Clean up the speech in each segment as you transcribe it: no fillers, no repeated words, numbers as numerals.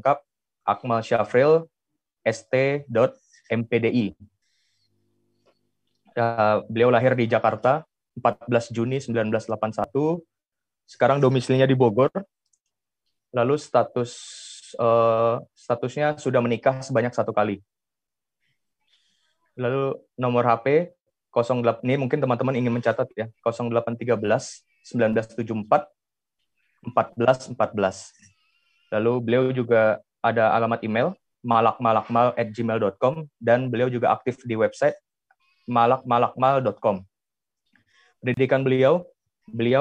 lengkap Akmal Syafril st.mpdi. Beliau lahir di Jakarta 14 Juni 1981. Sekarang domisilinya di Bogor. Lalu statusnya sudah menikah sebanyak 1 kali. Lalu nomor HP 08, ini mungkin teman-teman ingin mencatat ya, 0813 1974 1414. Lalu beliau juga ada alamat email malakmalakmal@gmail.com dan beliau juga aktif di website malakmalakmal.com. Pendidikan beliau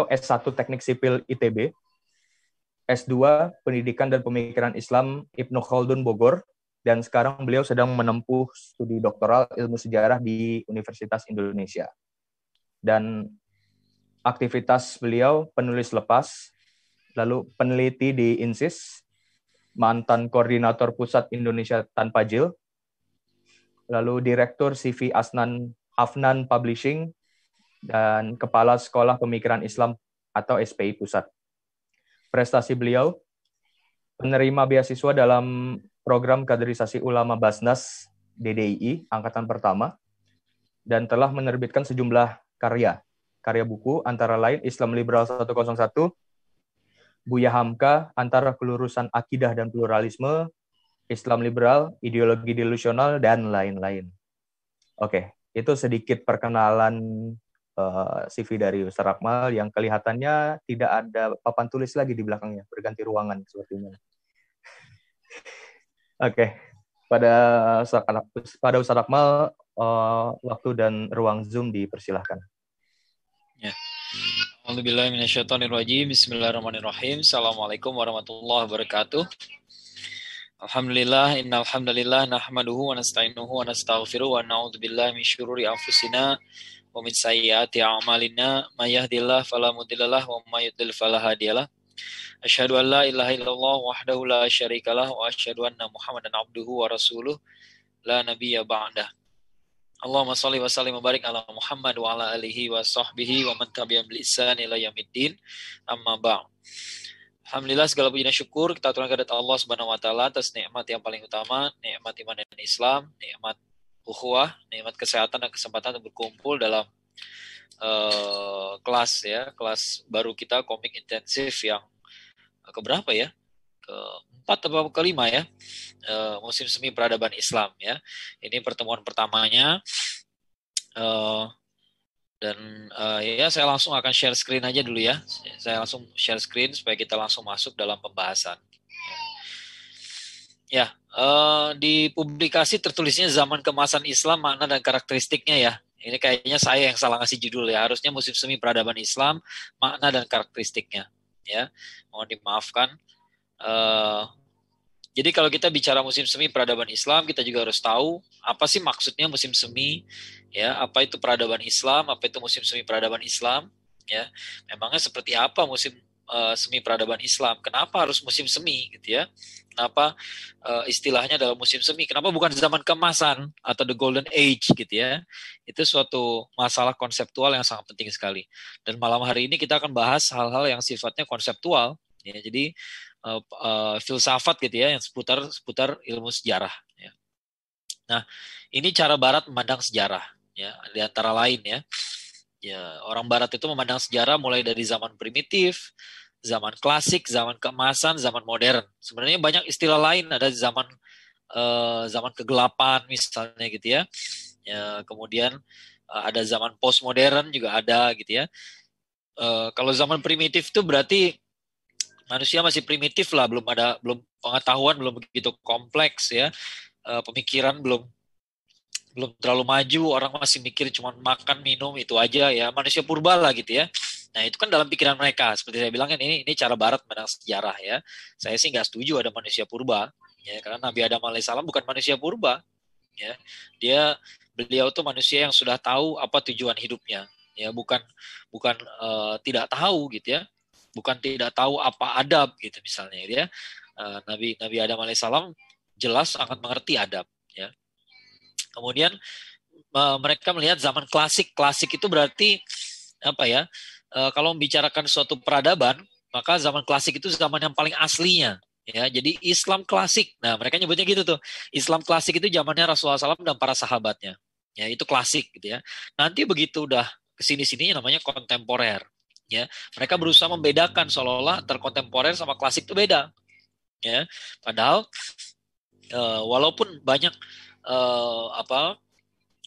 S1 Teknik Sipil ITB, S2 Pendidikan dan Pemikiran Islam Ibnu Khaldun Bogor, dan sekarang beliau sedang menempuh studi doktoral ilmu sejarah di Universitas Indonesia. Dan aktivitas beliau penulis lepas, lalu peneliti di INSIS, mantan koordinator Pusat Indonesia Tanpa Jil, lalu direktur CV Afnan Publishing, dan kepala Sekolah Pemikiran Islam atau SPI Pusat. Prestasi beliau, penerima beasiswa dalam program kaderisasi ulama Basnas DDII angkatan pertama, dan telah menerbitkan sejumlah karya buku antara lain Islam Liberal 101, Buya Hamka, Antara Kelurusan Akidah dan Pluralisme, Islam Liberal, Ideologi Delusional, dan lain-lain. Oke, itu sedikit perkenalan CV dari Ustaz Akmal yang kelihatannya tidak ada papan tulis lagi di belakangnya, berganti ruangan sepertinya. Oke, pada Ustaz Akmal, waktu dan ruang Zoom dipersilahkan. Ya. Alhamdulillah minasyaitonirrajim. Bismillahirrahmanirrahim. Assalamualaikum warahmatullahi wabarakatuh. Alhamdulillah, innal hamdalillah nahmaduhu wa nasta'inuhu wa nastaghfiruh wa na'udzubillahi min syururi anfusina wa min sayyiati a'malina may yahdihillahu fala mudhillalah wa may yudhlil fala hadiyalah. Asyhadu an la ilaha illallah wahdahu la syarikalah wa asyhadu anna Muhammadan abduhu wa rasuluh la nabiyya ba'dah. Allahumma shalli wa sallim wa barik ala Muhammad wa ala alihi wa sahbihi wa man tabi'ahum bi ihsan ila yaumiddin. Amma ba'd. Alhamdulillah, segala puji dan syukur kita aturkan kehadirat Allah Subhanahu wa taala atas nikmat yang paling utama, nikmat iman dan Islam, nikmat ukhuwah, nikmat kesehatan dan kesempatan untuk berkumpul dalam kelas baru kita, komik intensif yang keberapa ya? Keempat atau kelima ya, musim semi peradaban Islam ya. Ini pertemuan pertamanya, dan ya saya langsung akan share screen aja dulu ya. Saya langsung share screen supaya kita langsung masuk dalam pembahasan. Ya, di publikasi tertulisnya Zaman Keemasan Islam, Makna dan Karakteristiknya ya. Ini kayaknya saya yang salah ngasih judul ya. Harusnya Musim Semi Peradaban Islam, Makna dan Karakteristiknya. Ya, mohon dimaafkan. Jadi kalau kita bicara musim semi peradaban Islam, kita juga harus tahu apa sih maksudnya musim semi, ya, apa itu peradaban Islam, apa itu musim semi peradaban Islam, ya. Memangnya seperti apa musim semi peradaban Islam? Kenapa harus musim semi, gitu ya? Kenapa istilahnya adalah musim semi? Kenapa bukan zaman keemasan atau the golden age, gitu ya? Itu suatu masalah konseptual yang sangat penting sekali. Dan malam hari ini kita akan bahas hal-hal yang sifatnya konseptual, ya. Jadi filsafat gitu ya, yang seputar ilmu sejarah ya. Nah, ini cara Barat memandang sejarah ya, di antara lain ya. Ya, orang Barat itu memandang sejarah mulai dari zaman primitif, zaman klasik, zaman keemasan, zaman modern. Sebenarnya banyak istilah lain, ada zaman kegelapan misalnya gitu ya. Ya, kemudian ada zaman postmodern juga ada gitu ya. Kalau zaman primitif itu berarti manusia masih primitif lah, belum pengetahuan belum begitu kompleks ya, pemikiran belum terlalu maju, orang masih mikir cuma makan minum itu aja ya, manusia purba lah gitu ya. Nah itu kan dalam pikiran mereka, seperti saya bilang kan ini cara Barat memandang sejarah ya. Saya sih nggak setuju ada manusia purba ya, karena Nabi Adam alaihissalam bukan manusia purba ya, beliau tuh manusia yang sudah tahu apa tujuan hidupnya ya, bukan tidak tahu gitu ya. Bukan tidak tahu apa adab gitu misalnya ya. Nabi Adam alaihissalam jelas sangat mengerti adab ya. Kemudian mereka melihat zaman klasik itu berarti apa ya? Kalau membicarakan suatu peradaban, maka zaman klasik itu zaman yang paling aslinya Ya, jadi Islam klasik. Nah, mereka nyebutnya gitu tuh. Islam klasik itu zamannya Rasulullah SAW dan para sahabatnya. Ya, itu klasik gitu ya. Nanti begitu udah kesini-sini namanya kontemporer. Ya, mereka berusaha membedakan seolah-olah antara kontemporer sama klasik itu beda. Ya, padahal walaupun banyak apa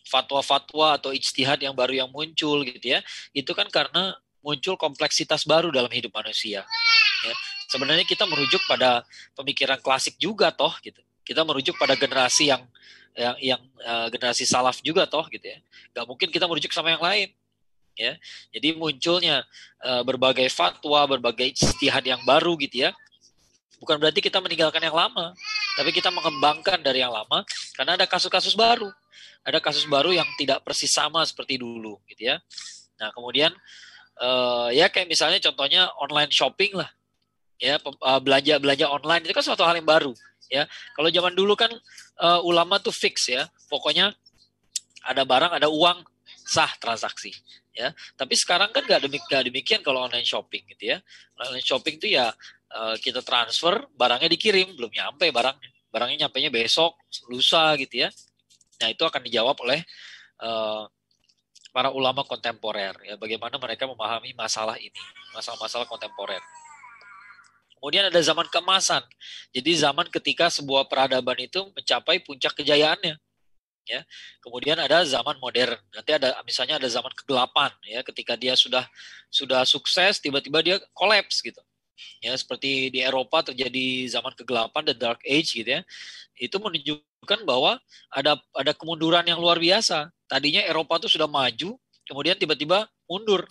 fatwa-fatwa atau ijtihad yang baru yang muncul gitu ya, itu kan karena muncul kompleksitas baru dalam hidup manusia. Ya. Sebenarnya kita merujuk pada pemikiran klasik juga toh gitu. Kita merujuk pada generasi yang generasi salaf juga toh gitu ya. Gak mungkin kita merujuk sama yang lain ya. Jadi munculnya berbagai fatwa, berbagai ijtihad yang baru gitu ya. Bukan berarti kita meninggalkan yang lama, tapi kita mengembangkan dari yang lama karena ada kasus-kasus baru. Ada kasus baru yang tidak persis sama seperti dulu gitu ya. Nah, kemudian ya kayak misalnya contohnya online shopping lah. Ya, belanja online itu kan suatu hal yang baru ya. Kalau zaman dulu kan ulama tuh fix ya. Pokoknya ada barang, ada uang, sah transaksi ya. Tapi sekarang kan nggak demikian kalau online shopping gitu ya. Online shopping itu ya kita transfer, barangnya dikirim, belum nyampe barangnya nyampainya besok, lusa gitu ya. Nah, itu akan dijawab oleh para ulama kontemporer ya, bagaimana mereka memahami masalah ini, masalah-masalah kontemporer. Kemudian ada zaman keemasan. Jadi zaman ketika sebuah peradaban itu mencapai puncak kejayaannya. Ya. Kemudian ada zaman modern. Nanti ada misalnya ada zaman kegelapan ya, ketika dia sudah sukses tiba-tiba dia kolaps gitu. Ya, seperti di Eropa terjadi zaman kegelapan, the dark age gitu ya. Itu menunjukkan bahwa ada kemunduran yang luar biasa. Tadinya Eropa itu sudah maju, kemudian tiba-tiba mundur.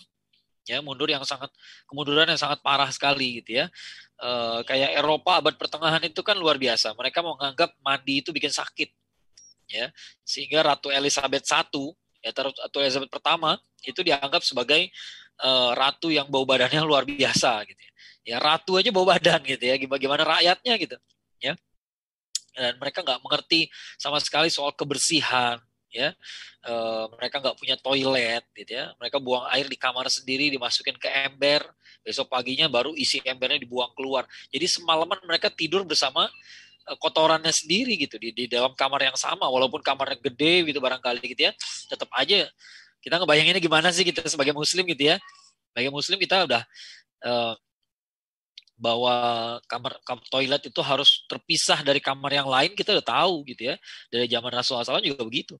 Ya, kemunduran yang sangat parah sekali gitu ya. Kayak Eropa abad pertengahan itu kan luar biasa. Mereka menganggap mandi itu bikin sakit. Ya, sehingga Ratu Elizabeth I, ya, Ratu Elizabeth pertama itu dianggap sebagai ratu yang bau badannya luar biasa gitu ya. Ya, ratu aja bau badan gitu ya, gimana rakyatnya gitu ya. Dan mereka nggak mengerti sama sekali soal kebersihan ya. Mereka nggak punya toilet gitu ya. Mereka buang air di kamar sendiri, dimasukin ke ember, besok paginya baru isi embernya dibuang keluar. Jadi semalaman mereka tidur bersama kotorannya sendiri gitu di dalam kamar yang sama, walaupun kamarnya gede gitu barangkali gitu ya, tetap aja kita ngebayanginnya gimana sih kita sebagai muslim gitu ya. Sebagai muslim kita udah bahwa kamar toilet itu harus terpisah dari kamar yang lain, kita udah tahu gitu ya. Dari zaman Rasulullah SAW juga begitu.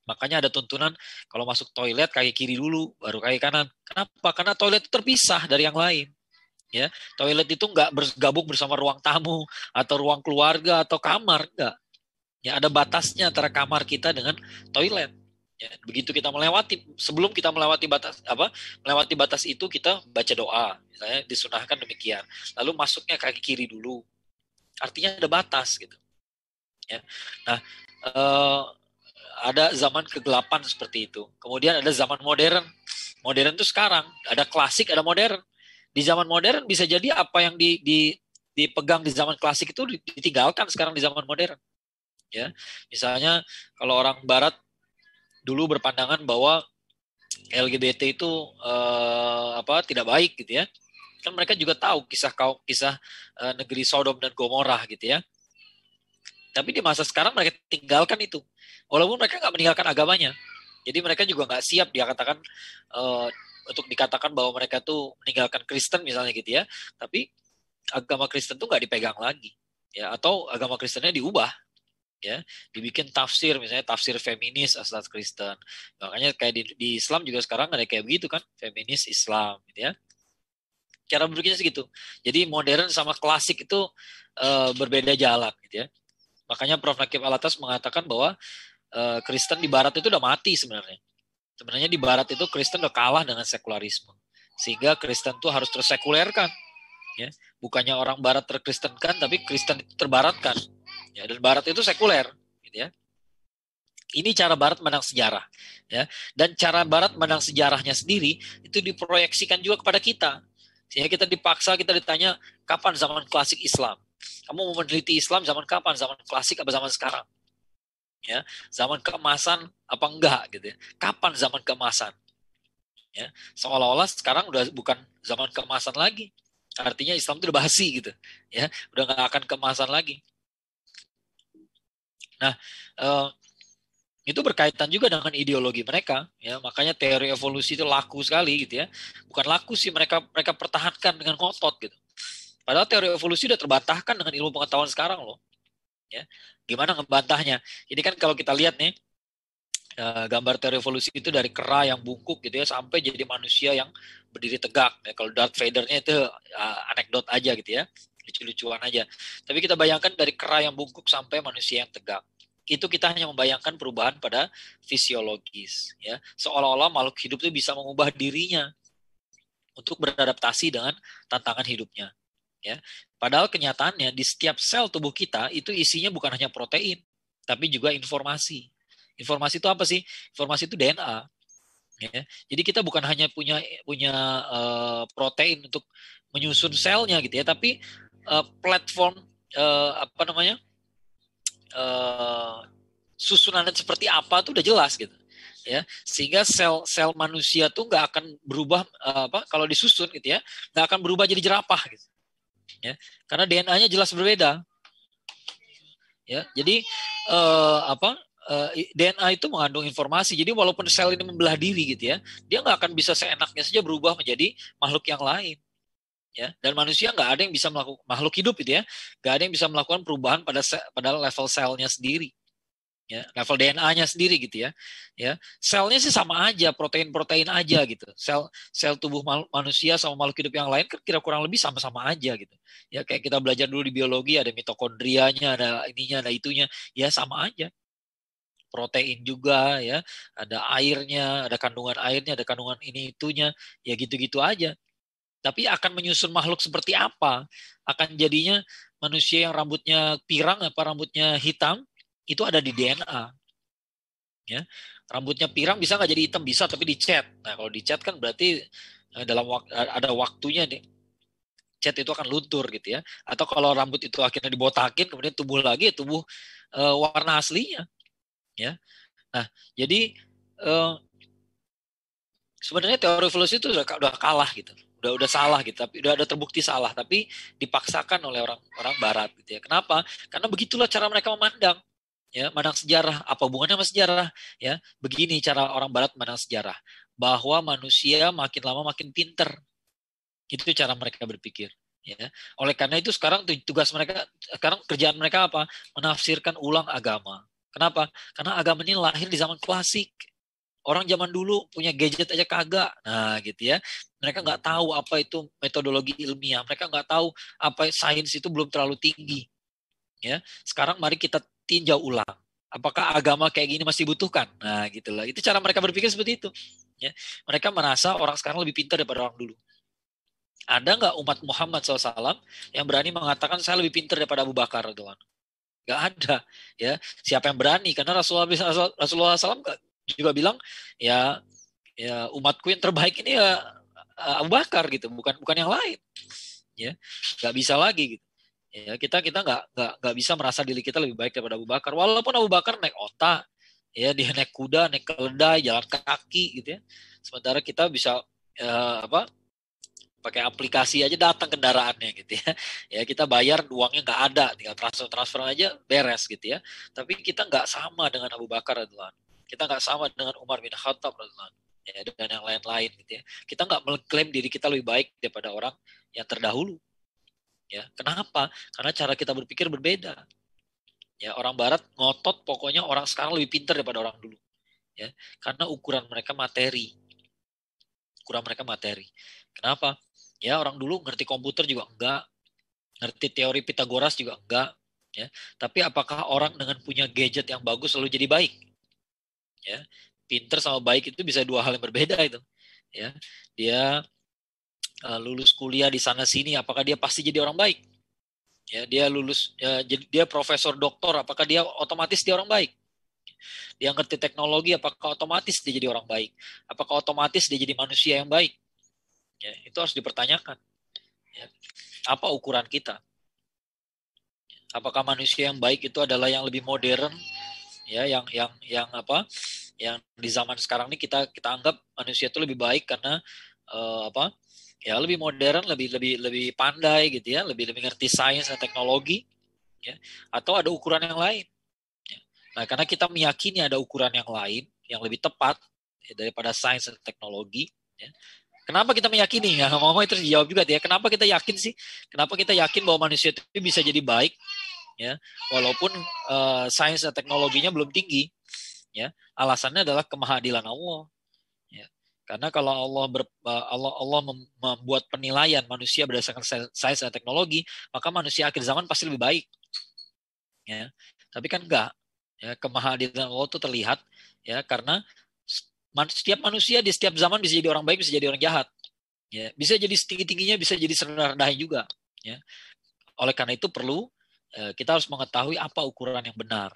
Makanya ada tuntunan kalau masuk toilet kaki kiri dulu, baru kaki kanan. Kenapa? Karena toilet itu terpisah dari yang lain. Ya, toilet itu nggak bergabung bersama ruang tamu atau ruang keluarga atau kamar, enggak. Ya, ada batasnya antara kamar kita dengan toilet. Ya, begitu kita sebelum kita melewati batas itu kita baca doa, misalnya disunahkan demikian. Lalu masuknya kaki kiri dulu. Artinya ada batas gitu. Ya. Nah, ada zaman kegelapan seperti itu. Kemudian ada zaman modern. Modern itu sekarang ada klasik, ada modern. Di zaman modern bisa jadi apa yang dipegang di zaman klasik itu ditinggalkan sekarang di zaman modern. Ya, misalnya kalau orang Barat dulu berpandangan bahwa LGBT itu tidak baik gitu ya. Kan mereka juga tahu kisah negeri Sodom dan Gomorrah gitu ya. Tapi di masa sekarang mereka tinggalkan itu. Walaupun mereka nggak meninggalkan agamanya. Jadi mereka juga nggak siap untuk dikatakan bahwa mereka tuh meninggalkan Kristen misalnya gitu ya. Tapi agama Kristen tuh nggak dipegang lagi. Ya, atau agama Kristennya diubah. Ya, dibikin tafsir, misalnya tafsir feminis asal Kristen. Makanya kayak di Islam juga sekarang ada kayak begitu kan, feminis Islam gitu ya. Cara berpikirnya segitu. Jadi modern sama klasik itu berbeda jalan gitu ya. Makanya Prof. Nakib Alatas mengatakan bahwa Kristen di Barat itu udah mati sebenarnya. Sebenarnya di Barat itu Kristen udah kalah dengan sekularisme. Sehingga Kristen itu harus tersekulerkan. Ya. Bukannya orang Barat terkristenkan, tapi Kristen itu terbaratkan. Ya, dan Barat itu sekuler, gitu ya. Ini cara Barat menang sejarah, ya. Dan cara Barat menang sejarahnya sendiri itu diproyeksikan juga kepada kita. Sehingga kita ditanya, kapan zaman klasik Islam? Kamu mau meneliti Islam zaman kapan? Zaman klasik apa zaman sekarang? Ya, zaman keemasan apa enggak gitu ya. Kapan zaman keemasan? Ya, seolah-olah sekarang udah bukan zaman keemasan lagi. artinya Islam itu udah basi gitu, ya, udah nggak akan keemasan lagi. Nah, itu berkaitan juga dengan ideologi mereka, ya, makanya teori evolusi itu laku sekali gitu ya. Bukan laku sih, mereka pertahankan dengan ngotot gitu. Padahal teori evolusi udah terbantahkan dengan ilmu pengetahuan sekarang loh, ya. Gimana ngebantahnya? Ini kan kalau kita lihat nih, gambar teori evolusi itu dari kera yang bungkuk gitu ya sampai jadi manusia yang berdiri tegak. Ya, kalau Darth Vader-nya itu anekdot aja gitu ya, lucu-lucuan aja. Tapi kita bayangkan dari kera yang bungkuk sampai manusia yang tegak. Itu kita hanya membayangkan perubahan pada fisiologis, ya. Seolah-olah makhluk hidup itu bisa mengubah dirinya untuk beradaptasi dengan tantangan hidupnya, ya. Padahal kenyataannya di setiap sel tubuh kita itu isinya bukan hanya protein, tapi juga informasi. Informasi itu apa sih? Informasi itu DNA. Ya. Jadi kita bukan hanya punya protein untuk menyusun selnya gitu ya, tapi platform apa namanya susunannya seperti apa tuh udah jelas gitu. Ya, sehingga sel manusia tuh nggak akan berubah kalau disusun gitu ya, nggak akan berubah jadi jerapah gitu. Ya, karena DNA-nya jelas berbeda. Ya, jadi DNA itu mengandung informasi. Jadi walaupun sel ini membelah diri gitu ya, dia nggak akan bisa seenaknya saja berubah menjadi makhluk yang lain. Ya, dan manusia nggak ada yang bisa melakukan, makhluk hidup gitu ya, nggak ada yang bisa melakukan perubahan pada level selnya sendiri. Ya, level DNA-nya sendiri gitu ya. Ya, selnya sih sama aja, protein-protein aja gitu. Sel tubuh manusia sama makhluk hidup yang lain kan kira kurang lebih sama-sama aja gitu. Ya, kayak kita belajar dulu di biologi, ada mitokondrianya, ada ininya, ada itunya, ya sama aja. Protein juga ya, ada airnya, ada kandungan airnya, ada kandungan ini itunya, ya gitu-gitu aja. Tapi akan menyusun makhluk seperti apa? Akan jadinya manusia yang rambutnya pirang apa rambutnya hitam, itu ada di DNA. Ya, rambutnya pirang bisa nggak jadi hitam? Bisa, tapi dicat. Nah, kalau dicat kan berarti ada waktunya nih. Cat itu akan luntur gitu ya. Atau kalau rambut itu akhirnya dibotakin, kemudian tumbuh lagi, tumbuh warna aslinya. Ya, nah jadi sebenarnya teori evolusi itu udah kalah gitu, udah salah gitu, tapi udah terbukti salah, tapi dipaksakan oleh orang Barat gitu ya. Kenapa? Karena begitulah cara mereka memandang. Ya, memandang sejarah. Apa hubungannya sama sejarah? Ya, begini cara orang Barat memandang sejarah, bahwa manusia makin lama makin pinter. Itu cara mereka berpikir. Ya, oleh karena itu sekarang tugas mereka, sekarang kerjaan mereka apa? Menafsirkan ulang agama. Kenapa? Karena agama ini lahir di zaman klasik. Orang zaman dulu punya gadget aja kagak. Nah gitu ya. Mereka nggak tahu apa itu metodologi ilmiah. Mereka nggak tahu apa sains itu belum terlalu tinggi. Ya, sekarang mari kita tinjau ulang. Apakah agama kayak gini masih dibutuhkan? Nah gitulah. Itu cara mereka berpikir seperti itu. Ya, mereka merasa orang sekarang lebih pintar daripada orang dulu. Ada nggak umat Muhammad SAW yang berani mengatakan saya lebih pintar daripada Abu Bakar? Nggak ada. Ya, siapa yang berani? Karena Rasulullah SAW juga bilang ya umatku yang terbaik ini ya Abu Bakar gitu, bukan yang lain. Ya, nggak bisa lagi gitu. Ya, kita nggak bisa merasa diri kita lebih baik daripada Abu Bakar. Walaupun Abu Bakar naik onta, ya dia naik kuda, naik keledai, jalan kaki gitu ya. Sementara kita bisa pakai aplikasi aja datang kendaraannya gitu ya. Ya kita bayar uangnya nggak ada, tinggal transfer aja beres gitu ya. Tapi kita nggak sama dengan Abu Bakar radhiyallahu anhu. Kita nggak sama dengan Umar bin Khattab radhiyallahu anhu. Ya, dan yang lain-lain gitu ya. Kita nggak mengklaim diri kita lebih baik daripada orang yang terdahulu. Ya, kenapa? Karena cara kita berpikir berbeda. Ya, orang Barat ngotot pokoknya orang sekarang lebih pintar daripada orang dulu. Ya, karena ukuran mereka materi. Ukuran mereka materi. Kenapa? Ya, orang dulu ngerti komputer juga enggak, ngerti teori Pitagoras juga enggak, ya. Tapi apakah orang dengan punya gadget yang bagus selalu jadi baik? Ya, pinter sama baik itu bisa dua hal yang berbeda itu. Ya, dia lulus kuliah di sana sini, apakah dia pasti jadi orang baik? Ya, dia lulus, dia profesor doktor, apakah dia otomatis dia orang baik? Dia ngerti teknologi, apakah otomatis dia jadi orang baik? Apakah otomatis dia jadi manusia yang baik? Ya, itu harus dipertanyakan. Ya. Apa ukuran kita? Apakah manusia yang baik itu adalah yang lebih modern? Ya, yang Yang di zaman sekarang ini kita anggap manusia itu lebih baik karena ya lebih modern, lebih pandai gitu ya, lebih ngerti sains dan teknologi, ya, atau ada ukuran yang lain. Ya. Nah, karena kita meyakini ada ukuran yang lain yang lebih tepat ya, daripada sains dan teknologi. Ya. Kenapa kita meyakini? Ya, mau itu dijawab juga ya. Kenapa kita yakin sih? Kenapa kita yakin bahwa manusia itu bisa jadi baik? Ya, walaupun sains dan teknologinya belum tinggi. Ya, alasannya adalah kemahadilan Allah. Ya. Karena kalau Allah membuat penilaian manusia berdasarkan sains dan teknologi, maka manusia akhir zaman pasti lebih baik. Ya. Tapi kan enggak. Ya, kemahadilan Allah itu terlihat ya karena setiap manusia di setiap zaman bisa jadi orang baik, bisa jadi orang jahat. Ya, bisa jadi setinggi-tingginya, bisa jadi serendah-rendahnya juga. Ya. Oleh karena itu perlu kita harus mengetahui apa ukuran yang benar.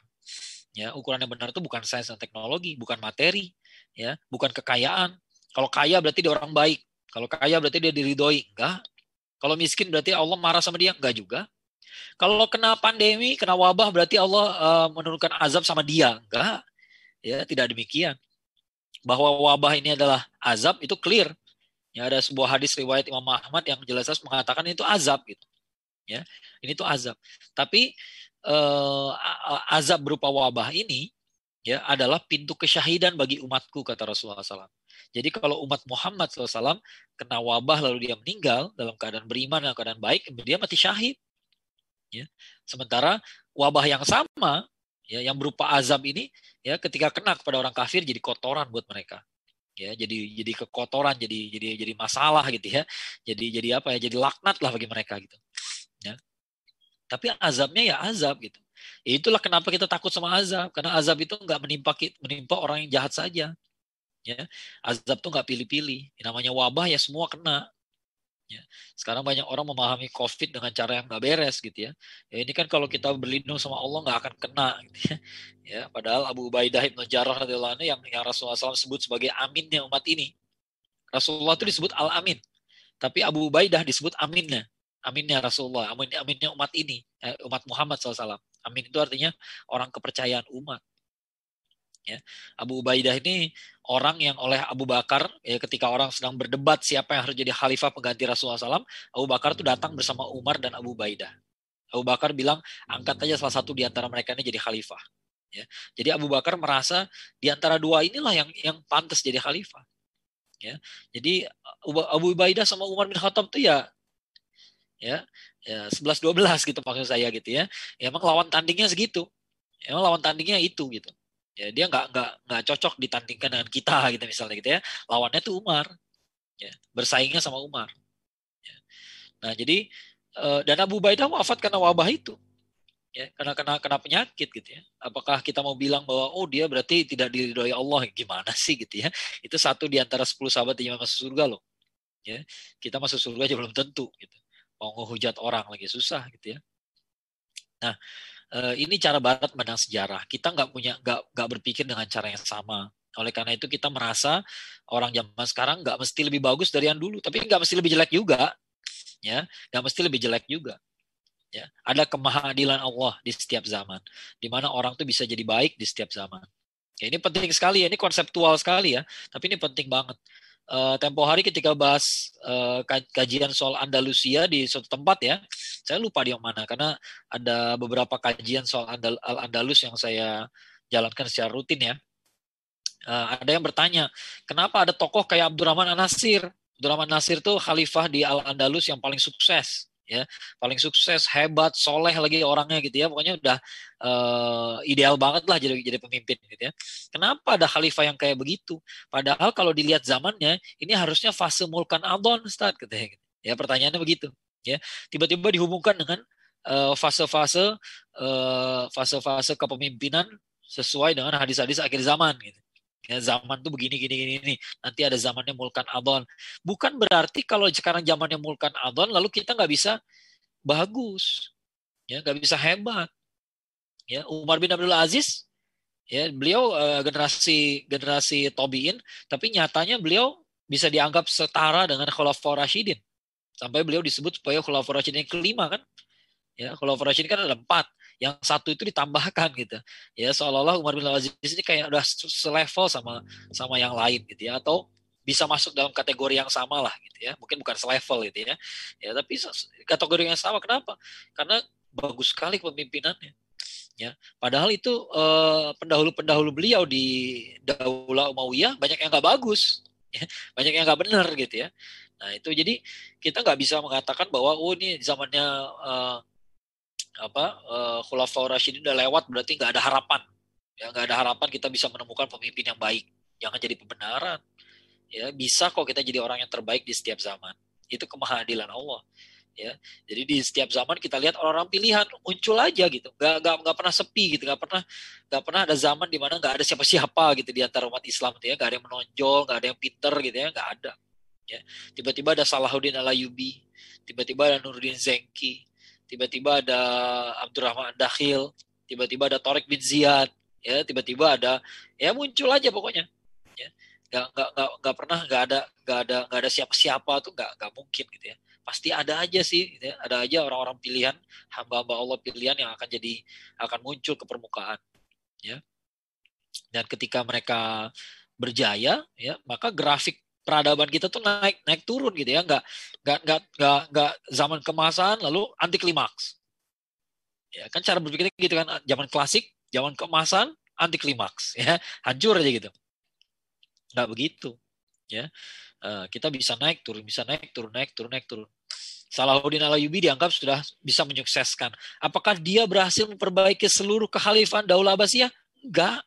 Ya, ukuran yang benar itu bukan sains dan teknologi, bukan materi, ya, bukan kekayaan. Kalau kaya berarti dia orang baik. Kalau kaya berarti dia diridhoi. Enggak. Kalau miskin berarti Allah marah sama dia. Enggak juga. Kalau kena pandemi, kena wabah berarti Allah menurunkan azab sama dia. Enggak. Ya, tidak demikian. Bahwa wabah ini adalah azab itu clear. Ya, ada sebuah hadis riwayat Imam Ahmad yang jelas-jelas mengatakan itu azab gitu. Ya, ini tuh azab. Tapi azab berupa wabah ini ya adalah pintu kesyahidan bagi umatku, kata Rasulullah SAW. Jadi kalau umat Muhammad SAW kena wabah lalu dia meninggal dalam keadaan beriman, dalam keadaan baik, dia mati syahid. Ya. Sementara wabah yang sama ya yang berupa azab ini ya ketika kena kepada orang kafir jadi kotoran buat mereka. Ya, jadi kekotoran, jadi masalah gitu ya. Jadi apa ya? Jadi laknat lah bagi mereka gitu. Ya. Tapi azabnya ya azab gitu. Ya itulah kenapa kita takut sama azab, karena azab itu nggak menimpa orang yang jahat saja. Ya, azab tuh nggak pilih-pilih. Namanya wabah ya semua kena. Ya. Sekarang banyak orang memahami COVID dengan cara yang nggak beres gitu ya. Ya ini kan kalau kita berlindung sama Allah nggak akan kena. Gitu ya. Ya, padahal Abu Ubaidah bin Jarrah radhiyallahu anhu yang Rasulullah SAW sebut sebagai aminnya umat ini. Rasulullah itu disebut Al-Amin, tapi Abu Ubaidah disebut aminnya. Aminnya Rasulullah, aminnya umat ini, umat Muhammad SAW. Amin itu artinya orang kepercayaan umat. Ya. Abu Ubaidah ini orang yang oleh Abu Bakar, ya, ketika orang sedang berdebat siapa yang harus jadi khalifah pengganti Rasulullah SAW, Abu Bakar itu datang bersama Umar dan Abu Ubaidah. Abu Bakar bilang, angkat aja salah satu di antara mereka ini jadi khalifah. Ya. Jadi Abu Bakar merasa di antara dua inilah yang pantas jadi khalifah. Ya. Jadi Abu Ubaidah sama Umar bin Khattab itu ya 11-12 gitu maksud saya gitu ya. Ya emang lawan tandingnya segitu. Emang lawan tandingnya itu gitu. Ya dia nggak cocok ditandingkan dengan kita gitu misalnya gitu ya. Lawannya tuh Umar. Ya, bersaingnya sama Umar. Ya. Nah, jadi dan Abu Ubaidah wafat karena wabah itu. Ya, karena kena penyakit gitu ya. Apakah kita mau bilang bahwa oh dia berarti tidak diridhoi Allah, gimana sih gitu ya. Itu satu di antara 10 sahabat yang masuk surga loh. Ya, kita masuk surga aja belum tentu gitu. Mau ngehujat orang lagi susah gitu ya. Nah, ini cara Barat memandang sejarah. Kita nggak berpikir dengan cara yang sama. Oleh karena itu kita merasa orang zaman sekarang nggak mesti lebih bagus dari yang dulu, tapi nggak mesti lebih jelek juga, ya, nggak mesti lebih jelek juga. Ya, ada kemahadilan Allah di setiap zaman, di mana orang tuh bisa jadi baik di setiap zaman. Ya, ini penting sekali ya, ini konseptual sekali ya, tapi ini penting banget. Tempo hari ketika bahas kajian soal Andalusia di suatu tempat ya, saya lupa di yang mana karena ada beberapa kajian soal Andalus yang saya jalankan secara rutin ya. Ada yang bertanya, kenapa ada tokoh kayak Abdurrahman An-Nasir? Abdurrahman An-Nasir tuh khalifah di Al-Andalus yang paling sukses. Ya, paling sukses, hebat, soleh lagi orangnya gitu ya, pokoknya udah ideal banget lah jadi pemimpin gitu ya. Kenapa ada khalifah yang kayak begitu? Padahal kalau dilihat zamannya, ini harusnya fase Mulkan Adon, Ustaz, gitu ya. Ya pertanyaannya begitu. Ya, tiba-tiba dihubungkan dengan fase-fase kepemimpinan sesuai dengan hadis-hadis akhir zaman gitu. Ya, zaman tuh begini gini. Nanti ada zamannya Mulkan Adon. Bukan berarti kalau sekarang zamannya Mulkan Adon lalu kita nggak bisa bagus, ya nggak bisa hebat. Ya Umar bin Abdul Aziz, ya beliau generasi Tabi'in, tapi nyatanya beliau bisa dianggap setara dengan Khulafaur Rasyidin. Sampai beliau disebut supaya Khulafaur Rasyidin yang kelima kan. Ya Khulafaur Rasyidin kan ada 4. Yang satu itu ditambahkan gitu. Ya seolah-olah Umar bin Abdul Aziz ini kayak udah selevel sama yang lain gitu ya, atau bisa masuk dalam kategori yang sama lah gitu ya. Mungkin bukan selevel gitu ya. Ya tapi kategori yang sama. Kenapa? Karena bagus sekali kepemimpinannya. Ya, padahal itu pendahulu-pendahulu beliau di Daulah Umayyah banyak yang nggak bagus, ya, banyak yang nggak benar gitu ya. Nah itu jadi kita nggak bisa mengatakan bahwa oh ini zamannya Khulafaur Rasyidin udah lewat berarti nggak ada harapan. Ya nggak ada harapan kita bisa menemukan pemimpin yang baik. Jangan jadi pembenaran. Ya bisa kok kita jadi orang yang terbaik di setiap zaman. Itu kemahadilan Allah. Ya, jadi di setiap zaman kita lihat orang-orang pilihan muncul aja gitu, nggak pernah sepi gitu, nggak pernah ada zaman di mana nggak ada siapa-siapa gitu di antara umat Islam gitu ya, nggak ada yang menonjol, nggak ada yang pinter gitu ya, nggak ada. Ya, tiba-tiba ada Salahuddin Al-Ayyubi, tiba-tiba ada Nuruddin Zenki, tiba-tiba ada Abdurrahman Dakhil, tiba-tiba ada Tariq bin Ziyad, ya tiba-tiba ada ya muncul aja pokoknya. Ya, nggak ada siapa-siapa tuh nggak mungkin gitu ya. Pasti ada aja sih, gitu ya. Ada aja orang-orang pilihan, hamba-hamba Allah pilihan yang akan muncul ke permukaan, ya. Dan ketika mereka berjaya, ya, maka grafik peradaban kita tuh naik turun gitu ya, nggak zaman kemasan lalu anti klimaks, ya kan cara berpikirnya gitu kan, zaman klasik, zaman kemasan anti klimaks, ya hancur aja gitu, nggak begitu, ya. Kita bisa naik turun, naik turun. Salahuddin Al-Ayyubi dianggap sudah bisa menyukseskan. Apakah dia berhasil memperbaiki seluruh kekhalifahan Daulah Abbasiyah? Enggak.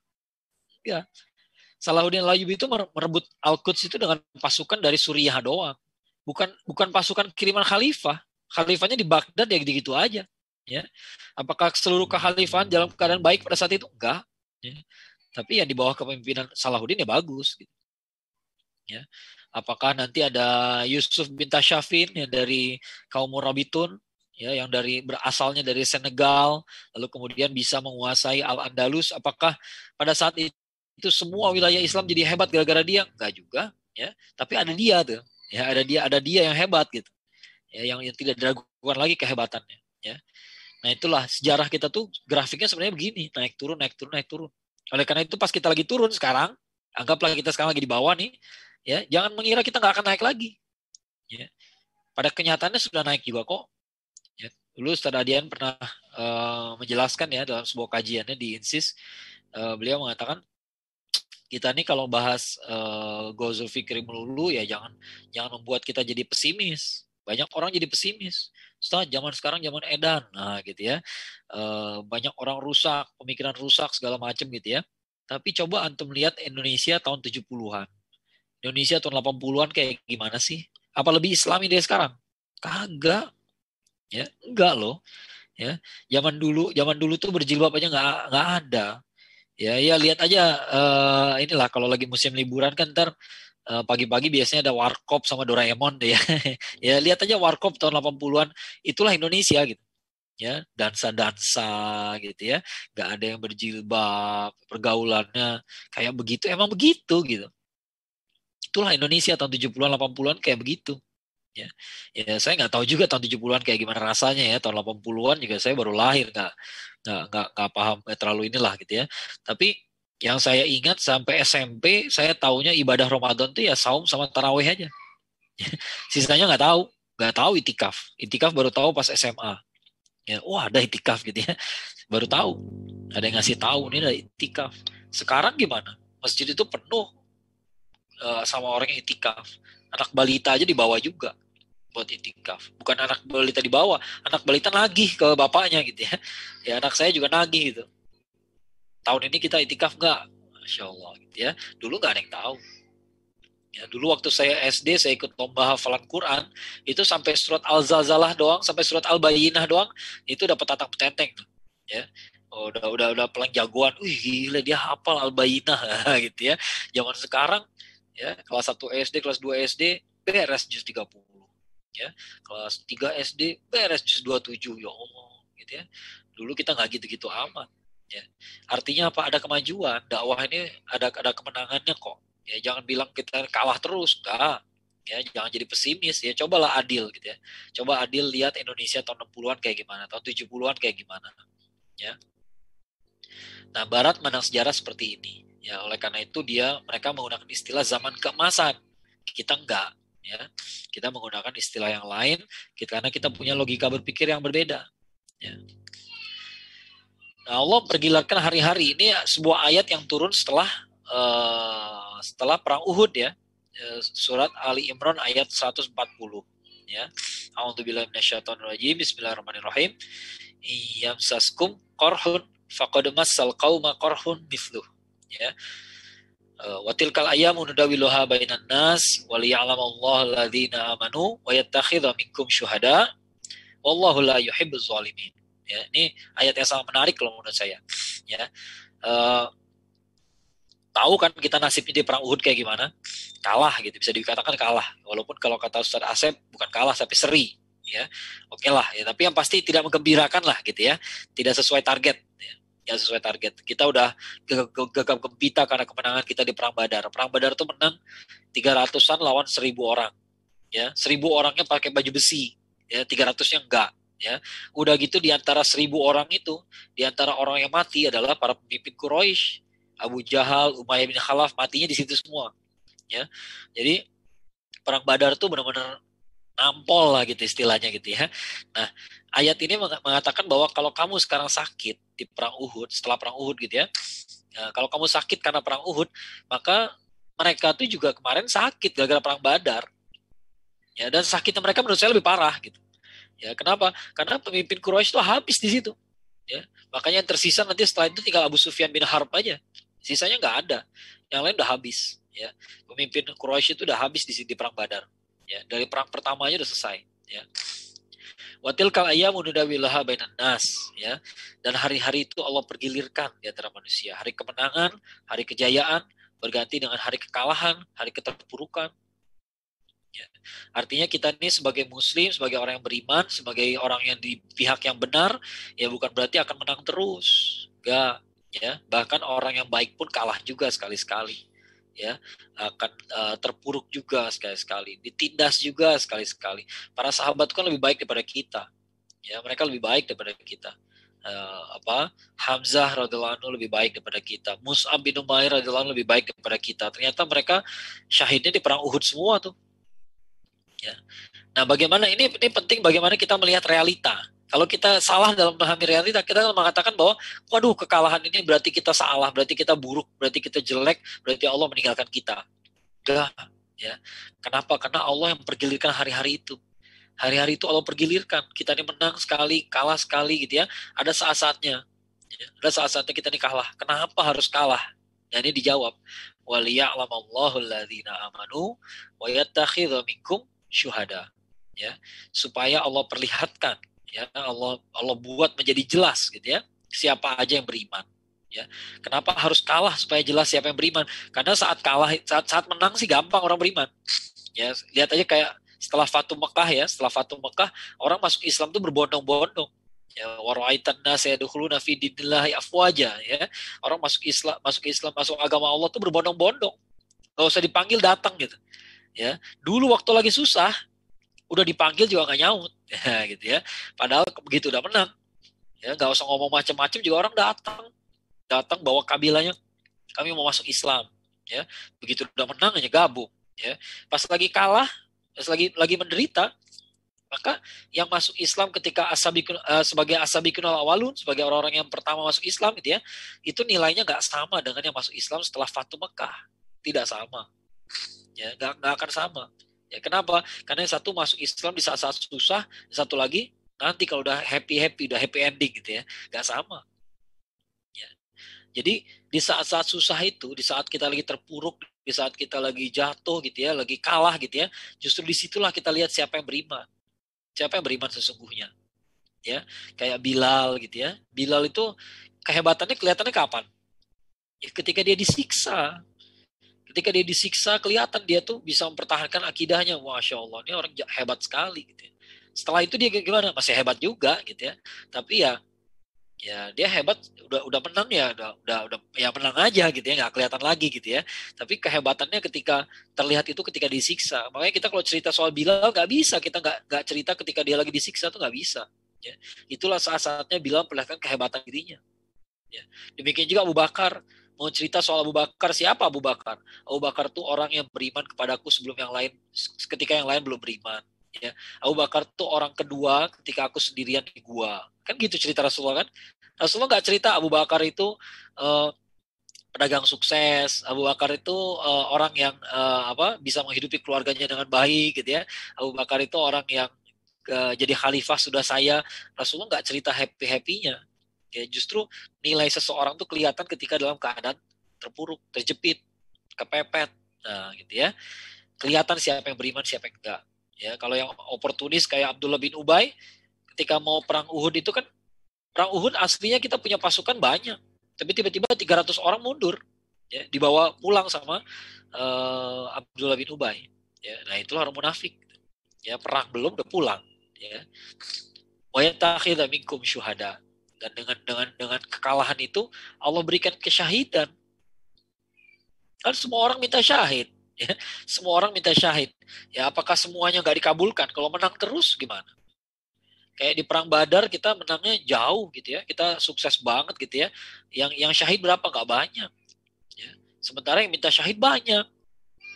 Salahuddin Al-Ayyubi itu merebut Al-Quds itu dengan pasukan dari Suriah doang. Bukan pasukan kiriman khalifah. Khalifahnya di Baghdad ya gitu aja. Ya. Apakah seluruh kekhalifahan dalam keadaan baik pada saat itu? Enggak. Ya. Tapi yang di bawah kepemimpinan Salahuddin ya bagus. Gitu. Ya. Apakah nanti ada Yusuf bin Tasyafin yang dari kaum Murabitun, ya, yang berasalnya dari Senegal, lalu kemudian bisa menguasai Al-Andalus? Apakah pada saat itu semua wilayah Islam jadi hebat gara-gara dia? Enggak juga, ya. Tapi ada dia tuh, ya, ada dia yang hebat gitu, ya, yang tidak diragukan lagi kehebatannya, ya. Nah itulah sejarah kita tuh grafiknya sebenarnya begini, naik turun. Oleh karena itu pas kita lagi turun sekarang, anggaplah kita sekarang lagi di bawah nih. Ya, jangan mengira kita nggak akan naik lagi. Ya. Pada kenyataannya sudah naik juga kok. Ya. Dulu Ustaz Adian pernah menjelaskan ya dalam sebuah kajiannya di INSIS, beliau mengatakan kita nih kalau bahas Ghazul Fikri melulu ya jangan membuat kita jadi pesimis. Banyak orang jadi pesimis. Ustaz, zaman sekarang zaman edan, nah gitu ya. Banyak orang rusak, pemikiran rusak segala macam gitu ya. Tapi coba antum lihat Indonesia tahun 70-an. Indonesia tahun 80-an kayak gimana sih? Apa lebih Islami dari sekarang? Kagak. Ya, enggak loh. Ya, zaman dulu tuh berjilbab aja nggak ada. Ya lihat aja inilah kalau lagi musim liburan kan ntar pagi-pagi biasanya ada Warkop sama Doraemon deh ya. Ya lihat aja Warkop tahun 80-an, itulah Indonesia gitu. Ya, dansa-dansa gitu ya. Nggak ada yang berjilbab, pergaulannya kayak begitu, emang begitu gitu. Itulah Indonesia tahun 70-an 80-an kayak begitu. Ya. Ya saya nggak tahu juga tahun 70-an kayak gimana rasanya ya. Tahun 80-an juga saya baru lahir, nggak paham terlalu inilah gitu ya. Tapi yang saya ingat sampai SMP saya taunya ibadah Ramadan tuh ya saum sama tarawih aja. Sisanya nggak tahu itikaf. Itikaf baru tahu pas SMA. Ya, wah ada itikaf gitu ya. Baru tahu. Ada yang ngasih tahu ini ada itikaf. Sekarang gimana? Masjid itu penuh sama orang yang itikaf. Anak balita aja dibawa juga buat itikaf. Bukan anak balita dibawa, anak balita nagih ke bapaknya gitu ya. Ya anak saya juga nagih gitu. Tahun ini kita itikaf nggak? Masya Allah gitu ya. Dulu nggak ada yang tahu. Ya, dulu waktu saya SD saya ikut lomba hafalan Quran itu sampai surat Al-Zalzalah doang, sampai surat Al-Bayyinah doang itu dapat tatang petenteng tuh. Ya. Oh, udah paling jagoan. Wih gila dia hafal Al-Bayyinah gitu ya. Zaman sekarang ya kelas 1 SD, kelas 2 SD beres juz 30. Ya, kelas 3 SD beres juz 27. Ya Allah, gitu ya. Dulu kita nggak gitu-gitu amat, ya. Artinya apa? Ada kemajuan, dakwah ini ada kemenangannya kok. Ya, jangan bilang kita kalah terus, enggak. Ya, jangan jadi pesimis ya. Cobalah adil gitu ya. Coba adil lihat Indonesia tahun 60-an kayak gimana, tahun 70-an kayak gimana, ya. Nah, Barat menang sejarah seperti ini. Ya, oleh karena itu mereka menggunakan istilah zaman keemasan. Kita enggak, ya. Kita menggunakan istilah yang lain karena kita punya logika berpikir yang berbeda, ya. Nah, Allah pergilarkan hari-hari ini sebuah ayat yang turun setelah perang Uhud, ya. Surat Ali Imran ayat 140, ya. A'udzubillahi minasyaitonirrajim. Bismillahirrahmanirrahim. Iyamsaskum qarhun faqad massal qauma qarhun mithluh, ya. Wa tilkal ayyamu nudawiluha bainan nas wa liya'lamallahu alladzina amanu wa yattakhidha minkum syuhada wallahu la yuhibbuz zalimin. Ya, ini ayat yang sangat menarik kalau menurut saya, ya. Tahu kan kita nasibnya di perang Uhud kayak gimana? Kalah gitu, bisa dikatakan kalah. Walaupun kalau kata Ustaz Asep bukan kalah tapi seri, ya. Oke lah, ya, tapi yang pasti tidak menggembirakan lah gitu, ya. Tidak sesuai target, ya. Ya sesuai target. Kita udah gegap gempita karena kemenangan kita di perang Badar. Perang Badar itu menang 300-an lawan 1.000 orang. Ya, 1.000 orangnya pakai baju besi, ya, 300-nya enggak, ya. Udah gitu di antara 1.000 orang itu, di antara orang yang mati adalah para pemimpin Quraisy, Abu Jahal, Umayyah bin Khalaf, matinya di situ semua, ya. Jadi perang Badar tuh benar-benar nampol lah gitu istilahnya gitu, ya. Nah, ayat ini mengatakan bahwa kalau kamu sekarang sakit di perang Uhud, setelah perang Uhud gitu, ya, kalau kamu sakit karena perang Uhud, maka mereka tuh juga kemarin sakit gara-gara perang Badar, ya, dan sakitnya mereka menurut saya lebih parah gitu, ya. Kenapa? Karena pemimpin Quraisy itu habis di situ, ya. Makanya yang tersisa nanti setelah itu tinggal Abu Sufyan bin Harb aja, sisanya nggak ada, yang lain udah habis, ya. Pemimpin Quraisy itu udah habis di perang Badar, ya. Dari perang pertamanya udah selesai, ya. Wa tilkal ayyamu nudawiluha bainan nas, ya. Dan hari-hari itu Allah pergilirkan di antara manusia. Hari kemenangan, hari kejayaan berganti dengan hari kekalahan, hari keterpurukan. Ya. Artinya kita ini sebagai muslim, sebagai orang yang beriman, sebagai orang yang di pihak yang benar, ya bukan berarti akan menang terus. Enggak, ya. Bahkan orang yang baik pun kalah juga sekali-sekali, ya. Akan terpuruk juga sekali-sekali, ditindas juga sekali-sekali. Para sahabat kan lebih baik daripada kita, ya. Mereka lebih baik daripada kita. Hamzah radhiyallahu anhu lebih baik daripada kita, Mus'ab bin Umair radhiyallahu anhu lebih baik daripada kita. Ternyata mereka syahidnya di perang Uhud semua tuh, ya. Nah, bagaimana ini penting, bagaimana kita melihat realita. Kalau kita salah dalam memahami realita, kita mengatakan bahwa waduh, kekalahan ini berarti kita salah, berarti kita buruk, berarti kita jelek, berarti Allah meninggalkan kita. Enggak, ya. Kenapa? Karena Allah yang pergilirkan hari-hari itu. Hari-hari itu Allah pergilirkan. Kita ini menang sekali, kalah sekali gitu, ya. Ada saat-saatnya. Ya. Ada saat-saatnya kita ini kalah. Kenapa harus kalah? Nah, ini dijawab. Waliya'lamallahu alladzina amanu wa yattakhidha minkum syuhada, ya, supaya Allah perlihatkan, ya, Allah buat menjadi jelas gitu, ya, siapa aja yang beriman, ya. Kenapa harus kalah supaya jelas siapa yang beriman? Karena saat kalah, saat menang sih gampang orang beriman, ya. Lihat aja kayak setelah Fatu Mekah, ya, setelah Fatu Mekah orang masuk Islam tuh berbondong-bondong, ya. Waraitan nas yadkhuluna fi dinillahi afwaja, ya. Orang masuk Islam, masuk agama Allah tuh berbondong-bondong, nggak usah dipanggil datang gitu, ya. Dulu waktu lagi susah udah dipanggil juga nggak nyaut, ya, gitu, ya. Padahal begitu udah menang, ya, nggak usah ngomong macam-macam juga orang datang bawa kabilahnya, kami mau masuk Islam, ya. Begitu udah menang hanya gabung, ya. Pas lagi kalah, pas lagi menderita, maka yang masuk Islam ketika sebagai asabiqunal awalun, sebagai orang-orang yang pertama masuk Islam gitu, ya, itu nilainya nggak sama dengan yang masuk Islam setelah Fatu Mekah, tidak sama. Ya, nggak akan sama. Ya, kenapa? Karena yang satu masuk Islam di saat-saat susah, yang satu lagi nanti kalau udah happy ending gitu, ya, nggak sama. Ya. Jadi di saat-saat susah itu, di saat kita lagi terpuruk, di saat kita lagi jatuh gitu, ya, lagi kalah gitu, ya, justru disitulah kita lihat siapa yang beriman, siapa yang beriman sesungguhnya, ya. Kayak Bilal gitu, ya. Bilal itu kehebatannya kelihatannya kapan? Ya, ketika dia disiksa. Ketika dia disiksa, kelihatan dia tuh bisa mempertahankan akidahnya. Masya Allah, ini orang hebat sekali gitu, ya. Setelah itu dia gimana? Masih hebat juga gitu, ya. Tapi ya dia hebat, udah menang, ya, udah ya menang aja gitu, ya, nggak kelihatan lagi gitu, ya. Tapi kehebatannya ketika terlihat itu ketika disiksa. Makanya kita kalau cerita soal Bilal nggak bisa, kita nggak cerita ketika dia lagi disiksa tuh nggak bisa. Ya. Itulah saat-saatnya Bilal memperlihatkan kehebatan dirinya. Ya. Demikian juga Abu Bakar. mau cerita soal Abu Bakar, siapa Abu Bakar? Abu Bakar tuh orang yang beriman kepadaku sebelum yang lain, ketika yang lain belum beriman. Ya. Abu Bakar tuh orang kedua ketika aku sendirian di gua. Kan gitu cerita Rasulullah kan? Rasulullah nggak cerita Abu Bakar itu pedagang sukses. Abu Bakar itu orang yang bisa menghidupi keluarganya dengan baik gitu ya. Abu Bakar itu orang yang jadi khalifah sudah saya. Rasulullah nggak cerita happy-happynya. Ya, justru nilai seseorang tuh kelihatan ketika dalam keadaan terpuruk, terjepit, kepepet. Nah, gitu ya. Kelihatan siapa yang beriman, siapa yang enggak. Ya, kalau yang oportunis kayak Abdullah bin Ubay ketika mau perang Uhud itu kan, perang Uhud aslinya kita punya pasukan banyak. Tapi tiba-tiba 300 orang mundur. Ya, dibawa pulang sama Abdullah bin Ubay. Ya, nah itulah orang munafik. Ya, perang belum udah pulang. Ya. Wa yattakhidha minkum syuhada. Dan dengan kekalahan itu Allah berikan kesyahidan. Kan semua orang minta syahid, ya. Semua orang minta syahid. Ya, apakah semuanya nggak dikabulkan? Kalau menang terus gimana? Kayak di perang Badar kita menangnya jauh gitu ya. Kita sukses banget gitu ya. Yang syahid berapa? Nggak banyak. Ya. Sementara yang minta syahid banyak.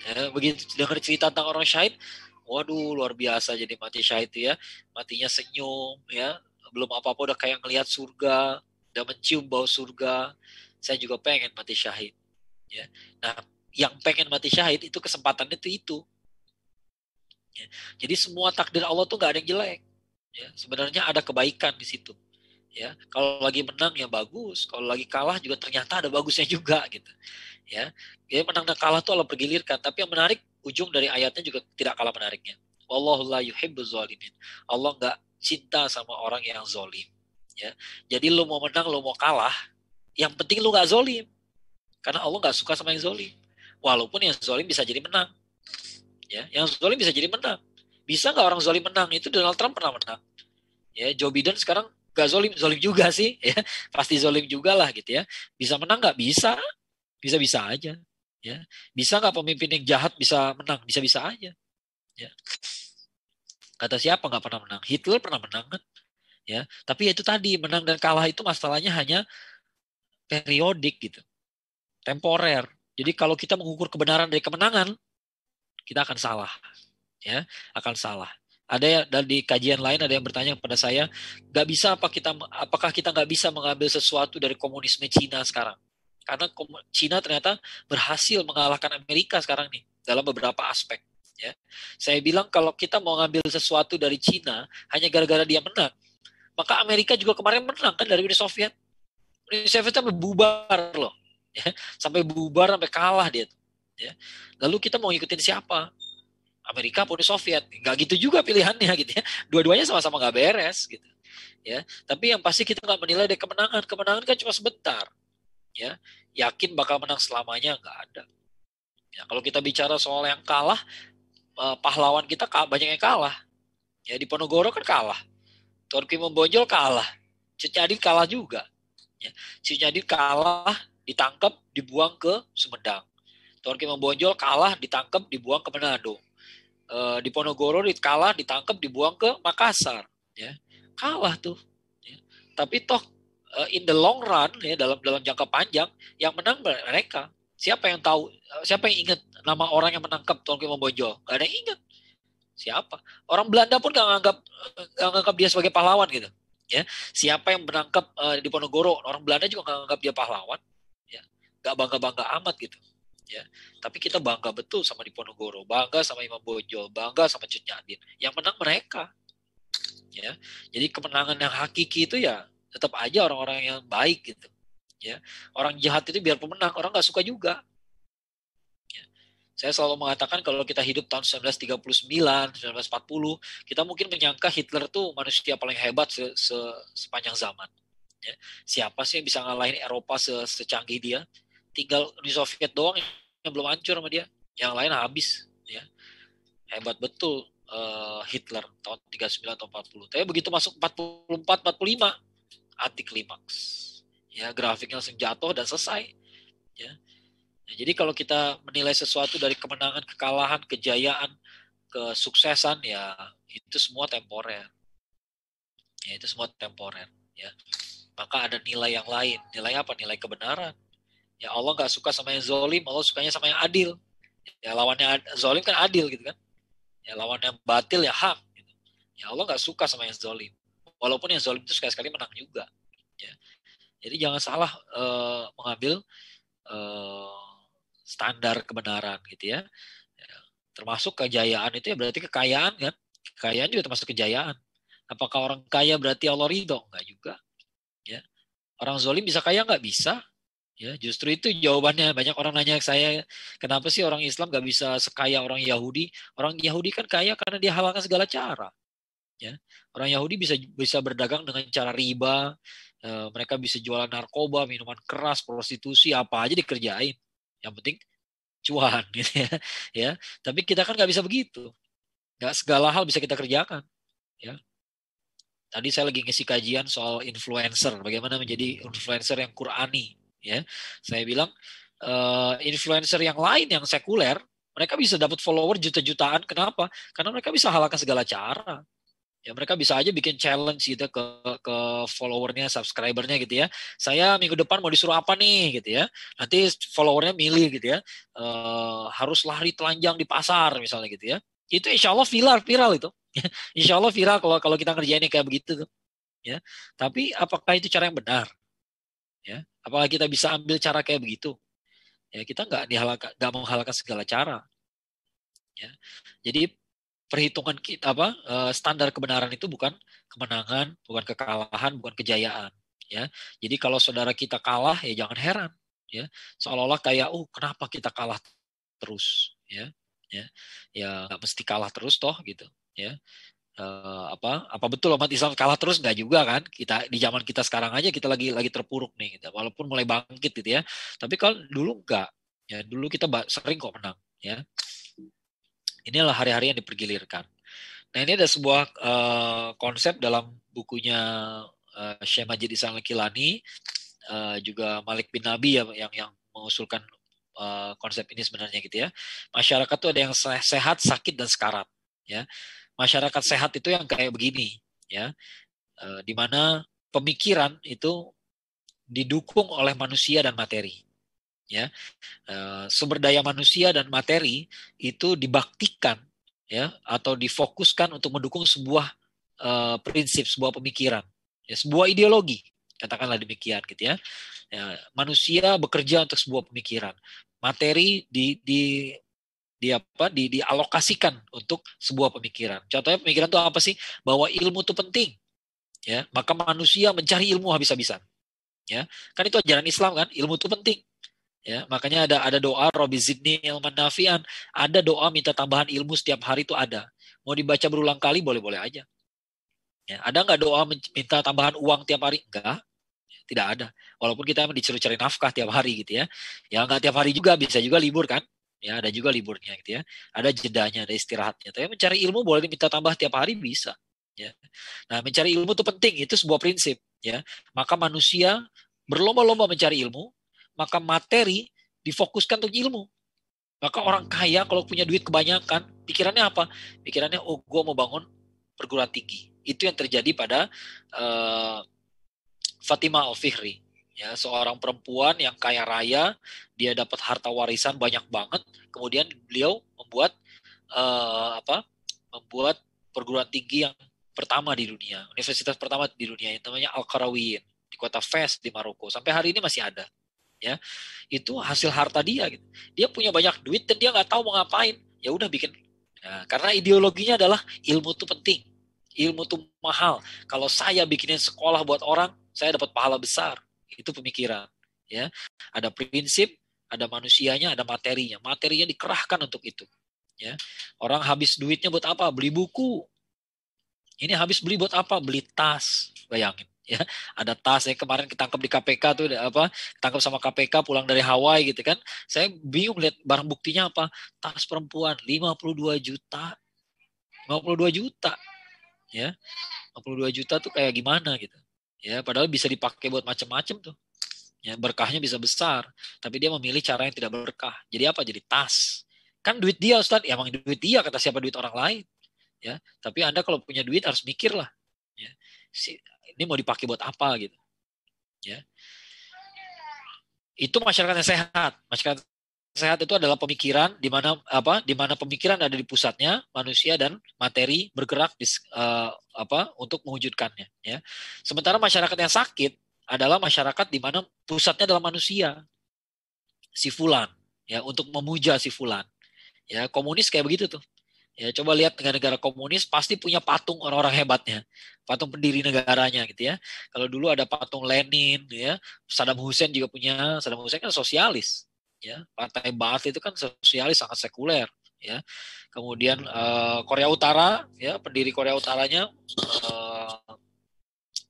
Ya, begitu dengar cerita tentang orang syahid, waduh luar biasa jadi mati syahid itu ya. Matinya senyum ya. Belum apa-apa udah kayak ngelihat surga, udah mencium bau surga. Saya juga pengen mati syahid. Ya. Nah, yang pengen mati syahid itu kesempatannya itu. Ya. Jadi semua takdir Allah tuh nggak ada yang jelek. Ya. Sebenarnya ada kebaikan di situ. Ya, kalau lagi menang ya bagus, kalau lagi kalah juga ternyata ada bagusnya juga gitu. Ya, jadi menang dan kalah tuh Allah pergilirkan. Tapi yang menarik ujung dari ayatnya juga tidak kalah menariknya. Wallahu la yuhibbuz zalimin. Allah nggak cinta sama orang yang zolim. Ya, jadi lu mau menang, lu mau kalah, yang penting lu nggak zolim. Karena Allah nggak suka sama yang zolim. Walaupun yang zolim bisa jadi menang. Ya, yang zolim bisa jadi menang. Bisa nggak orang zolim menang? Itu Donald Trump pernah menang. Ya, Joe Biden sekarang nggak zolim, zolim juga sih. Ya, pasti zolim juga lah gitu ya. Bisa menang nggak? Bisa, bisa aja. Ya, bisa nggak pemimpin yang jahat bisa menang? Bisa aja. Ya, kata siapa nggak pernah menang? Hitler pernah menang kan? Ya, tapi itu tadi menang dan kalah itu masalahnya hanya periodik gitu, temporer. Jadi kalau kita mengukur kebenaran dari kemenangan, kita akan salah. Ya, akan salah. Ada yang dan di kajian lain ada yang bertanya kepada saya, apakah kita nggak bisa mengambil sesuatu dari komunisme Cina sekarang? Karena Cina ternyata berhasil mengalahkan Amerika sekarang nih dalam beberapa aspek. Ya, saya bilang kalau kita mau ngambil sesuatu dari Cina hanya gara-gara dia menang, maka Amerika juga kemarin menang kan dari Uni Soviet. Uni Soviet sampai bubar loh, ya, sampai bubar sampai kalah dia. Ya. Lalu kita mau ngikutin siapa? Amerika atau Uni Soviet? Nggak gitu juga pilihannya gitu ya. Dua-duanya sama-sama nggak beres gitu. Ya, tapi yang pasti kita nggak menilai dari kemenangan. Kemenangan kan cuma sebentar. Ya, yakin bakal menang selamanya nggak ada. Ya, kalau kita bicara soal yang kalah, pahlawan kita banyak yang kalah. Ya, di Ponorogo kan kalah. Tuan Kimon Bonjol kalah. Cut Nyadin kalah juga. Ya, Cut Nyadin kalah, ditangkap, dibuang ke Sumedang. Tuan Kimon Bonjol kalah, ditangkap, dibuang ke Manado. Di Ponorogo kalah, ditangkap, dibuang ke Makassar. Ya, kalah tuh. Ya. Tapi toh in the long run ya dalam jangka panjang yang menang mereka. Siapa yang tahu? Siapa yang ingat nama orang yang menangkap Tuan Kimon Bonjol? Gak ada yang ingat. Siapa? Orang Belanda pun gak nganggap dia sebagai pahlawan gitu. Ya, siapa yang menangkap di Ponorogo? Orang Belanda juga gak nganggap dia pahlawan. Ya, gak bangga amat gitu. Ya, tapi kita bangga betul sama Diponegoro, bangga sama Imam Bonjol, bangga sama Cut Nyadin. Yang menang mereka. Ya, jadi kemenangan yang hakiki itu ya tetap aja orang-orang yang baik gitu. Ya, orang jahat itu biar pemenang, orang nggak suka juga. Ya. Saya selalu mengatakan kalau kita hidup tahun 1939, 1940, kita mungkin menyangka Hitler tuh manusia paling hebat sepanjang zaman. Ya. Siapa sih yang bisa ngalahin Eropa secanggih dia? Tinggal Uni Soviet doang yang belum hancur sama dia. Yang lain habis. Ya. Hebat betul Hitler tahun 39 atau 40. Tapi begitu masuk 44, 45, anti klimaks. Ya, grafiknya langsung jatuh dan selesai. Ya. Nah, jadi kalau kita menilai sesuatu dari kemenangan, kekalahan, kejayaan, kesuksesan, ya itu semua temporer. Ya, itu semua temporer. Ya. Maka ada nilai yang lain. Nilai apa? Nilai kebenaran. Ya Allah nggak suka sama yang zolim, Allah sukanya sama yang adil. Ya lawannya zolim kan adil gitu kan. Ya lawannya batil ya hak. Gitu. Ya Allah nggak suka sama yang zolim. Walaupun yang zolim itu sekali-sekali menang juga. Ya. Jadi jangan salah mengambil standar kebenaran gitu ya. Ya. Termasuk kejayaan itu ya berarti kekayaan kan. Kekayaan juga termasuk kejayaan. Apakah orang kaya berarti Allah ridho? Enggak juga. Ya. Orang zolim bisa kaya nggak? Bisa. Ya, justru itu jawabannya. Banyak orang nanya ke saya, kenapa sih orang Islam nggak bisa sekaya orang Yahudi? Orang Yahudi kan kaya karena dia halalkan segala cara. Ya, orang Yahudi bisa bisa berdagang dengan cara riba. Mereka bisa jualan narkoba, minuman keras, prostitusi, apa aja dikerjain. Yang penting cuan, gitu ya. Ya, tapi kita kan nggak bisa begitu. Nggak segala hal bisa kita kerjakan. Ya, tadi saya lagi ngisi kajian soal influencer, bagaimana menjadi influencer yang Qurani. Ya, saya bilang influencer yang lain yang sekuler, mereka bisa dapat follower juta-jutaan. Kenapa? Karena mereka bisa halalkan segala cara. Ya mereka bisa aja bikin challenge gitu ke followernya, subscribernya gitu ya. Saya minggu depan mau disuruh apa nih gitu ya. Nanti followernya milih gitu ya. Harus lari telanjang di pasar misalnya gitu ya. Itu insya Allah viral itu. Insya Allah viral kalau kita ngerjainnya kayak begitu tuh. Ya. Tapi apakah itu cara yang benar? Ya. Apakah kita bisa ambil cara kayak begitu? Ya kita nggak menghalalkan segala cara. Ya. Jadi perhitungan kita standar kebenaran itu bukan kemenangan, bukan kekalahan, bukan kejayaan. Ya. Jadi kalau saudara kita kalah ya jangan heran. Ya. Seolah-olah kayak kenapa kita kalah terus? Ya. Ya. Ya nggak mesti kalah terus toh gitu. Ya. Apa betul umat Islam kalah terus? Nggak juga kan, kita di zaman kita sekarang aja kita lagi terpuruk nih gitu. Walaupun mulai bangkit gitu ya, tapi kalau dulu enggak ya, dulu kita sering kok menang ya. Inilah hari-hari yang dipergilirkan. Nah ini ada sebuah konsep dalam bukunya Syekh Majid Ihsan Al-Kilani, juga Malik bin Nabi yang mengusulkan konsep ini sebenarnya gitu ya. Masyarakat tuh ada yang sehat, sakit, dan sekarat ya. Masyarakat sehat itu yang kayak begini ya, di mana pemikiran itu didukung oleh manusia dan materi ya. Sumber daya manusia dan materi itu dibaktikan ya atau difokuskan untuk mendukung sebuah prinsip, sebuah pemikiran ya, sebuah ideologi, katakanlah demikian gitu ya. Manusia bekerja untuk sebuah pemikiran, materi dialokasikan untuk sebuah pemikiran. Contohnya pemikiran itu apa sih? Bahwa ilmu itu penting. Ya, maka manusia mencari ilmu habis-habisan. Ya, kan itu ajaran Islam kan, ilmu itu penting. Ya, makanya ada doa Robbi zidni ilman nafi'an, ada doa minta tambahan ilmu setiap hari itu ada. Mau dibaca berulang kali boleh-boleh aja. Ya, ada nggak doa minta tambahan uang tiap hari? Enggak, tidak ada. Walaupun kita disuruh cari nafkah tiap hari gitu ya. Ya nggak tiap hari juga, bisa juga libur kan. Ya ada juga liburnya gitu ya. Ada jedanya, ada istirahatnya. Tapi mencari ilmu boleh diminta tambah tiap hari bisa. Ya. Nah mencari ilmu itu penting, itu sebuah prinsip. Ya. Maka manusia berlomba-lomba mencari ilmu, maka materi difokuskan untuk ilmu. Maka orang kaya kalau punya duit kebanyakan, pikirannya apa? Pikirannya, gue mau bangun perguruan tinggi. Itu yang terjadi pada Fatimah Al-Fihri. Ya, seorang perempuan yang kaya raya, dia dapat harta warisan banyak banget. Kemudian beliau membuat membuat perguruan tinggi yang pertama di dunia, universitas pertama di dunia, yang namanya Al-Qarawiyyin di kota Fes di Maroko. Sampai hari ini masih ada. Ya, itu hasil harta dia. Gitu. Dia punya banyak duit dan dia nggak tahu mau ngapain. Ya udah bikin. Nah, karena ideologinya adalah ilmu itu penting, ilmu itu mahal. Kalau saya bikinin sekolah buat orang, saya dapat pahala besar. Itu pemikiran. Ya, ada prinsip, ada manusianya, ada materinya. Materinya dikerahkan untuk itu. Ya, orang habis duitnya buat apa? Beli buku. Ini habis beli buat apa? Beli tas. Bayangin. Ya, ada tas yang kemarin ketangkep di KPK tuh ketangkep sama KPK pulang dari Hawaii gitu kan. Saya bingung lihat barang buktinya apa? Tas perempuan 52 juta. 52 juta. Ya. 52 juta tuh kayak gimana gitu. Ya, padahal bisa dipakai buat macam-macam tuh. Ya, berkahnya bisa besar, tapi dia memilih cara yang tidak berkah. Jadi apa? Jadi tas. Kan duit dia, Ustaz. Ya, emang duit dia, kata siapa duit orang lain. Ya, tapi Anda kalau punya duit harus mikir lah. Ya. Ini mau dipakai buat apa gitu. Ya. Itu masyarakat yang sehat. Masyarakat sehat itu adalah pemikiran di mana pemikiran ada di pusatnya, manusia dan materi bergerak untuk mewujudkannya, ya. Sementara masyarakat yang sakit adalah masyarakat di mana pusatnya adalah manusia, si fulan, ya, untuk memuja si fulan. Ya, komunis kayak begitu tuh. Ya, coba lihat negara-negara komunis pasti punya patung orang-orang hebatnya, patung pendiri negaranya gitu ya. Kalau dulu ada patung Lenin, ya, Saddam Hussein juga punya. Saddam Hussein kan sosialis, ya. Partai Baath itu kan sosialis sangat sekuler, ya. Kemudian Korea Utara, ya, pendiri Korea Utaranya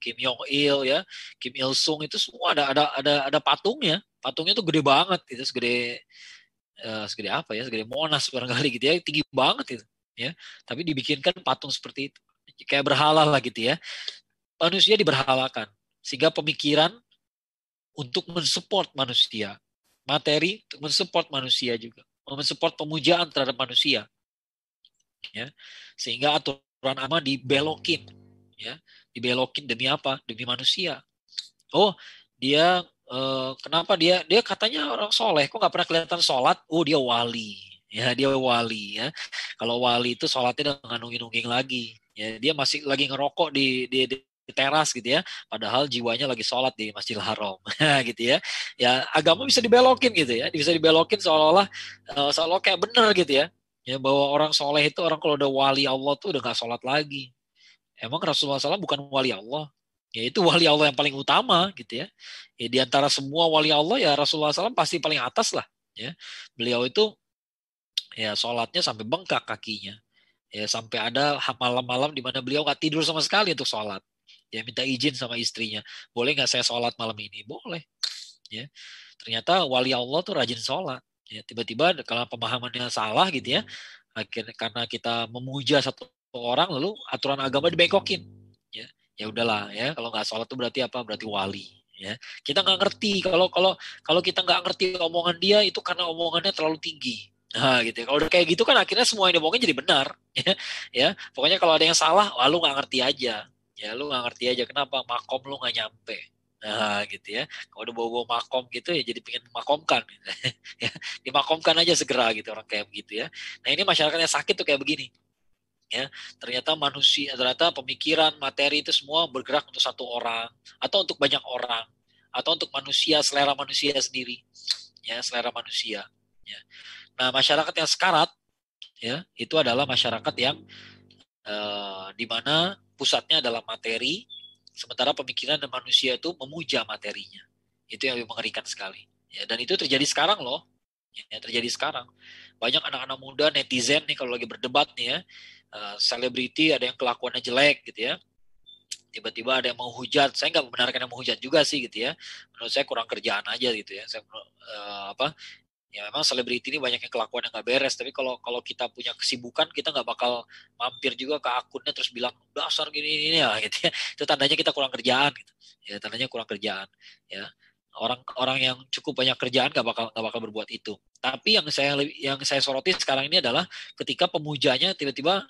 Kim Jong Il, ya, Kim Il Sung, itu semua ada patungnya. Patungnya tuh gede banget, itu segede apa ya, segede Monas barangkali gitu ya, tinggi banget itu, ya. Tapi dibikinkan patung seperti itu, kayak berhala lah gitu ya. Manusia diberhalakan sehingga pemikiran untuk mensupport manusia, materi untuk mensupport manusia juga, mensupport pemujaan terhadap manusia, ya. Sehingga aturan agama dibelokin, ya, dibelokin demi apa? Demi manusia. Oh, dia kenapa dia katanya orang soleh, kok nggak pernah kelihatan sholat? Oh, dia wali, ya, dia wali, ya. Kalau wali itu sholatnya dengan nungging-nungging lagi, ya, dia masih lagi ngerokok di teras gitu ya, padahal jiwanya lagi sholat di Masjidil Haram, gitu ya. Ya, agama bisa dibelokin gitu ya, bisa dibelokin seolah-olah kayak bener gitu ya. Ya, bahwa orang soleh itu, orang kalau udah wali Allah tuh udah nggak sholat lagi. Emang Rasulullah SAW bukan wali Allah? Ya, itu wali Allah yang paling utama gitu ya. Ya, di antara semua wali Allah ya Rasulullah SAW pasti paling atas lah, ya. Beliau itu ya sholatnya sampai bengkak kakinya. Ya, sampai ada malam-malam di mana beliau nggak tidur sama sekali untuk sholat. Ya, minta izin sama istrinya, boleh nggak saya sholat malam ini? Boleh. Ya, ternyata wali Allah tuh rajin sholat. Ya, tiba-tiba kalau pemahamannya salah gitu ya, akhirnya karena kita memuja satu orang lalu aturan agama dibekokin, ya. Ya udahlah, ya, kalau nggak sholat itu berarti apa? Berarti wali, ya. Kita nggak ngerti, kalau kalau kalau kita nggak ngerti omongan dia itu karena omongannya terlalu tinggi. Nah, gitu ya. Kalau udah kayak gitu kan akhirnya semua yang diomongin jadi benar, ya. Ya, pokoknya kalau ada yang salah, wah, lu nggak ngerti aja. Ya, lu nggak ngerti aja, kenapa? Makom lu nggak nyampe. Nah, gitu ya. Kalau udah bawa-bawa makom gitu ya jadi pengen makomkan. Ya, dimakomkan aja segera gitu orang kayak begitu ya. Nah, ini masyarakatnya sakit tuh kayak begini. Ya, ternyata pemikiran, materi itu semua bergerak untuk satu orang atau untuk banyak orang atau untuk manusia, selera manusia sendiri, ya, selera manusia, ya. Nah, masyarakat yang sekarat, ya, itu adalah masyarakat yang di mana pusatnya adalah materi, sementara pemikiran dan manusia itu memuja materinya. Itu yang lebih mengerikan sekali, ya. Dan itu terjadi sekarang loh, ya, terjadi sekarang. Banyak anak-anak muda netizen nih kalau lagi berdebat nih ya, selebriti ada yang kelakuannya jelek gitu ya, tiba-tiba ada yang menghujat. Saya nggak membenarkan yang menghujat juga sih gitu ya, menurut saya kurang kerjaan aja gitu ya. Saya ya memang selebriti ini banyak yang kelakuan yang nggak beres, tapi kalau kalau kita punya kesibukan kita nggak bakal mampir juga ke akunnya terus bilang dasar gini ya gitu ya. Itu tandanya kita kurang kerjaan gitu ya, tandanya kurang kerjaan, ya. Orang-orang yang cukup banyak kerjaan nggak bakal berbuat itu. Tapi yang saya soroti sekarang ini adalah ketika pemujanya tiba-tiba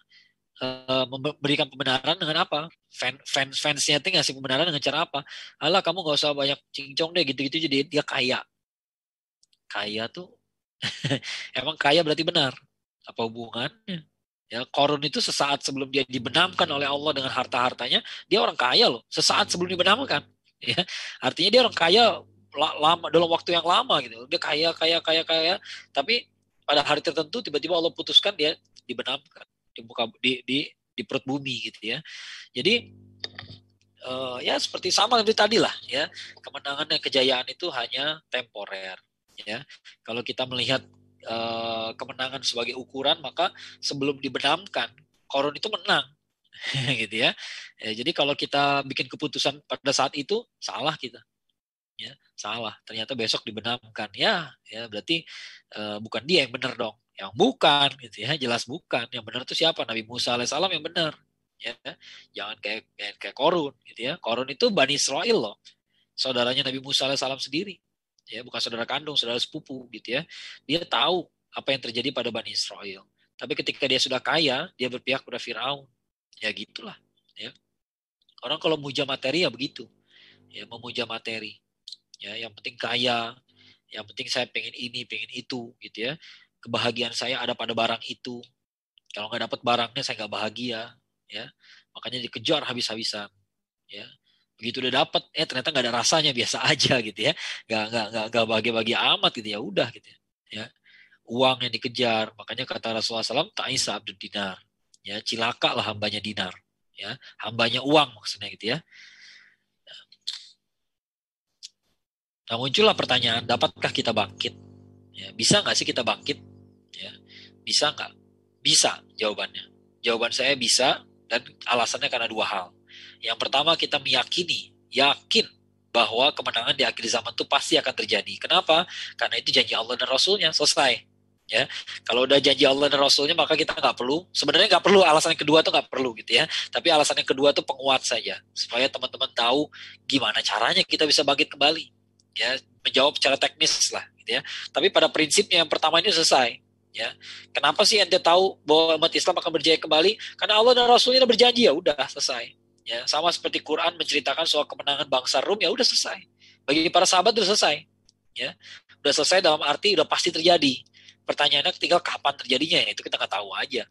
memberikan pembenaran dengan apa? Fansnya itu ngasih pembenaran dengan cara apa? Alah, kamu nggak usah banyak cincong deh gitu-gitu, jadi dia kaya. Kaya tuh emang kaya berarti benar? Apa hubungannya? Ya, Korun itu sesaat sebelum dia dibenamkan oleh Allah dengan harta-hartanya, dia orang kaya loh. Sesaat sebelum dibenamkan, ya. Artinya dia orang kaya lama, dalam waktu yang lama gitu. Dia kaya, kaya, kaya, kaya. Tapi pada hari tertentu tiba-tiba Allah putuskan dia dibenamkan di perut bumi gitu ya. Jadi ya seperti sama seperti tadi lah ya. Kemenangan dan kejayaan itu hanya temporer, ya. Kalau kita melihat kemenangan sebagai ukuran, maka sebelum dibenamkan Korun itu menang, gitu ya. Jadi kalau kita bikin keputusan pada saat itu salah kita, ya, salah. Ternyata besok dibenamkan, ya, ya berarti bukan dia yang benar dong, yang bukan, gitu ya, jelas bukan. Yang benar itu siapa? Nabi Musa alaihissalam yang benar, ya. Jangan kayak Korun, gitu ya. Korun itu Bani Israel loh, saudaranya Nabi Musa alaihissalam sendiri, ya, bukan saudara kandung, saudara sepupu gitu ya. Dia tahu apa yang terjadi pada Bani Israel. Tapi ketika dia sudah kaya, dia berpihak pada Firaun. Ya gitulah, ya. Orang kalau memuja materi ya begitu, ya, memuja materi. Ya, yang penting kaya, Yang penting saya pengen ini, pengen itu, gitu ya. Kebahagiaan saya ada pada barang itu. Kalau nggak dapat barangnya saya nggak bahagia, ya. Makanya dikejar habis-habisan, ya. Begitu udah dapat, ternyata nggak ada rasanya, biasa aja gitu ya. Nggak bahagia-bahagia amat gitu ya, udah gitu ya. Ya. Uang yang dikejar, makanya kata Rasulullah SAW, ta'isa abdul dinar, ya, cilaka lah hambanya dinar, ya, hambanya uang maksudnya gitu ya. Nah muncullah pertanyaan, dapatkah kita bangkit? Ya, bisa nggak sih kita bangkit? Ya, bisa nggak? Bisa jawabannya. Jawaban saya bisa, dan alasannya karena dua hal. Yang pertama, kita meyakini, yakin bahwa kemenangan di akhir zaman itu pasti akan terjadi. Kenapa? Karena itu janji Allah dan Rasulnya, selesai. Ya, kalau udah janji Allah dan Rasulnya maka kita nggak perlu. Sebenarnya nggak perlu alasan yang kedua tuh, nggak perlu gitu ya. Tapi alasan yang kedua tuh penguat saja, supaya teman-teman tahu gimana caranya kita bisa bangkit kembali. Ya, menjawab secara teknis lah, gitu ya. Tapi pada prinsipnya yang pertama ini selesai. Ya, kenapa sih ente tahu bahwa umat Islam akan berjaya kembali? Karena Allah dan Rasulnya udah berjanji, ya udah selesai. Ya, sama seperti Quran menceritakan soal kemenangan bangsa Rum, ya udah selesai. Bagi para sahabat udah selesai. Ya, udah selesai dalam arti udah pasti terjadi. Pertanyaannya tinggal kapan terjadinya, itu kita nggak tahu aja.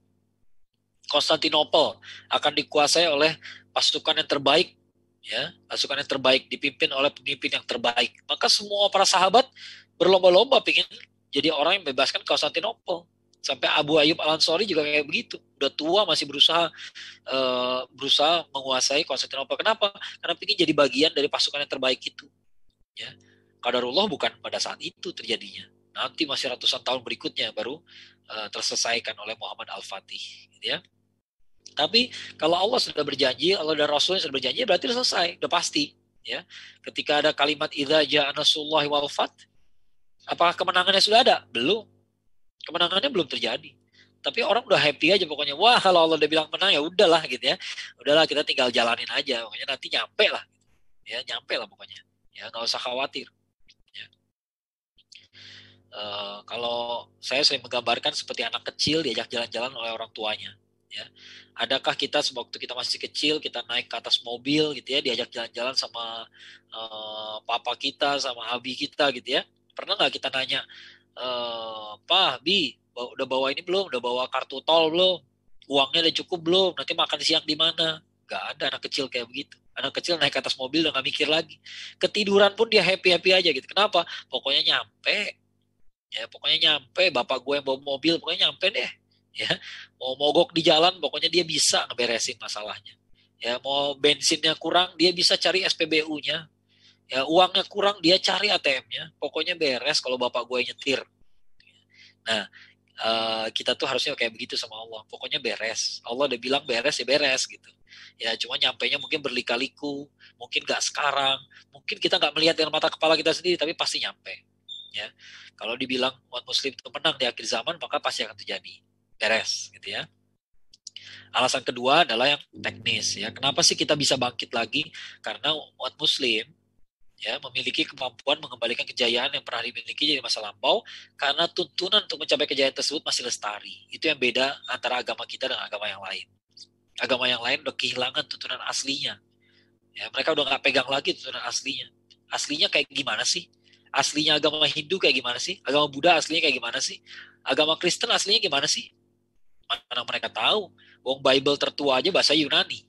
Konstantinopel akan dikuasai oleh pasukan yang terbaik, ya, pasukan yang terbaik dipimpin oleh pemimpin yang terbaik. Maka semua para sahabat berlomba-lomba pengen jadi orang yang membebaskan Konstantinopel. Sampai Abu Ayyub Al-Ansari juga kayak begitu. Udah tua masih berusaha menguasai Konstantinopel. Kenapa? Karena pengen jadi bagian dari pasukan yang terbaik itu. Ya. Qadarullah bukan pada saat itu terjadinya. Nanti masih ratusan tahun berikutnya baru terselesaikan oleh Muhammad Al-Fatih, gitu ya. Tapi kalau Allah sudah berjanji, Allah dan Rasulnya sudah berjanji, berarti sudah selesai, sudah pasti. Ya, ketika ada kalimat idza ja'a nasrullahi wal fath, apakah kemenangannya sudah ada? Belum. Kemenangannya belum terjadi. Tapi orang udah happy aja pokoknya. Wah, kalau Allah udah bilang menang ya udahlah gitu ya. Udahlah kita tinggal jalanin aja. Pokoknya nanti nyampe lah. Ya, nyampe lah pokoknya. Ya, nggak usah khawatir. Kalau saya sering menggambarkan seperti anak kecil diajak jalan-jalan oleh orang tuanya, ya. Adakah kita sewaktu kita masih kecil kita naik ke atas mobil gitu ya, diajak jalan-jalan sama papa kita, sama abi kita gitu ya? Pernah nggak kita nanya, Pak, Bi, udah bawa ini belum? Udah bawa kartu tol belum? Uangnya udah cukup belum? Nanti makan siang di mana? Gak ada anak kecil kayak begitu. Anak kecil naik ke atas mobil udah gak mikir lagi. Ketiduran pun dia happy-happy aja gitu. Kenapa? Pokoknya nyampe. Ya, pokoknya nyampe, bapak gue yang bawa mobil, pokoknya nyampe deh. Ya, mau mogok di jalan, pokoknya dia bisa ngeberesin masalahnya. Ya, mau bensinnya kurang, dia bisa cari SPBU-nya. Ya, uangnya kurang, dia cari ATM-nya. Pokoknya beres kalau bapak gue nyetir. Nah, kita tuh harusnya kayak begitu sama Allah. Pokoknya beres. Allah udah bilang beres ya beres gitu. Ya, cuma nyampainya mungkin berlika-liku, mungkin gak sekarang, mungkin kita gak melihat dengan mata kepala kita sendiri, tapi pasti nyampe. Ya, kalau dibilang umat muslim itu menang di akhir zaman, maka pasti akan terjadi. Beres gitu ya. Alasan kedua adalah yang teknis ya. Kenapa sih kita bisa bangkit lagi? Karena umat muslim ya memiliki kemampuan mengembalikan kejayaan yang pernah dimiliki dari masa lampau, karena tuntunan untuk mencapai kejayaan tersebut masih lestari. Itu yang beda antara agama kita dengan agama yang lain. Agama yang lain udah kehilangan tuntunan aslinya. Ya, mereka udah nggak pegang lagi tuntunan aslinya. Aslinya kayak gimana sih? Aslinya agama Hindu kayak gimana sih? Agama Buddha aslinya kayak gimana sih? Agama Kristen aslinya gimana sih? Mana mereka tahu? Wong Bible tertua aja bahasa Yunani.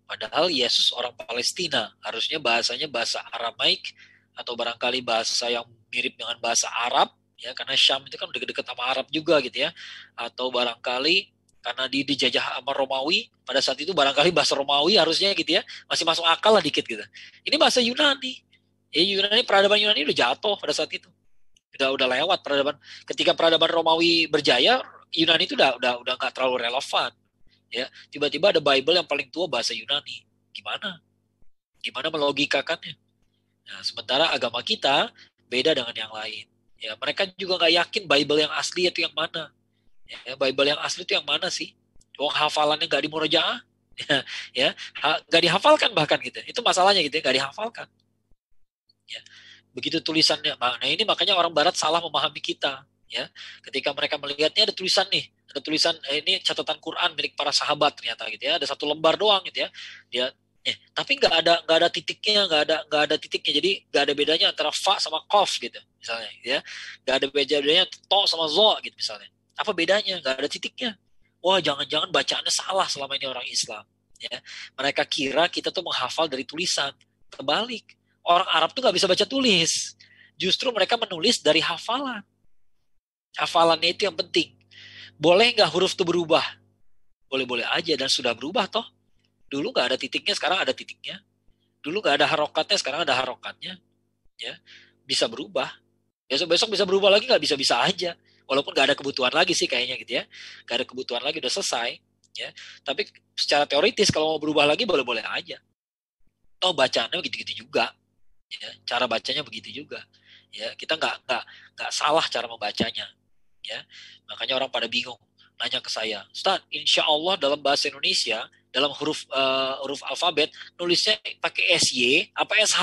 Padahal Yesus orang Palestina. Harusnya bahasanya bahasa Aramaik atau barangkali bahasa yang mirip dengan bahasa Arab. Ya, karena Syam itu kan dekat-dekat sama Arab juga gitu ya. Atau barangkali karena dijajah sama Romawi, pada saat itu barangkali bahasa Romawi harusnya gitu ya. Masih masuk akal lah dikit gitu. Ini bahasa Yunani. Yunani, peradaban Yunani udah jatuh pada saat itu, udah lewat peradaban. Ketika peradaban Romawi berjaya, Yunani itu udah nggak terlalu relevan. Ya, tiba-tiba ada Bible yang paling tua bahasa Yunani. Gimana melogikakannya? Nah, sementara agama kita beda dengan yang lain. Ya, mereka juga nggak yakin Bible yang asli itu yang mana. Ya, Bible yang asli itu yang mana sih? Wong hafalannya nggak dimurojaah, ya, nggak dihafalkan bahkan gitu. Itu masalahnya gitu, nggak dihafalkan. Ya, begitu tulisannya. Nah, ini makanya orang Barat salah memahami kita. Ya, ketika mereka melihatnya ada tulisan nih, ada tulisan ini catatan Quran milik para sahabat ternyata gitu ya, ada satu lembar doang gitu ya. Dia Ya, tapi nggak ada titiknya, nggak ada titiknya. Jadi nggak ada bedanya antara fa sama qaf gitu misalnya, ya. Nggak ada bedanya to sama zo gitu misalnya. Apa bedanya? Nggak ada titiknya. Wah, jangan-jangan bacaannya salah selama ini orang Islam. Ya, mereka kira kita tuh menghafal dari tulisan. Terbalik, orang Arab tuh nggak bisa baca tulis. Justru mereka menulis dari hafalan. Hafalannya itu yang penting. Boleh nggak huruf itu berubah? Boleh-boleh aja dan sudah berubah toh. Dulu nggak ada titiknya, sekarang ada titiknya. Dulu nggak ada harokatnya, sekarang ada harokatnya. Ya, bisa berubah. Besok-besok bisa berubah lagi, nggak bisa-bisa aja. Walaupun nggak ada kebutuhan lagi sih kayaknya gitu ya. Nggak ada kebutuhan lagi, udah selesai. Ya, tapi secara teoritis kalau mau berubah lagi boleh-boleh aja. Toh bacaannya begitu-gitu juga. Ya, cara bacanya begitu juga. Ya, kita nggak salah cara membacanya. Ya, makanya orang pada bingung nanya ke saya, Ustaz, insya Allah dalam bahasa Indonesia dalam huruf alfabet nulisnya pakai SY apa SH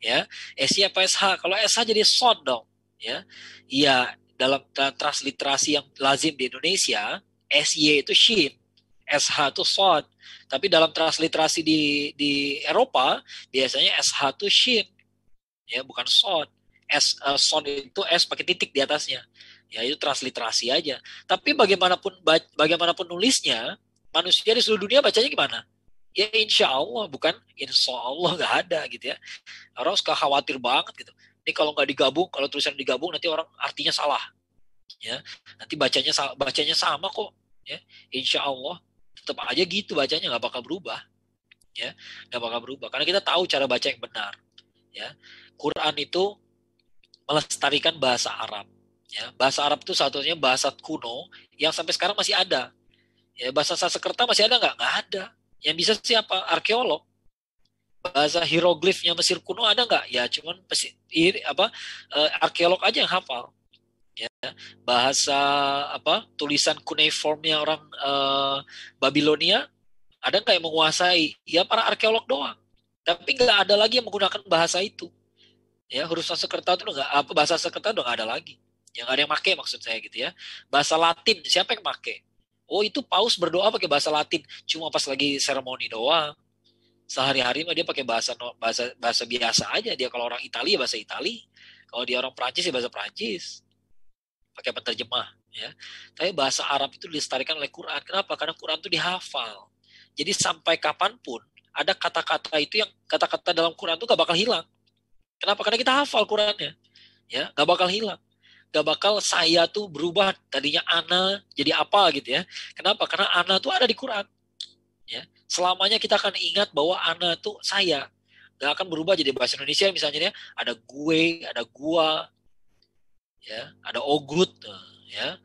ya, SY apa SH? Kalau SH jadi sod dong, ya. Iya, dalam transliterasi yang lazim di Indonesia SY itu shin, SH itu sod. Tapi dalam transliterasi di Eropa biasanya SH itu shin, ya, bukan sod. Sod itu S pakai titik di atasnya. Ya itu transliterasi aja. Tapi bagaimanapun nulisnya, manusia di seluruh dunia bacanya gimana? Ya insya Allah, bukan insya Allah, nggak ada gitu ya. Orang suka khawatir banget gitu. Ini kalau nggak digabung, kalau tulisan digabung nanti orang artinya salah. Ya, nanti bacanya sama kok. Ya, insya Allah tetap aja gitu bacanya, nggak bakal berubah. Ya, nggak bakal berubah karena kita tahu cara baca yang benar. Ya, Quran itu melestarikan bahasa Arab. Ya, bahasa Arab itu satunya bahasa kuno yang sampai sekarang masih ada. Ya, bahasa Sanskerta masih ada nggak? Nggak ada. Yang bisa siapa? Arkeolog. Bahasa hieroglifnya Mesir kuno ada nggak? Ya cuman arkeolog aja yang hafal. Ya, bahasa tulisan cuneiformnya orang Babilonia ada nggak yang menguasai? Ya para arkeolog doang. Tapi nggak ada lagi yang menggunakan bahasa itu. Ya, huruf Sanskerta itu bahasa Sanskerta udah nggak ada lagi. Yang ada yang make maksud saya gitu ya. Bahasa Latin siapa yang make? Oh itu paus berdoa pakai bahasa Latin cuma pas lagi seremoni doang. Sehari-hari mah dia pakai bahasa biasa aja. Dia kalau orang Italia bahasa Itali, kalau dia orang Prancis ya bahasa Prancis. Pakai penterjemah ya. Tapi bahasa Arab itu dilestarikan oleh Quran. Kenapa? Karena Quran itu dihafal. Jadi sampai kapanpun ada kata-kata itu yang kata-kata dalam Quran itu gak bakal hilang. Kenapa? Karena kita hafal Qurannya. Ya, gak bakal hilang. Gak bakal saya tuh berubah tadinya ana jadi apa gitu ya. Kenapa? Karena ana tuh ada di Quran. Ya, selamanya kita akan ingat bahwa ana tuh saya. Gak akan berubah jadi bahasa Indonesia misalnya ya. Ada gue, ada gua, ya, ada ogut, ya.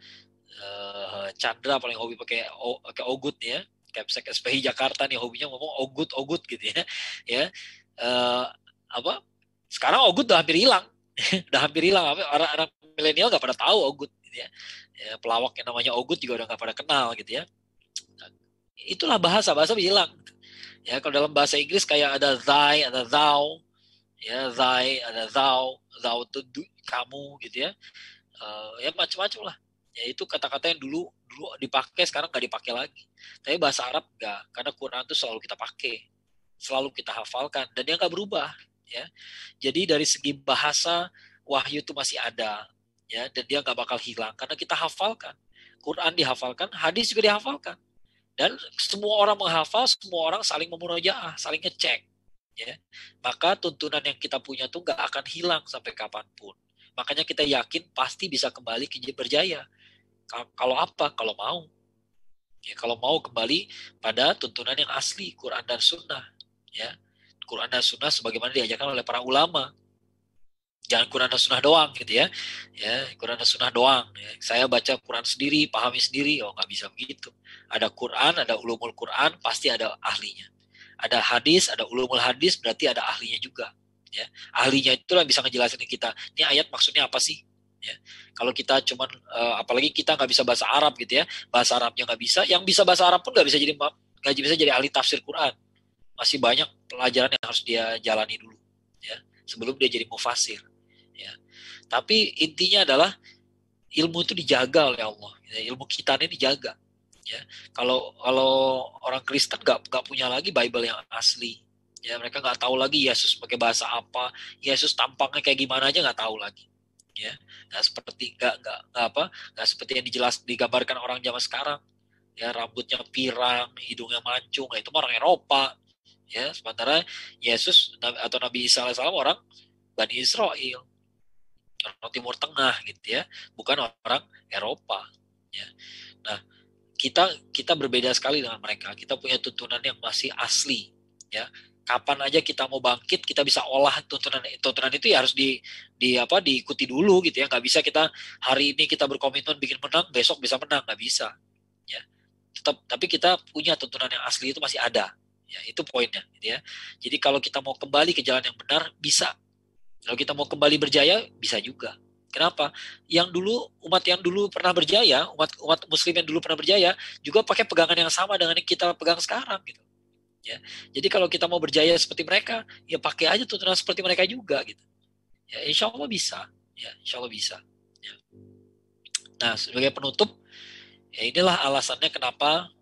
Chandra paling hobi pakai ogut ya. Capsek SPI Jakarta nih hobinya ngomong ogut gitu ya. Ya. Sekarang ogut udah hampir hilang. Udah hampir hilang. Orang milenial gak pada tahu ogut gitu ya. Pelawak yang namanya ogut juga udah gak pada kenal gitu ya. Itulah bahasa hilang. Ya, kalau dalam bahasa Inggris kayak ada thy, ada thou, ya, thy, ada thou itu kamu gitu ya. Ya macam-macam lah. Ya itu kata-kata yang dulu dipakai sekarang nggak dipakai lagi. Tapi bahasa Arab nggak, karena Quran itu selalu kita pakai, selalu kita hafalkan dan dia nggak berubah. Ya, jadi dari segi bahasa wahyu itu masih ada, ya, dan dia nggak bakal hilang karena kita hafalkan. Quran dihafalkan, hadis juga dihafalkan, dan semua orang menghafal, semua orang saling memurojaah, saling ngecek. Ya, maka tuntunan yang kita punya tuh nggak akan hilang sampai kapanpun. Makanya kita yakin pasti bisa kembali ke berjaya. Kalau apa? Kalau mau. Ya, kalau mau kembali pada tuntunan yang asli, Quran dan Sunnah. Ya, Quran dan Sunnah sebagaimana diajarkan oleh para ulama. Jangan Quran dan Sunnah doang gitu ya. Ya, Quran dan Sunnah doang. Ya. Saya baca Quran sendiri, pahami sendiri. Oh, nggak bisa begitu. Ada Quran, ada ulumul Quran, pasti ada ahlinya. Ada hadis, ada ulumul hadis, berarti ada ahlinya juga. Ya, ahlinya itulah bisa ngejelasin ke kita. Ini ayat maksudnya apa sih? Ya. Kalau kita cuman apalagi kita nggak bisa bahasa Arab gitu ya, bahasa Arabnya nggak bisa, yang bisa bahasa Arab pun nggak bisa jadi ahli tafsir Quran. Masih banyak pelajaran yang harus dia jalani dulu, ya, sebelum dia jadi mufasir. Ya. Tapi intinya adalah ilmu itu dijaga oleh Allah. Ya, ilmu kita ini dijaga. Ya, kalau orang Kristen nggak punya lagi Bible yang asli. Ya, mereka nggak tahu lagi Yesus pakai bahasa apa, Yesus tampaknya kayak gimana aja nggak tahu lagi. Ya, nggak seperti yang digambarkan orang zaman sekarang. Ya, rambutnya pirang, hidungnya mancung, itu orang Eropa. Ya, sementara Yesus atau Nabi Isa alaihissalam orang Bani Israel, orang Timur Tengah gitu ya, bukan orang Eropa. Ya. Nah, kita berbeda sekali dengan mereka. Kita punya tuntunan yang masih asli. Ya, kapan aja kita mau bangkit, kita bisa olah tuntunan itu ya harus diikuti dulu gitu ya. Nggak bisa kita hari ini kita berkomitmen bikin menang, besok bisa menang, nggak bisa. Ya, tapi kita punya tuntunan yang asli itu masih ada. Ya, itu poinnya gitu ya. Jadi kalau kita mau kembali ke jalan yang benar, bisa. Kalau kita mau kembali berjaya, bisa juga. Kenapa? Umat yang dulu pernah berjaya, umat Muslim yang dulu pernah berjaya, juga pakai pegangan yang sama dengan yang kita pegang sekarang, gitu. Ya, jadi kalau kita mau berjaya seperti mereka, ya pakai aja tuntunan seperti mereka juga, gitu. Ya, insya Allah bisa. Ya, insya Allah bisa. Ya. Nah, sebagai penutup, ya inilah alasannya kenapa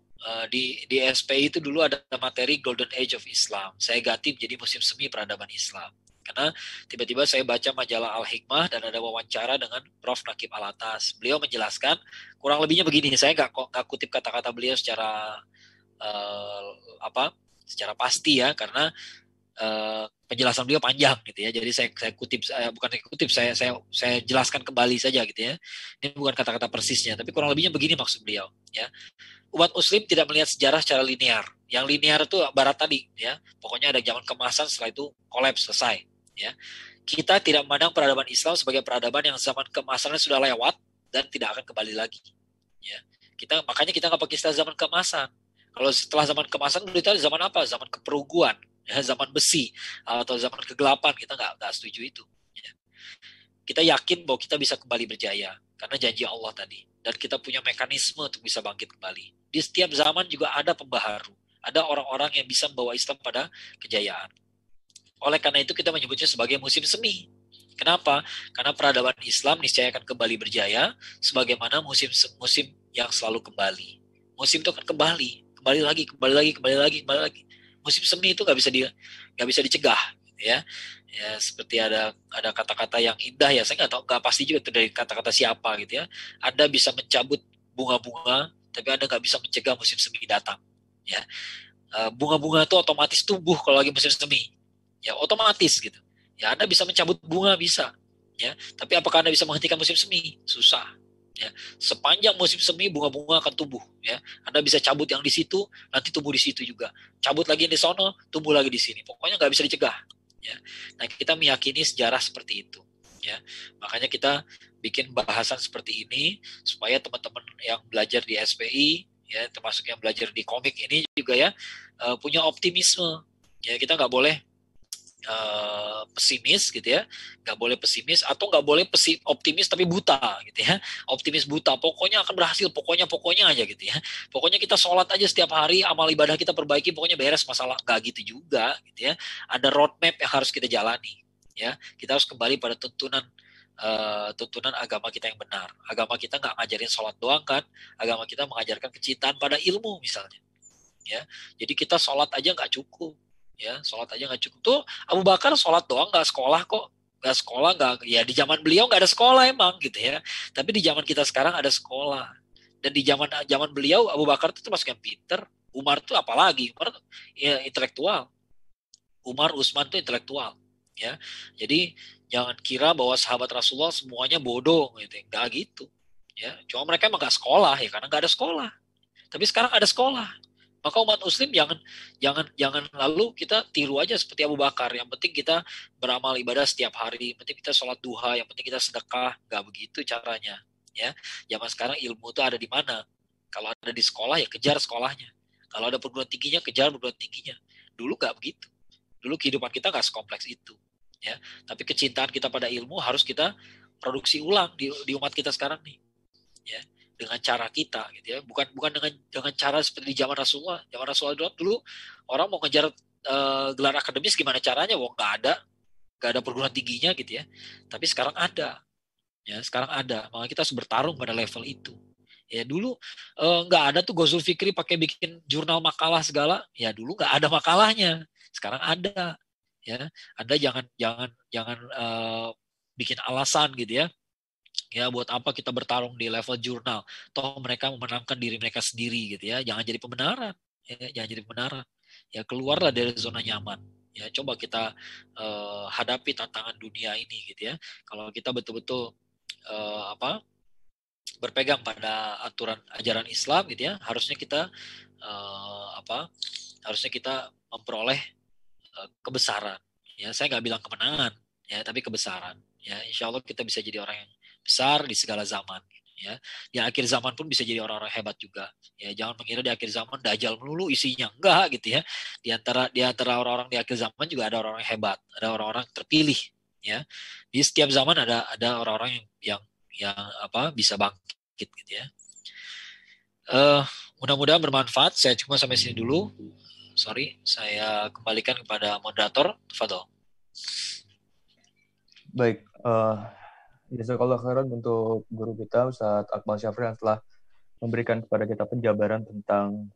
di SPI itu dulu ada materi Golden Age of Islam. Saya ganti menjadi musim semi peradaban Islam. Karena tiba-tiba saya baca majalah Al-Hikmah dan ada wawancara dengan Prof. Nakib Alatas. Beliau menjelaskan kurang lebihnya begini. Saya nggak kutip kata-kata beliau secara secara pasti ya, karena penjelasan beliau panjang gitu ya. Jadi saya jelaskan kembali saja gitu ya. Ini bukan kata-kata persisnya, tapi kurang lebihnya begini maksud beliau ya. Umat Muslim tidak melihat sejarah secara linear. Yang linear itu barat tadi ya. Pokoknya ada zaman kemasan, setelah itu kolaps, selesai ya. Kita tidak memandang peradaban Islam sebagai peradaban yang zaman kemasannya sudah lewat dan tidak akan kembali lagi ya. Makanya kita nggak pakai istilah zaman kemasan. Kalau setelah zaman kemasan berarti zaman apa? Zaman keperuguan ya, zaman besi atau zaman kegelapan. Kita nggak setuju itu ya. Kita yakin bahwa kita bisa kembali berjaya karena janji Allah tadi, dan kita punya mekanisme untuk bisa bangkit kembali. Di setiap zaman juga ada pembaharu, ada orang-orang yang bisa membawa Islam pada kejayaan. Oleh karena itu kita menyebutnya sebagai musim semi. Kenapa? Karena peradaban Islam niscaya akan kembali berjaya sebagaimana musim yang selalu kembali. Musim itu akan kembali lagi. Musim semi itu nggak bisa dicegah, ya. Ya, seperti ada kata-kata yang indah ya. Saya nggak pasti juga itu dari kata-kata siapa gitu ya. Anda bisa mencabut bunga-bunga, tapi Anda nggak bisa mencegah musim semi datang. Ya, bunga-bunga itu otomatis tumbuh kalau lagi musim semi. Ya, otomatis gitu. Ya, Anda bisa mencabut bunga, bisa. Ya, tapi apakah Anda bisa menghentikan musim semi? Susah. Ya, sepanjang musim semi bunga-bunga akan tumbuh. Ya, Anda bisa cabut yang di situ, nanti tumbuh di situ juga. Cabut lagi di sono, tumbuh lagi di sini. Pokoknya nggak bisa dicegah. Ya, nah kita meyakini sejarah seperti itu. Ya, makanya kita bikin bahasan seperti ini supaya teman-teman yang belajar di SPI, ya, termasuk yang belajar di komik ini juga ya, punya optimisme. Ya, kita nggak boleh pesimis gitu ya, nggak boleh pesimis atau nggak boleh optimis tapi buta gitu ya. Optimis buta, pokoknya akan berhasil, pokoknya aja gitu ya. Pokoknya kita sholat aja setiap hari, amal ibadah kita perbaiki, pokoknya beres masalah. Nggak gitu juga gitu ya. Ada roadmap yang harus kita jalani ya. Kita harus kembali pada tuntunan agama kita yang benar. Agama kita nggak ngajarin sholat doang kan, agama kita mengajarkan kecintaan pada ilmu misalnya ya. Jadi kita sholat aja nggak cukup ya, sholat aja nggak cukup. Tuh Abu Bakar sholat doang, nggak sekolah kok, nggak sekolah, nggak, ya di zaman beliau nggak ada sekolah emang gitu ya, tapi di zaman kita sekarang ada sekolah. Dan di zaman beliau Abu Bakar itu termasuk yang pinter. Umar tuh apalagi, Umar ya intelektual. Umar, Utsman tuh intelektual ya. Jadi jangan kira bahwa sahabat Rasulullah semuanya bodoh gitu, nggak gitu ya. Cuma mereka emang nggak sekolah ya, karena nggak ada sekolah. Tapi sekarang ada sekolah. Maka umat muslim jangan lalu kita tiru aja seperti Abu Bakar. Yang penting kita beramal ibadah setiap hari, yang penting kita sholat duha, yang penting kita sedekah. Gak begitu caranya. Ya, zaman sekarang ilmu itu ada di mana? Kalau ada di sekolah ya kejar sekolahnya. Kalau ada perguruan tingginya kejar perguruan tingginya. Dulu gak begitu. Dulu kehidupan kita gak sekompleks itu. Ya, tapi kecintaan kita pada ilmu harus kita produksi ulang di umat kita sekarang nih. Ya, dengan cara kita gitu ya, bukan dengan cara seperti di zaman Rasulullah. Zaman Rasulullah dulu orang mau ngejar gelar akademis gimana caranya? Wah, nggak ada perguruan tingginya gitu ya. Tapi sekarang ada, ya sekarang ada. Maka kita harus bertarung pada level itu. Ya dulu nggak ada tuh Ghazul Fikri pakai bikin jurnal makalah segala. Ya dulu nggak ada makalahnya. Sekarang ada. Ya, Anda jangan bikin alasan gitu ya. Ya buat apa kita bertarung di level jurnal? Toh mereka memenangkan diri mereka sendiri gitu ya. Jangan jadi pembenaran. Ya, jangan jadi pembenaran. Ya keluarlah dari zona nyaman. Ya coba kita hadapi tantangan dunia ini gitu ya. Kalau kita betul-betul berpegang pada aturan ajaran Islam gitu ya, harusnya kita harusnya kita memperoleh kebesaran. Ya, saya nggak bilang kemenangan, ya, tapi kebesaran. Ya, insya Allah kita bisa jadi orang yang besar di segala zaman. Ya, di akhir zaman pun bisa jadi orang-orang hebat juga. Ya, jangan mengira di akhir zaman dajjal melulu isinya, enggak gitu ya. Di antara orang-orang di akhir zaman juga ada orang-orang hebat, ada orang-orang terpilih. Ya, di setiap zaman ada orang-orang yang bisa bangkit gitu ya. Mudah-mudahan bermanfaat. Saya cuma sampai sini dulu. Sorry, saya kembalikan kepada moderator. Fadol. Baik, jazakallah khairan untuk guru kita Ustadz Akmal Syafri yang telah memberikan kepada kita penjabaran tentang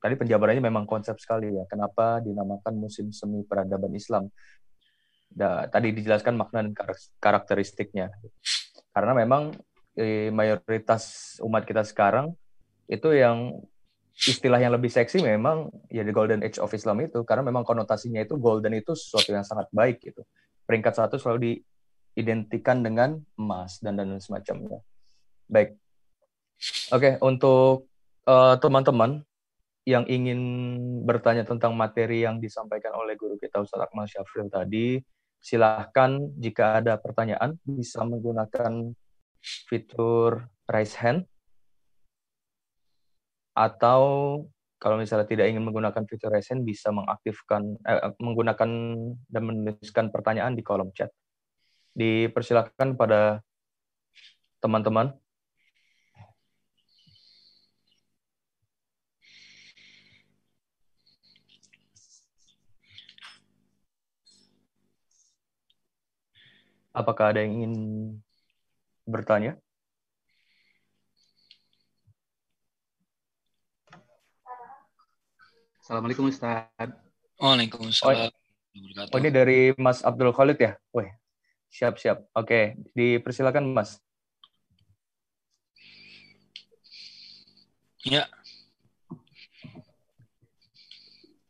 tadi penjabarannya memang konsep sekali ya. Kenapa dinamakan musim semi peradaban Islam? Tadi dijelaskan makna dan karakteristiknya. Karena memang mayoritas umat kita sekarang itu yang istilah yang lebih seksi memang ya the golden age of Islam itu, karena memang konotasinya itu golden itu sesuatu yang sangat baik gitu. Peringkat 1 selalu diidentikan dengan emas dan semacamnya. Baik. Oke, untuk teman-teman yang ingin bertanya tentang materi yang disampaikan oleh guru kita Ustadz Akmal Syafril tadi, silahkan jika ada pertanyaan bisa menggunakan fitur raise hand, atau kalau misalnya tidak ingin menggunakan fitur raise hand bisa menggunakan dan menuliskan pertanyaan di kolom chat. Dipersilakan pada teman-teman. Apakah ada yang ingin bertanya? Assalamualaikum Ustaz. Waalaikumsalam. Oh, ini dari Mas Abdul Khalid ya? Wih, siap. Oke, dipersilakan Mas. Ya.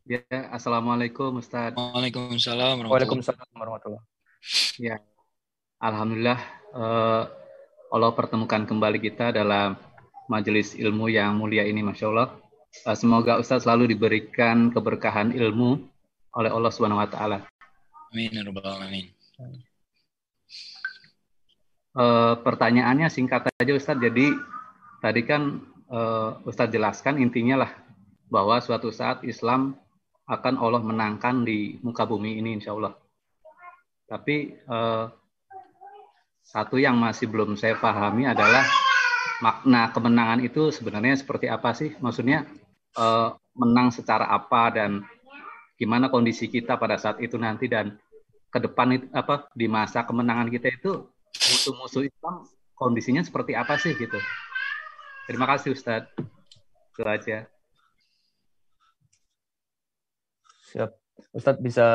Ya, Assalamualaikum Ustaz. Waalaikumsalam. Waalaikumsalam warahmatullahi. Ya, Alhamdulillah Allah pertemukan kembali kita dalam majelis ilmu yang mulia ini, Masya Allah. Semoga Ustaz selalu diberikan keberkahan ilmu oleh Allah Subhanahu Wa Taala. Amin. Amin. Pertanyaannya singkat saja Ustaz. Jadi tadi kan Ustaz jelaskan intinya lah bahwa suatu saat Islam akan Allah menangkan di muka bumi ini, insya Allah. Tapi satu yang masih belum saya pahami adalah makna kemenangan itu sebenarnya seperti apa sih? Maksudnya menang secara apa dan gimana kondisi kita pada saat itu nanti, dan ke depan itu, di masa kemenangan kita itu musuh-musuh Islam kondisinya seperti apa sih gitu. Terima kasih Ustadz. Itu aja. Siap. Ustadz bisa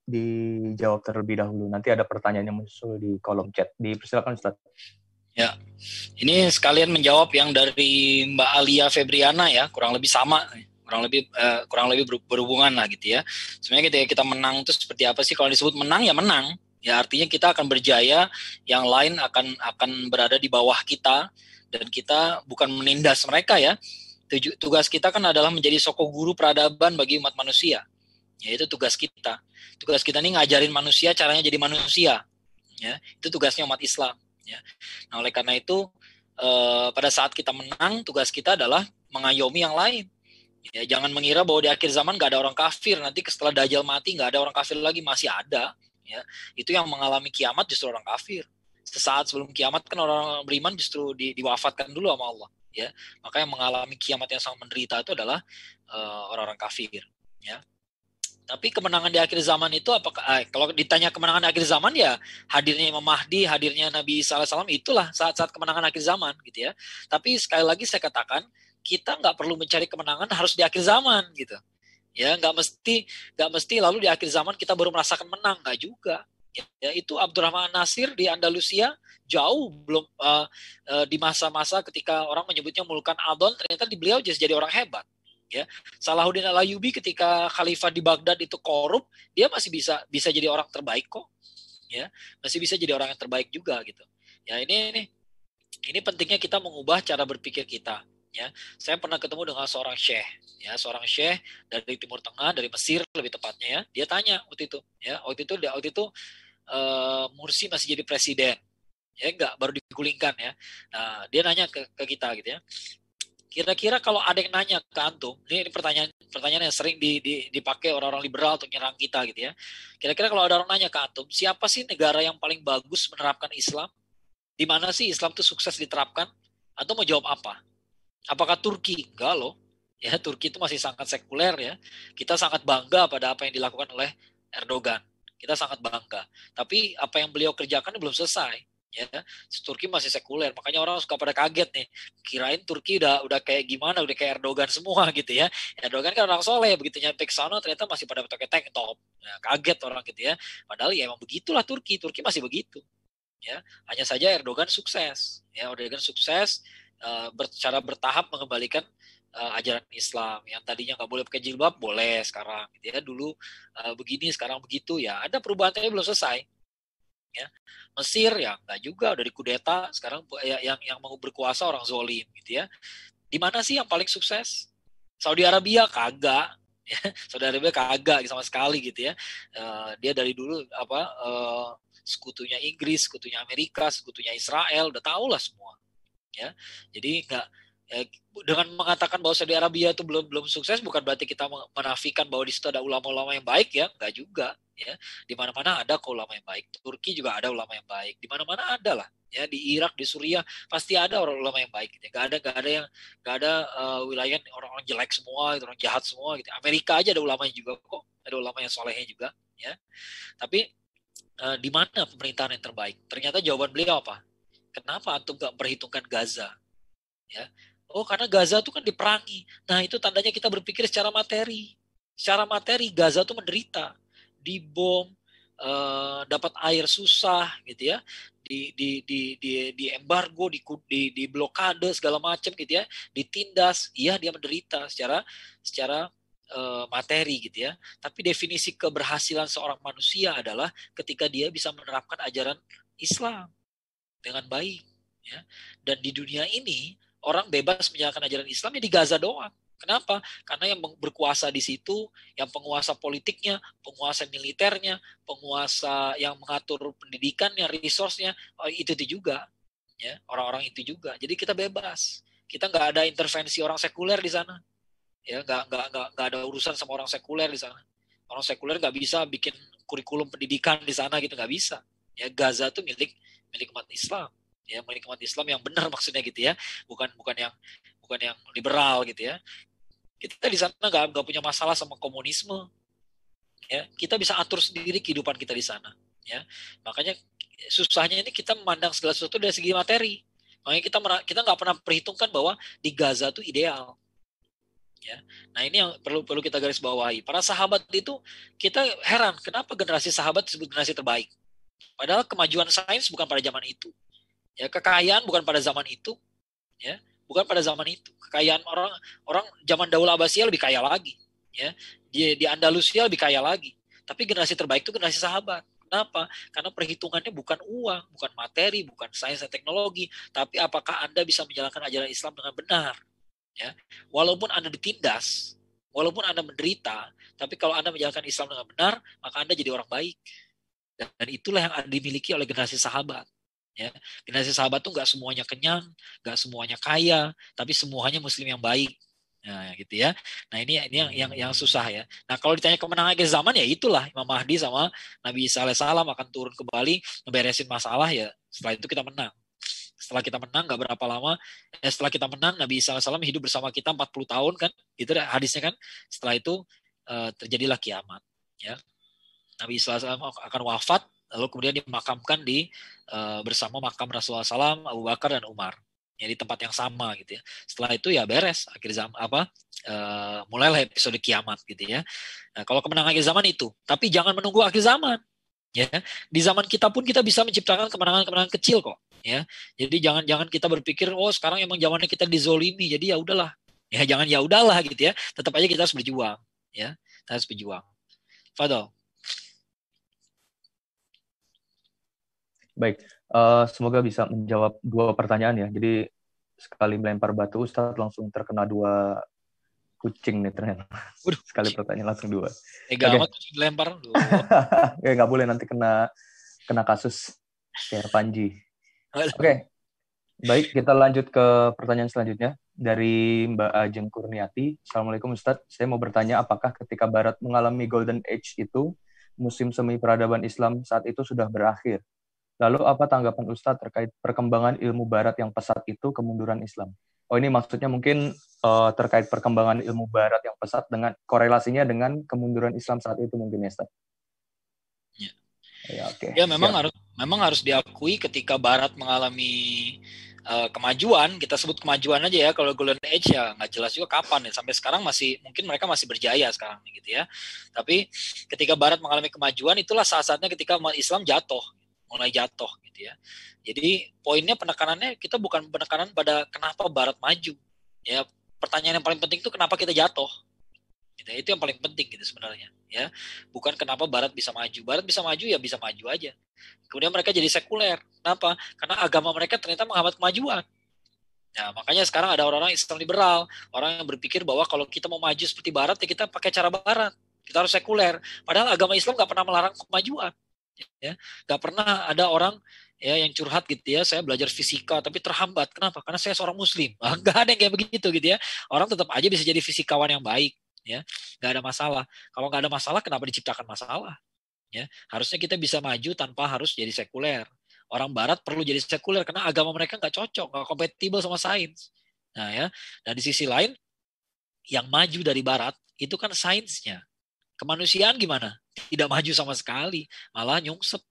dijawab terlebih dahulu. Nanti ada pertanyaan yang muncul di kolom chat. Dipersilakan Ustadz. Ya, ini sekalian menjawab yang dari Mbak Alia Febriana ya, kurang lebih sama, kurang lebih berhubungan lah gitu ya. Sebenarnya ketika kita menang itu seperti apa sih? Kalau disebut menang ya menang, ya artinya kita akan berjaya, yang lain akan berada di bawah kita, dan kita bukan menindas mereka ya. Tugas kita kan adalah menjadi soko guru peradaban bagi umat manusia. Ya, itu tugas kita. Tugas kita ini ngajarin manusia caranya jadi manusia. Ya, itu tugasnya umat Islam. Ya. Nah, oleh karena itu pada saat kita menang, tugas kita adalah mengayomi yang lain. Ya, jangan mengira bahwa di akhir zaman nggak ada orang kafir. Nanti setelah Dajjal mati nggak ada orang kafir lagi, masih ada. Ya, itu yang mengalami kiamat justru orang kafir. Sesaat sebelum kiamat kan orang beriman justru diwafatkan dulu sama Allah. Ya, maka yang mengalami kiamat yang sangat menderita itu adalah orang-orang kafir. Ya. Tapi kemenangan di akhir zaman itu apakah kalau ditanya kemenangan di akhir zaman ya hadirnya Imam Mahdi, hadirnya Nabi Isa alaihissalam, itulah saat-saat kemenangan akhir zaman gitu ya. Tapi sekali lagi saya katakan kita nggak perlu mencari kemenangan harus di akhir zaman gitu. Ya nggak mesti lalu di akhir zaman kita baru merasakan menang, nggak juga. Ya itu Abdurrahman Nasir di Andalusia jauh belum di masa-masa ketika orang menyebutnya Mulkan Adon, ternyata beliau jadi orang hebat. Ya, Salahuddin Al-Ayyubi ketika khalifah di Baghdad itu korup, dia masih bisa jadi orang terbaik kok. Ya, masih bisa jadi orang yang terbaik juga gitu. Ya, ini pentingnya kita mengubah cara berpikir kita. Ya, saya pernah ketemu dengan seorang syekh dari Timur Tengah, dari Mesir lebih tepatnya ya. Dia tanya waktu itu Mursi masih jadi presiden. Ya, enggak, baru digulingkan ya. Nah, dia nanya ke kita gitu ya. Kira-kira kalau ada yang nanya ke antum, ini pertanyaan yang sering dipakai orang-orang liberal untuk nyerang kita gitu ya. Kira-kira kalau ada orang nanya ke antum, siapa sih negara yang paling bagus menerapkan Islam? Di mana sih Islam itu sukses diterapkan? Antum mau jawab apa? Apakah Turki? Enggak loh. Ya, Turki itu masih sangat sekuler ya. Kita sangat bangga pada apa yang dilakukan oleh Erdogan. Kita sangat bangga. Tapi apa yang beliau kerjakan belum selesai. Ya, Turki masih sekuler, makanya orang suka pada kaget nih, kirain Turki udah kayak gimana, udah kayak Erdogan semua gitu ya. Erdogan kan orang soleh, begitu nyampe ke sana ternyata masih pada pakai tank top. Nah, kaget orang gitu ya. Padahal ya emang begitulah Turki masih begitu. Ya, hanya saja Erdogan sukses. Ya, Erdogan sukses secara bertahap mengembalikan ajaran Islam yang tadinya nggak boleh pakai jilbab boleh sekarang gitu ya. Dulu begini sekarang begitu ya. Ada perubahan tapi belum selesai. Ya, Mesir ya nggak juga, udah dikudeta sekarang yang mau berkuasa orang zolim gitu ya. Di mana sih yang paling sukses? Saudi Arabia kagak ya. Saudi Arabia kagak sama sekali gitu ya. Dia dari dulu sekutunya Inggris, sekutunya Amerika, sekutunya Israel, udah tahu lah semua ya. Jadi nggak dengan mengatakan bahwa Saudi Arabia itu belum sukses bukan berarti kita menafikan bahwa di situ ada ulama-ulama yang baik ya, enggak juga ya. Di mana-mana ada ulama yang baik. Turki juga ada ulama yang baik. Di mana-mana ada lah ya, di Irak, di Suriah pasti ada orang ulama yang baik gitu. Enggak ada wilayah orang-orang jelek semua, orang jahat semua gitu. Amerika aja ada ulamanya juga kok. Ada ulama yang solehnya juga ya. Tapi di mana pemerintahan yang terbaik? Ternyata jawaban beliau apa? Kenapa antum enggak perhitungkan Gaza? Ya. Oh, karena Gaza itu kan diperangi. Nah, itu tandanya kita berpikir secara materi. Secara materi, Gaza itu menderita. Dibom, dapat air susah, gitu ya. Di embargo, di blokade segala macam, gitu ya. Ditindas, iya dia menderita secara materi, gitu ya. Tapi definisi keberhasilan seorang manusia adalah ketika dia bisa menerapkan ajaran Islam dengan baik, ya. Dan di dunia ini orang bebas menjalankan ajaran Islam ya di Gaza doang. Kenapa? Karena yang berkuasa di situ, yang penguasa politiknya, penguasa militernya, penguasa yang mengatur pendidikannya, resource-nya, itu juga, ya, orang-orang itu juga. Jadi kita bebas. Kita nggak ada intervensi orang sekuler di sana. Ya, nggak ada urusan sama orang sekuler di sana. Orang sekuler nggak bisa bikin kurikulum pendidikan di sana gitu, nggak bisa. Ya, Gaza itu milik umat Islam. Ya, milik umat Islam yang benar maksudnya gitu ya, bukan yang liberal gitu ya. Kita di sana nggak punya masalah sama komunisme, ya. Kita bisa atur sendiri kehidupan kita di sana, ya. Makanya susahnya ini kita memandang segala sesuatu dari segi materi. Makanya kita nggak pernah perhitungkan bahwa di Gaza itu ideal, ya. Nah ini yang perlu kita garis bawahi. Para sahabat itu kita heran kenapa generasi sahabat disebut generasi terbaik. Padahal kemajuan sains bukan pada zaman itu. Ya, kekayaan bukan pada zaman itu, ya, bukan pada zaman itu. Kekayaan orang zaman Daula Abbasiyah lebih kaya lagi, ya. Di Andalusia lebih kaya lagi. Tapi generasi terbaik itu generasi sahabat. Kenapa? Karena perhitungannya bukan uang, bukan materi, bukan sains dan teknologi, tapi apakah Anda bisa menjalankan ajaran Islam dengan benar, ya. Walaupun Anda ditindas, walaupun Anda menderita, tapi kalau Anda menjalankan Islam dengan benar, maka Anda jadi orang baik. Dan itulah yang dimiliki oleh generasi sahabat. Ya, generasi sahabat tuh nggak semuanya kenyang, nggak semuanya kaya, tapi semuanya Muslim yang baik. Nah, gitu ya. Nah ini yang susah ya. Nah kalau ditanya kemenangan akhir zaman ya itulah Imam Mahdi sama Nabi Isa alaihissalam akan turun kembali ngeberesin masalah ya. Setelah itu kita menang. Setelah kita menang nggak berapa lama, setelah kita menang Nabi Isa alaihissalam hidup bersama kita 40 tahun kan, itu hadisnya kan. Setelah itu terjadilah kiamat. Ya, Nabi Isa akan wafat, lalu kemudian dimakamkan bersama makam Rasulullah SAW, Abu Bakar dan Umar. Ya, di tempat yang sama gitu ya. Setelah itu ya beres akhir zaman mulailah episode kiamat gitu ya. Nah, kalau kemenangan akhir zaman itu, tapi jangan menunggu akhir zaman. Ya, di zaman kita pun kita bisa menciptakan kemenangan-kemenangan kecil kok. Ya, jadi jangan kita berpikir sekarang emang zamannya kita dizolimi, jadi ya udahlah. Ya jangan ya udahlah gitu ya. Tetap aja kita harus berjuang. Ya, kita harus berjuang. Fadol. Baik, semoga bisa menjawab 2 pertanyaan ya. Jadi sekali melempar batu, Ustadz langsung terkena 2 kucing nih ternyata. Sekali pertanyaan langsung 2. Amat dilempar. Ya nggak boleh nanti kena kasus kayak Panji. Oke. Baik, kita lanjut ke pertanyaan selanjutnya dari Mbak Ajeng Kurniati. Assalamualaikum Ustadz, saya mau bertanya apakah ketika Barat mengalami Golden Age itu, musim semi peradaban Islam saat itu sudah berakhir? Lalu apa tanggapan Ustadz terkait perkembangan ilmu Barat yang pesat itu kemunduran Islam? Oh, ini maksudnya mungkin terkait perkembangan ilmu Barat yang pesat dengan korelasinya dengan kemunduran Islam saat itu mungkin ya, Ustadz? Ya, ya oke. Ya memang harus diakui ketika Barat mengalami kemajuan, kita sebut kemajuan aja ya. Kalau Golden Age ya nggak jelas juga kapan ya. Sampai sekarang mungkin mereka masih berjaya sekarang gitu ya. Tapi ketika Barat mengalami kemajuan, itulah saat-saatnya ketika umat Islam mulai jatuh gitu ya. Jadi poinnya penekanannya kita bukan penekanan pada kenapa Barat maju. Ya, pertanyaan yang paling penting itu kenapa kita jatuh. Gitu. Itu yang paling penting gitu sebenarnya. Ya, bukan kenapa Barat bisa maju. Barat bisa maju ya bisa maju aja. Kemudian mereka jadi sekuler. Kenapa? Karena agama mereka ternyata menghambat kemajuan. Nah, makanya sekarang ada orang-orang Islam liberal, orang yang berpikir bahwa kalau kita mau maju seperti Barat ya kita pakai cara Barat. Kita harus sekuler. Padahal agama Islam nggak pernah melarang kemajuan. Ya, nggak pernah ada orang ya yang curhat gitu ya, saya belajar fisika tapi terhambat. Kenapa? Karena saya seorang Muslim. Nggak ada yang kayak begitu gitu ya. Orang tetap aja bisa jadi fisikawan yang baik. Ya, nggak ada masalah. Kalau nggak ada masalah, kenapa diciptakan masalah? Ya, harusnya kita bisa maju tanpa harus jadi sekuler. Orang Barat perlu jadi sekuler karena agama mereka nggak cocok, nggak kompatibel sama sains. Nah ya, dan di sisi lain, yang maju dari Barat itu kan sainsnya. Kemanusiaan gimana? Tidak maju sama sekali, malah nyungsep.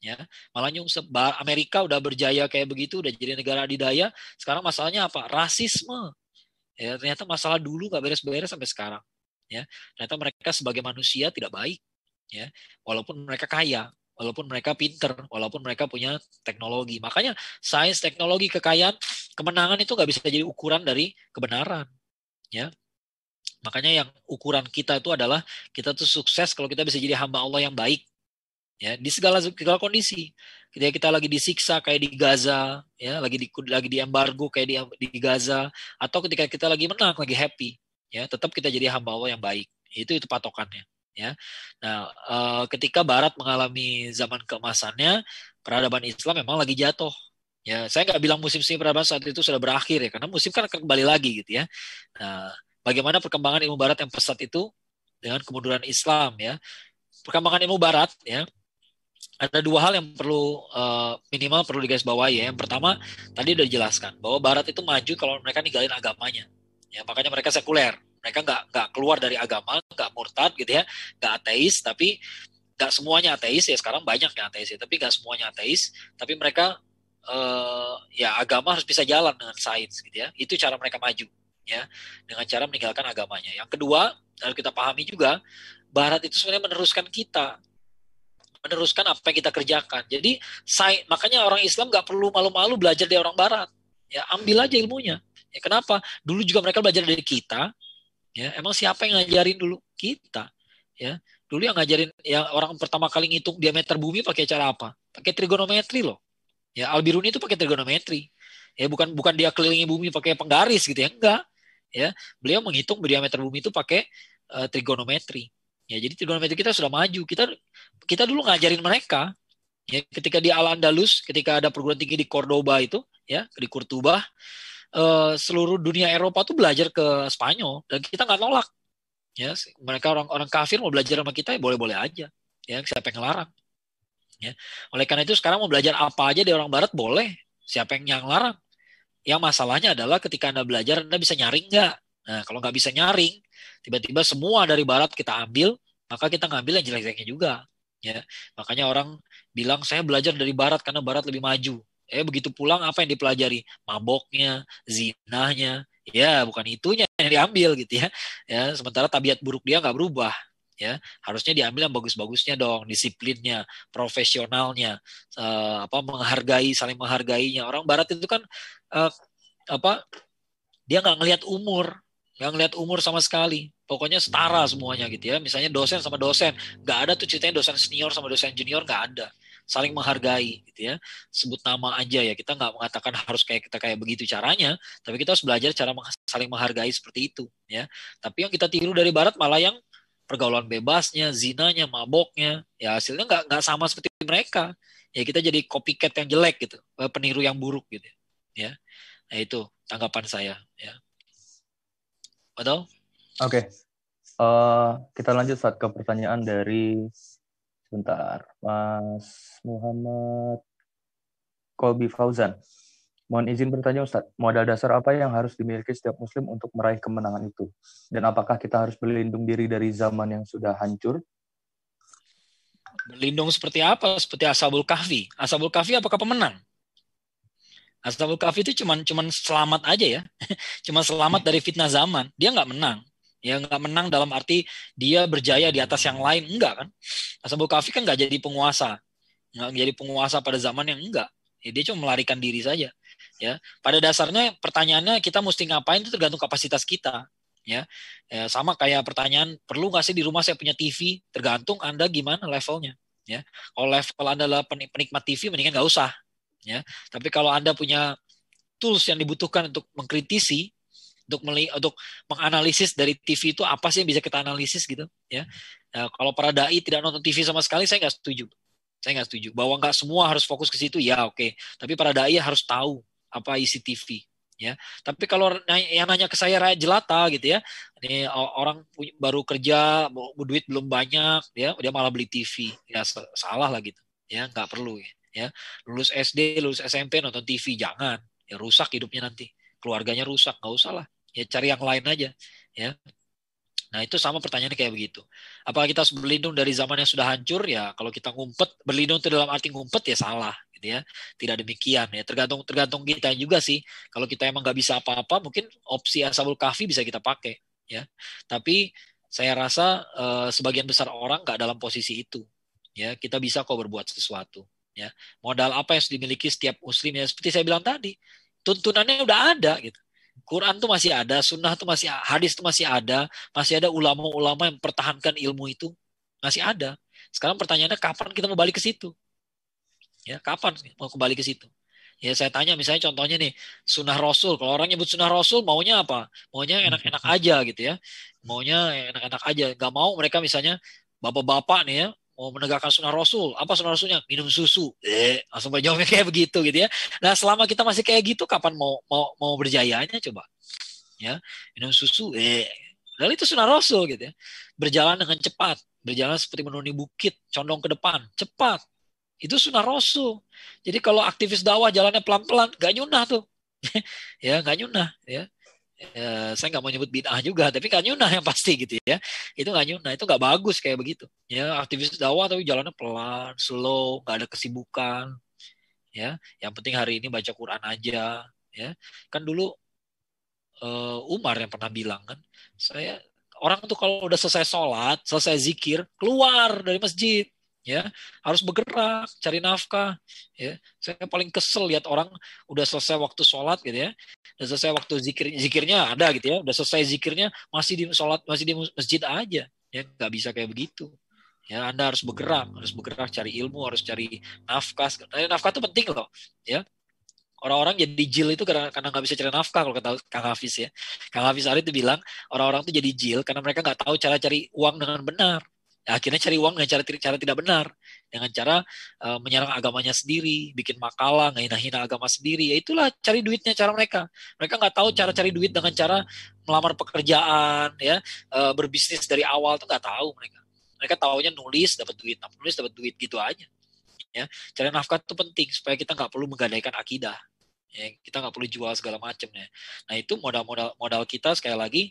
Ya, malah nyungsep. Amerika udah berjaya kayak begitu, udah jadi negara adidaya. Sekarang masalahnya apa? Rasisme. Ya, ternyata masalah dulu nggak beres-beres sampai sekarang. Ya, ternyata mereka sebagai manusia tidak baik. Ya, walaupun mereka kaya, walaupun mereka pinter, walaupun mereka punya teknologi. Makanya sains, teknologi, kekayaan, kemenangan itu nggak bisa jadi ukuran dari kebenaran. Ya, makanya yang ukuran kita itu adalah kita tuh sukses kalau kita bisa jadi hamba Allah yang baik. Ya, di segala kondisi. Ketika kita lagi disiksa kayak di Gaza, ya, lagi di embargo kayak di Gaza, atau ketika kita lagi menang, lagi happy, ya, tetap kita jadi hamba Allah yang baik. Itu patokannya, ya. Nah, ketika Barat mengalami zaman keemasannya, peradaban Islam memang lagi jatuh. Ya, saya nggak bilang musim semi peradaban saat itu sudah berakhir ya, karena musim kan akan kembali lagi gitu ya. Nah, bagaimana perkembangan ilmu Barat yang pesat itu dengan kemunduran Islam ya. Perkembangan ilmu Barat ya, ada 2 hal yang minimal perlu digarisbawahi ya. Yang pertama tadi udah dijelaskan bahwa Barat itu maju kalau mereka ninggalin agamanya. Ya, makanya mereka sekuler. Mereka nggak keluar dari agama, nggak murtad gitu ya, nggak ateis, tapi nggak semuanya ateis ya. Sekarang banyak yang ateis ya, tapi nggak semuanya ateis. Tapi mereka ya agama harus bisa jalan dengan sains gitu ya. Itu cara mereka maju ya, dengan cara meninggalkan agamanya. Yang kedua harus kita pahami juga, Barat itu sebenarnya meneruskan apa yang kita kerjakan. Jadi makanya orang Islam nggak perlu malu-malu belajar dari orang Barat. Ya, ambil aja ilmunya. Ya, kenapa? Dulu juga mereka belajar dari kita. Ya, emang siapa yang ngajarin dulu? Kita. Ya, dulu yang ngajarin, yang orang pertama kali ngitung diameter bumi pakai cara apa? Pakai trigonometri loh. Ya, Al-Biruni itu pakai trigonometri. Ya, bukan dia kelilingi bumi pakai penggaris gitu ya, enggak. Ya, beliau menghitung diameter bumi itu pakai trigonometri. Ya, jadi trigonometri kita sudah maju. Kita dulu ngajarin mereka. Ya, ketika di Al-Andalus, ketika ada perguruan tinggi di Cordoba itu, ya, di Kurtuba, seluruh dunia Eropa tuh belajar ke Spanyol dan kita nggak nolak. Ya, mereka orang kafir mau belajar sama kita ya boleh-boleh aja. Ya, siapa yang ngelarang? Ya. Oleh karena itu sekarang mau belajar apa aja dari orang Barat boleh. Siapa yang larang? Yang masalahnya adalah ketika Anda belajar, Anda bisa nyaring nggak? Nah, kalau nggak bisa nyaring, tiba-tiba semua dari Barat kita ambil, maka kita ngambil yang jelek-jeleknya juga. Ya, makanya orang bilang saya belajar dari Barat karena Barat lebih maju. Begitu pulang apa yang dipelajari? Maboknya, zinahnya. Ya, bukan itunya yang diambil gitu ya. Ya, sementara tabiat buruk dia nggak berubah. Ya, harusnya diambil yang bagus-bagusnya dong, disiplinnya, profesionalnya, saling menghargainya. Orang Barat itu kan uh, apa? Dia nggak ngelihat umur sama sekali. Pokoknya setara semuanya gitu ya. Misalnya dosen sama dosen, nggak ada tuh ceritanya dosen senior sama dosen junior, nggak ada. Saling menghargai gitu ya. Sebut nama aja ya. Kita nggak mengatakan harus kayak begitu caranya, tapi kita harus belajar cara saling menghargai seperti itu ya. Tapi yang kita tiru dari Barat malah yang pergaulan bebasnya, zinanya, maboknya, ya hasilnya nggak sama seperti mereka. Ya kita jadi copycat yang jelek gitu, peniru yang buruk gitu ya. Nah itu tanggapan saya ya. Betul? Oke. Kita lanjut saat ke pertanyaan dari sebentar, Mas Muhammad Kolbi Fauzan. Mohon izin bertanya Ustadz, modal dasar apa yang harus dimiliki setiap muslim untuk meraih kemenangan itu? Dan apakah kita harus berlindung diri dari zaman yang sudah hancur? Berlindung seperti apa? Seperti Ashabul Kahfi. Ashabul Kahfi apakah pemenang? Ashabul Kahfi itu cuman selamat aja ya. Cuma selamat dari fitnah zaman. Dia nggak menang. Ya nggak menang dalam arti dia berjaya di atas yang lain. Enggak kan. Ashabul Kahfi kan nggak jadi penguasa. Nggak jadi penguasa pada zaman yang enggak. Ya, dia cuma melarikan diri saja. Ya, pada dasarnya pertanyaannya kita mesti ngapain itu tergantung kapasitas kita. Ya, sama kayak pertanyaan perlu nggak sih di rumah saya punya TV? Tergantung Anda gimana levelnya. Ya, kalau level Anda adalah penikmat TV, mendingan nggak usah. Ya, tapi kalau Anda punya tools yang dibutuhkan untuk mengkritisi, untuk menganalisis dari TV itu apa sih yang bisa kita analisis gitu. Ya, kalau para dai tidak nonton TV sama sekali, saya nggak setuju. Saya nggak setuju. Bahwa nggak semua harus fokus ke situ, ya oke. Tapi para dai harus tahu apa isi TV. Ya, tapi kalau yang nanya ke saya rakyat jelata gitu ya, ini orang baru kerja, duit belum banyak, dia malah beli TV, ya salah lah gitu. Ya nggak perlu ya. Lulus SD, lulus SMP nonton TV jangan, ya rusak hidupnya nanti, keluarganya rusak, nggak usah lah. Ya cari yang lain aja. Ya. Nah itu sama pertanyaannya kayak begitu. Apakah kita harus berlindung dari zaman yang sudah hancur? Ya kalau kita ngumpet, berlindung itu dalam arti ngumpet ya salah, gitu ya. Tidak demikian ya. Tergantung kita juga sih. Kalau kita emang nggak bisa apa-apa, mungkin opsi Ashabul Kahfi bisa kita pakai, ya. Tapi saya rasa sebagian besar orang nggak dalam posisi itu, ya. Kita bisa kok berbuat sesuatu, ya. Modal apa yang harus dimiliki setiap muslim ya? Seperti saya bilang tadi, tuntunannya udah ada, gitu. Quran tuh masih ada, sunnah tuh masih, hadis tuh masih ada ulama-ulama yang mempertahankan ilmu itu masih ada. Sekarang pertanyaannya kapan kita mau balik ke situ? Ya, kapan mau kembali ke situ? Ya saya tanya misalnya contohnya nih, sunnah Rasul. Kalau orang nyebut sunnah Rasul maunya apa? Maunya enak-enak aja gitu ya. Maunya enak-enak aja. Gak mau mereka misalnya bapak-bapak nih ya, mau menegakkan sunnah Rasul. Apa sunnah Rasulnya? Minum susu. Langsung jawabnya kayak begitu gitu ya. Nah selama kita masih kayak gitu, kapan mau berjayanya coba? Ya, minum susu. Lalu itu sunnah Rasul gitu ya. Berjalan dengan cepat. Berjalan seperti menuruni bukit, condong ke depan. Cepat. Itu sunnah Rasul. Jadi kalau aktivis dakwah jalannya pelan-pelan, gak nyunah tuh. Ya, gak nyunah. Ya. Saya nggak mau nyebut bid'ah juga, tapi nggak nyunah yang pasti gitu ya. Itu nggak nyunah, itu nggak bagus kayak begitu. Ya, aktivis dakwah tapi jalannya pelan, slow, nggak ada kesibukan. Ya, yang penting hari ini baca Quran aja. Ya, kan dulu Umar yang pernah bilang kan, orang tuh kalau udah selesai sholat, selesai zikir, keluar dari masjid. Ya, harus bergerak, cari nafkah. Ya, saya paling kesel lihat orang udah selesai waktu sholat gitu ya, udah selesai waktu zikirnya ada gitu ya, udah selesai zikirnya masih di sholat, masih di masjid aja. Ya, nggak bisa kayak begitu. Ya, Anda harus bergerak, cari ilmu, harus cari nafkah. Nafkah itu penting loh. Ya, orang-orang jadi jil itu karena nggak bisa cari nafkah kalau kata Kang Hafiz ya. Kang Hafiz Ari itu bilang orang-orang itu jadi jil karena mereka nggak tahu cara cari uang dengan benar. Ya, akhirnya cari uang dengan cara tidak benar, dengan cara menyerang agamanya sendiri, bikin makalah, ngehina-hina agama sendiri. Ya itulah cari duitnya cara mereka. Mereka nggak tahu cara cari duit dengan cara melamar pekerjaan, ya berbisnis dari awal tuh nggak tahu mereka. Mereka taunya nulis dapat duit gitu aja. Ya, cari nafkah itu penting supaya kita nggak perlu menggadaikan akidah. Ya, kita nggak perlu jual segala macam ya. Nah itu modal kita sekali lagi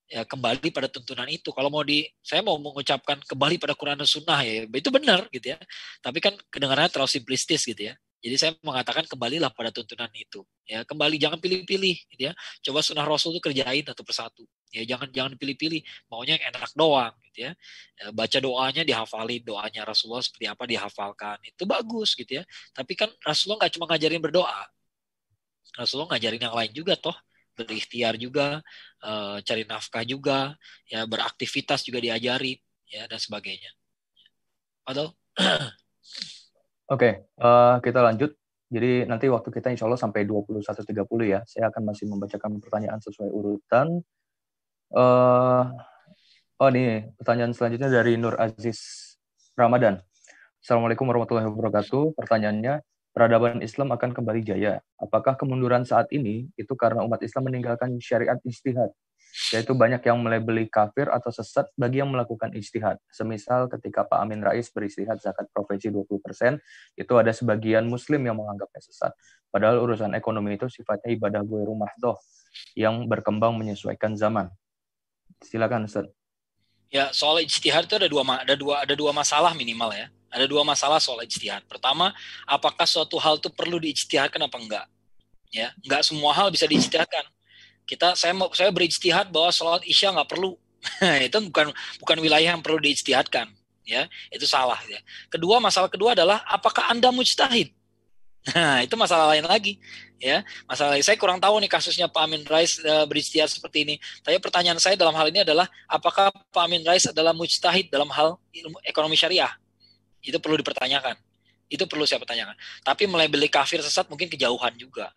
ya kembali pada tuntunan itu. Kalau saya mau mengucapkan kembali pada Quran dan Sunnah ya, itu benar gitu ya. Tapi kan kedengarannya terlalu simplistis gitu ya. Jadi saya mengatakan kembalilah pada tuntunan itu. Ya, kembali, jangan pilih-pilih gitu ya. Coba sunnah Rasul itu kerjain satu persatu. Ya, jangan pilih-pilih. Maunya yang enak doang gitu ya. Baca doanya dihafalin, doanya Rasulullah seperti apa dihafalkan. Itu bagus gitu ya. Tapi kan Rasulullah nggak cuma ngajarin berdoa. Rasulullah ngajarin yang lain juga toh. Berikhtiar juga, cari nafkah juga, ya beraktivitas juga diajarin, ya dan sebagainya. Atau Oke, kita lanjut. Jadi nanti waktu kita insya Allah sampai 21.30 ya. Saya akan masih membacakan pertanyaan sesuai urutan. Nih, pertanyaan selanjutnya dari Nur Aziz Ramadan. Assalamualaikum warahmatullahi wabarakatuh. Pertanyaannya, peradaban Islam akan kembali jaya. Apakah kemunduran saat ini itu karena umat Islam meninggalkan syariat ijtihad? Yaitu banyak yang melabeli kafir atau sesat bagi yang melakukan ijtihad. Semisal ketika Pak Amin Rais beristihad zakat provinsi 20%, itu ada sebagian muslim yang menganggapnya sesat. Padahal urusan ekonomi itu sifatnya ibadah ghairu mahdhah yang berkembang menyesuaikan zaman. Silakan Ustaz. Ya, soal ijtihad itu ada dua masalah minimal ya. Ada dua masalah soal ijtihad. Pertama, apakah suatu hal itu perlu diijtihadkan apa enggak? Ya, enggak semua hal bisa diijtihadkan. Saya berijtihad bahwa sholat isya nggak perlu. Itu bukan wilayah yang perlu diijtihadkan, ya. Itu salah ya. Masalah kedua adalah apakah Anda mujtahid? Nah, itu masalah lain lagi, ya. Masalah saya kurang tahu nih kasusnya Pak Amin Rais berijtihad seperti ini. Tapi pertanyaan saya dalam hal ini adalah apakah Pak Amin Rais adalah mujtahid dalam hal ilmu ekonomi syariah? Itu perlu dipertanyakan. Itu perlu saya pertanyakan. Tapi melabeli kafir sesat mungkin kejauhan juga.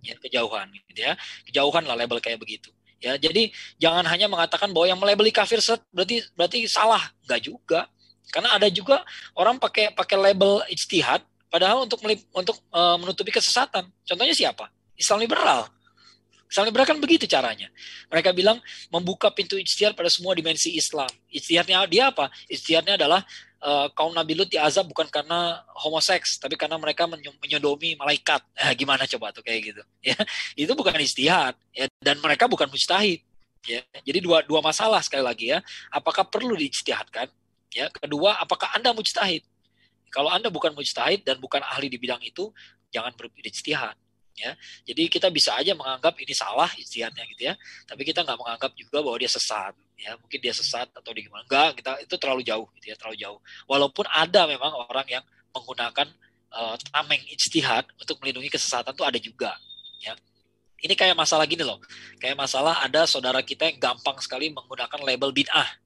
Ya, kejauhan gitu ya. Kejauhan lah label kayak begitu. Ya, jadi jangan hanya mengatakan bahwa yang melabeli kafir berarti salah, enggak juga. Karena ada juga orang pakai label ijtihad padahal untuk menutupi kesesatan. Contohnya siapa? Islam liberal. Islam liberal kan begitu caranya. Mereka bilang membuka pintu ijtihad pada semua dimensi Islam. Ijtihadnya dia apa? Ijtihadnya adalah kaum Nabi Lut diazab bukan karena homoseks, tapi karena mereka menyodomi malaikat. Gimana coba tuh kayak gitu? Ya, itu bukan ijtihad. Ya, dan mereka bukan mujtahid. Ya, jadi dua masalah sekali lagi ya. Apakah perlu diijtihadkan? Ya, kedua, apakah Anda mujtahid? Kalau Anda bukan mujtahid dan bukan ahli di bidang itu, jangan berijtihad. Ya, jadi kita bisa aja menganggap ini salah ijtihadnya gitu ya, tapi kita nggak menganggap juga bahwa dia sesat. Ya, mungkin dia sesat atau di gimana? Enggak, itu terlalu jauh gitu ya, terlalu jauh. Walaupun ada memang orang yang menggunakan tameng ijtihad untuk melindungi kesesatan tuh ada juga. Ya, ini kayak masalah gini loh, kayak masalah ada saudara kita yang gampang sekali menggunakan label bid'ah.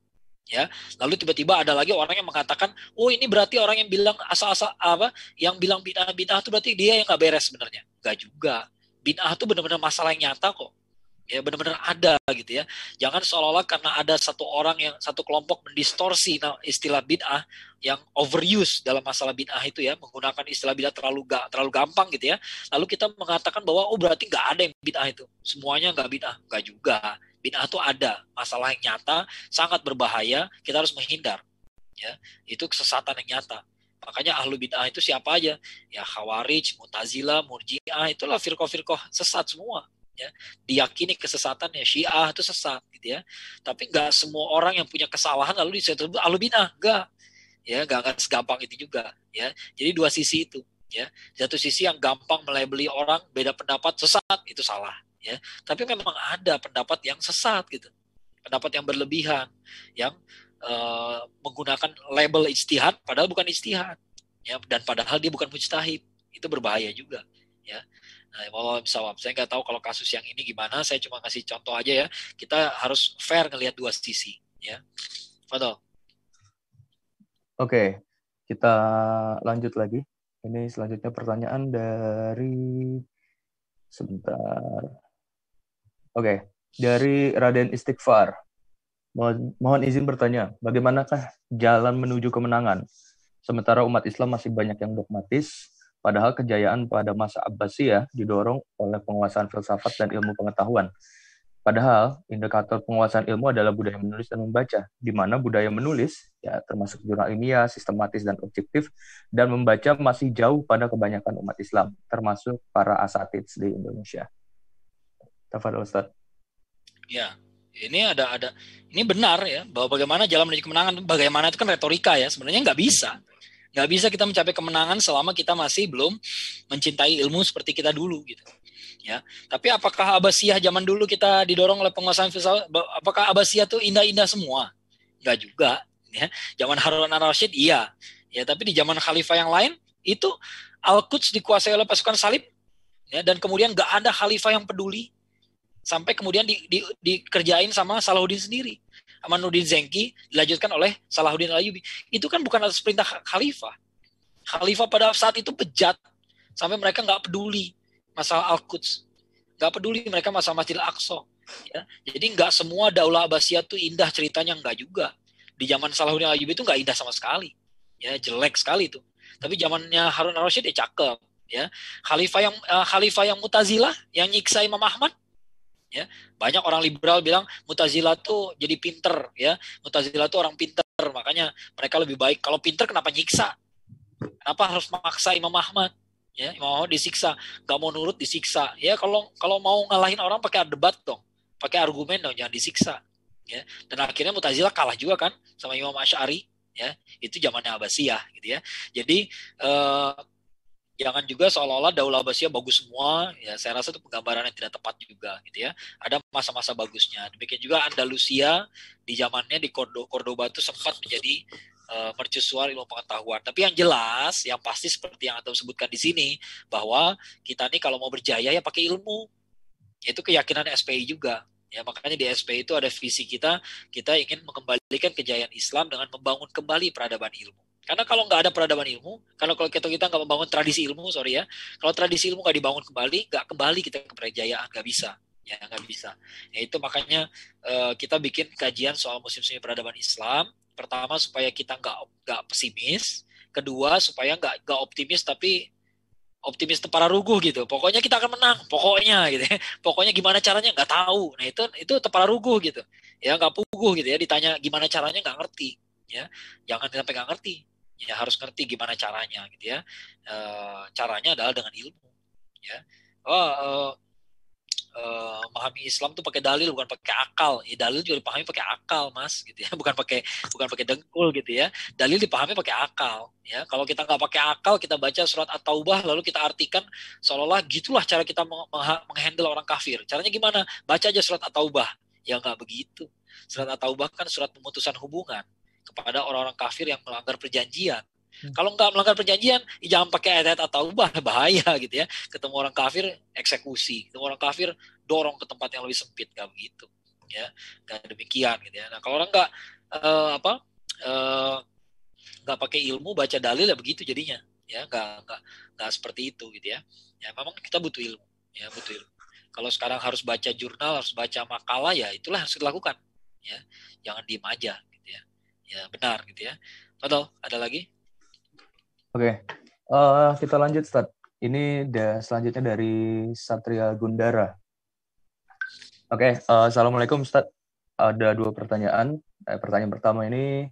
Ya, lalu tiba-tiba ada lagi orang yang mengatakan, oh ini berarti orang yang bilang asal-asal yang bilang bid'ah itu berarti dia yang nggak beres sebenarnya. Nggak juga. Bid'ah itu benar-benar masalah yang nyata kok. Ya, benar-benar ada gitu ya. Jangan seolah-olah karena ada satu kelompok mendistorsi istilah bid'ah yang overuse dalam masalah bid'ah itu ya, menggunakan istilah bid'ah terlalu gampang gitu ya. Lalu kita mengatakan bahwa oh berarti nggak ada yang bid'ah itu. Semuanya nggak bid'ah. Nggak juga. Bid'ah itu ada, masalah yang nyata, sangat berbahaya, kita harus menghindar. Ya, itu kesesatan yang nyata. Makanya ahlu bid'ah itu siapa aja? Ya Khawarij, Mu'tazilah, Murji'ah, itulah firqah-firqah sesat semua. Ya, diyakini kesesatan ya Syiah itu sesat gitu ya. Tapi nggak semua orang yang punya kesalahan lalu disebut ahlu bid'ah, nggak. Ya, nggak segampang itu juga. Ya, jadi dua sisi itu. Ya, satu sisi yang gampang melabeli orang beda pendapat sesat itu salah. Ya, tapi memang ada pendapat yang sesat gitu, pendapat yang berlebihan, yang menggunakan label ijtihad padahal bukan ijtihad, ya, dan padahal dia bukan mujtahid, itu berbahaya juga, ya. Nah, wallahualam bishawab. Saya nggak tahu kalau kasus yang ini gimana, saya cuma kasih contoh aja ya. Kita harus fair ngelihat dua sisi, ya. Fadol. Oke, kita lanjut lagi. Ini selanjutnya pertanyaan dari sebentar. Oke, dari Raden Istighfar. Mohon izin bertanya, bagaimanakah jalan menuju kemenangan? Sementara umat Islam masih banyak yang dogmatis, padahal kejayaan pada masa Abbasiyah didorong oleh penguasaan filsafat dan ilmu pengetahuan. Padahal indikator penguasaan ilmu adalah budaya menulis dan membaca, di mana budaya menulis, ya termasuk jurnal ilmiah, sistematis dan objektif, dan membaca masih jauh pada kebanyakan umat Islam, termasuk para asatids di Indonesia. Tafadhol Ustaz. Ya, Ini benar ya, bahwa bagaimana jalan menuju kemenangan, bagaimana itu kan retorika ya, sebenarnya nggak bisa kita mencapai kemenangan selama kita masih belum mencintai ilmu seperti kita dulu gitu ya. Tapi apakah Abbasiyah zaman dulu kita didorong oleh penguasaan filsafat, apakah Abbasiyah tuh indah-indah semua? Nggak juga ya. Zaman Harun al-Rasyid iya ya, tapi di zaman khalifah yang lain itu Al-Quds dikuasai oleh pasukan salib ya, dan kemudian nggak ada khalifah yang peduli, sampai kemudian dikerjain sama Salahuddin sendiri. Amanuddin Zengki dilanjutkan oleh Salahuddin Ayyubi. Itu kan bukan atas perintah khalifah. Khalifah pada saat itu bejat sampai mereka nggak peduli masalah Al-Quds, nggak peduli mereka masalah Masjidil Aqsa. Ya. Jadi nggak semua Daulah Abbasiyah itu indah ceritanya, nggak juga. Di zaman Salahuddin Ayyubi itu nggak indah sama sekali, ya jelek sekali itu. Tapi zamannya Harun al-Rasyid ya cakep. Ya. Khalifah yang Mu'tazilah yang nyiksa Imam Ahmad. Ya, banyak orang liberal bilang Mu'tazilah tuh jadi pinter ya, Mu'tazilah tuh orang pinter, makanya mereka lebih baik. Kalau pinter kenapa nyiksa? Kenapa harus memaksa Imam Ahmad? Ya, Imam Ahmad disiksa, nggak mau nurut disiksa. Ya kalau mau ngalahin orang pakai debat dong, pakai argumen dong, jangan disiksa. Ya, dan akhirnya Mu'tazilah kalah juga kan sama Imam Asy'ari. Ya, itu zamannya Abbasiyah gitu ya. Jadi jangan juga seolah-olah Daulah Abbasiyah bagus semua, ya saya rasa itu penggambaran yang tidak tepat juga gitu ya. Ada masa-masa bagusnya. Demikian juga Andalusia di zamannya di Cordoba itu sempat menjadi mercusuar ilmu pengetahuan. Tapi yang jelas, yang pasti seperti yang Antum sebutkan di sini, bahwa kita nih kalau mau berjaya ya pakai ilmu. Itu keyakinan SPI juga. Ya, makanya di SPI itu ada visi kita ingin mengembalikan kejayaan Islam dengan membangun kembali peradaban ilmu. Karena kalau nggak ada peradaban ilmu, kalau kita nggak membangun tradisi ilmu, kalau tradisi ilmu nggak dibangun kembali, nggak kembali kita ke perjayaan, nggak bisa, ya nggak bisa. Ya itu makanya kita bikin kajian soal musim semi peradaban Islam. Pertama supaya kita nggak pesimis, kedua supaya nggak optimis tapi optimis tepara ruguh gitu. Pokoknya kita akan menang, pokoknya gitu ya. Pokoknya gimana caranya nggak tahu. Nah itu tepara ruguh gitu. Ya nggak puguh gitu ya. Ditanya gimana caranya nggak ngerti. Ya jangan sampai nggak ngerti. Ya harus ngerti gimana caranya gitu ya. Caranya adalah dengan ilmu. Ya. Memahami Islam tuh pakai dalil bukan pakai akal. Ya, dalil juga dipahami pakai akal, Mas, gitu ya. Bukan pakai dengkul gitu ya. Dalil dipahami pakai akal, ya. Kalau kita nggak pakai akal, kita baca surat At-Taubah lalu kita artikan seolah-olah gitulah cara kita menghandle orang kafir. Caranya gimana? Baca aja surat At-Taubah. Ya nggak begitu. Surat At-Taubah kan surat pemutusan hubungan kepada orang-orang kafir yang melanggar perjanjian. Kalau nggak melanggar perjanjian, jangan pakai ayat At-Taubah, bahaya gitu ya. Ketemu orang kafir, eksekusi. Ketemu orang kafir, dorong ke tempat yang lebih sempit, nggak begitu. Ya, nggak demikian gitu ya. Nah, kalau orang nggak pakai ilmu, baca dalil ya begitu jadinya. Ya, nggak seperti itu gitu ya. Ya, memang kita butuh ilmu. Ya, butuh ilmu. Kalau sekarang harus baca jurnal, harus baca makalah, ya itulah harus dilakukan. Ya, jangan diem aja gitu ya. Ya benar gitu ya. Betul. Ada lagi? Oke, kita lanjut, Ustaz. Ini selanjutnya dari Satria Gundara. Oke, Assalamualaikum, Ustaz. Ada 2 pertanyaan. Pertanyaan pertama ini,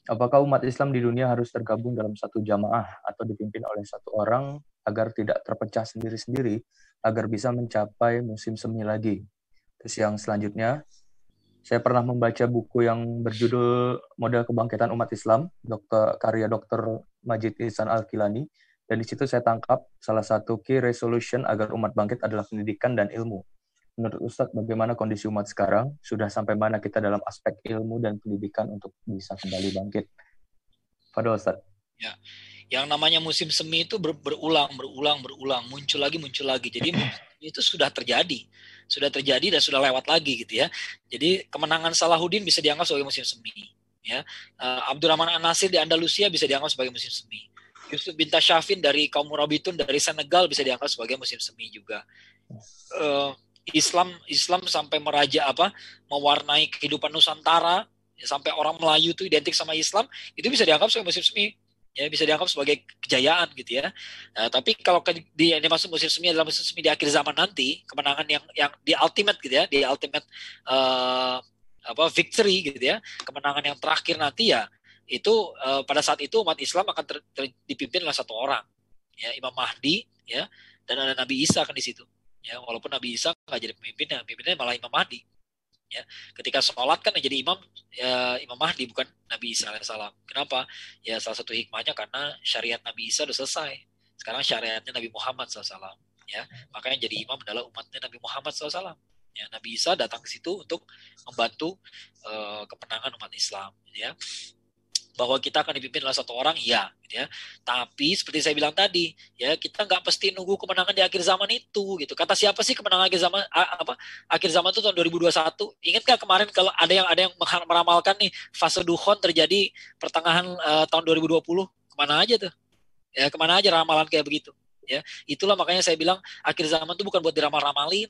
apakah umat Islam di dunia harus tergabung dalam satu jamaah atau dipimpin oleh satu orang agar tidak terpecah sendiri-sendiri, agar bisa mencapai musim semi lagi? Terus yang selanjutnya, saya pernah membaca buku yang berjudul Model Kebangkitan Umat Islam, karya Dr. Majid Ihsan Al-Kilani, dan di situ saya tangkap salah satu key resolution agar umat bangkit adalah pendidikan dan ilmu. Menurut Ustadz, bagaimana kondisi umat sekarang? Sudah sampai mana kita dalam aspek ilmu dan pendidikan untuk bisa kembali bangkit? Fadol, Ustadz. Ya, yang namanya musim semi itu berulang, muncul lagi. Jadi itu sudah terjadi dan sudah lewat lagi gitu ya. Jadi kemenangan Salahuddin bisa dianggap sebagai musim semi. Ya, Abdurrahman An-Nasir di Andalusia bisa dianggap sebagai musim semi. Yusuf bin Tasyafin dari kaum Murabitun dari Senegal bisa dianggap sebagai musim semi juga. Islam sampai mewarnai kehidupan Nusantara, sampai orang Melayu itu identik sama Islam, itu bisa dianggap sebagai musim semi. Ya, bisa dianggap sebagai kejayaan gitu ya. Nah, tapi kalau yang dimaksud musim semi adalah musim semi di akhir zaman nanti, kemenangan yang di ultimate gitu ya, di ultimate victory gitu ya, kemenangan yang terakhir nanti ya, itu pada saat itu umat Islam akan dipimpin oleh satu orang, ya, Imam Mahdi, ya, dan ada Nabi Isa kan di situ. Ya, walaupun Nabi Isa nggak jadi pemimpinnya malah Imam Mahdi. Ya, ketika sholat kan yang jadi imam Imam Mahdi bukan Nabi Isa alaihissalam. Kenapa? Ya salah satu hikmahnya karena syariat Nabi Isa udah selesai. Sekarang syariatnya Nabi Muhammad SAW. Ya, makanya jadi imam adalah umatnya Nabi Muhammad SAW. Ya, Nabi Isa datang ke situ untuk membantu kemenangan umat Islam. Ya, bahwa kita akan dipimpin oleh satu orang, ya, gitu ya. Tapi seperti saya bilang tadi, ya kita nggak pasti nunggu kemenangan di akhir zaman itu, gitu. Kata siapa sih kemenangan akhir zaman? Akhir zaman itu tahun 2021. Ingat nggak kemarin kalau ada yang meramalkan nih fase dukhon terjadi pertengahan tahun 2020, kemana aja tuh? Ya kemana aja ramalan kayak begitu? Ya itulah makanya saya bilang akhir zaman itu bukan buat diramal-ramalin,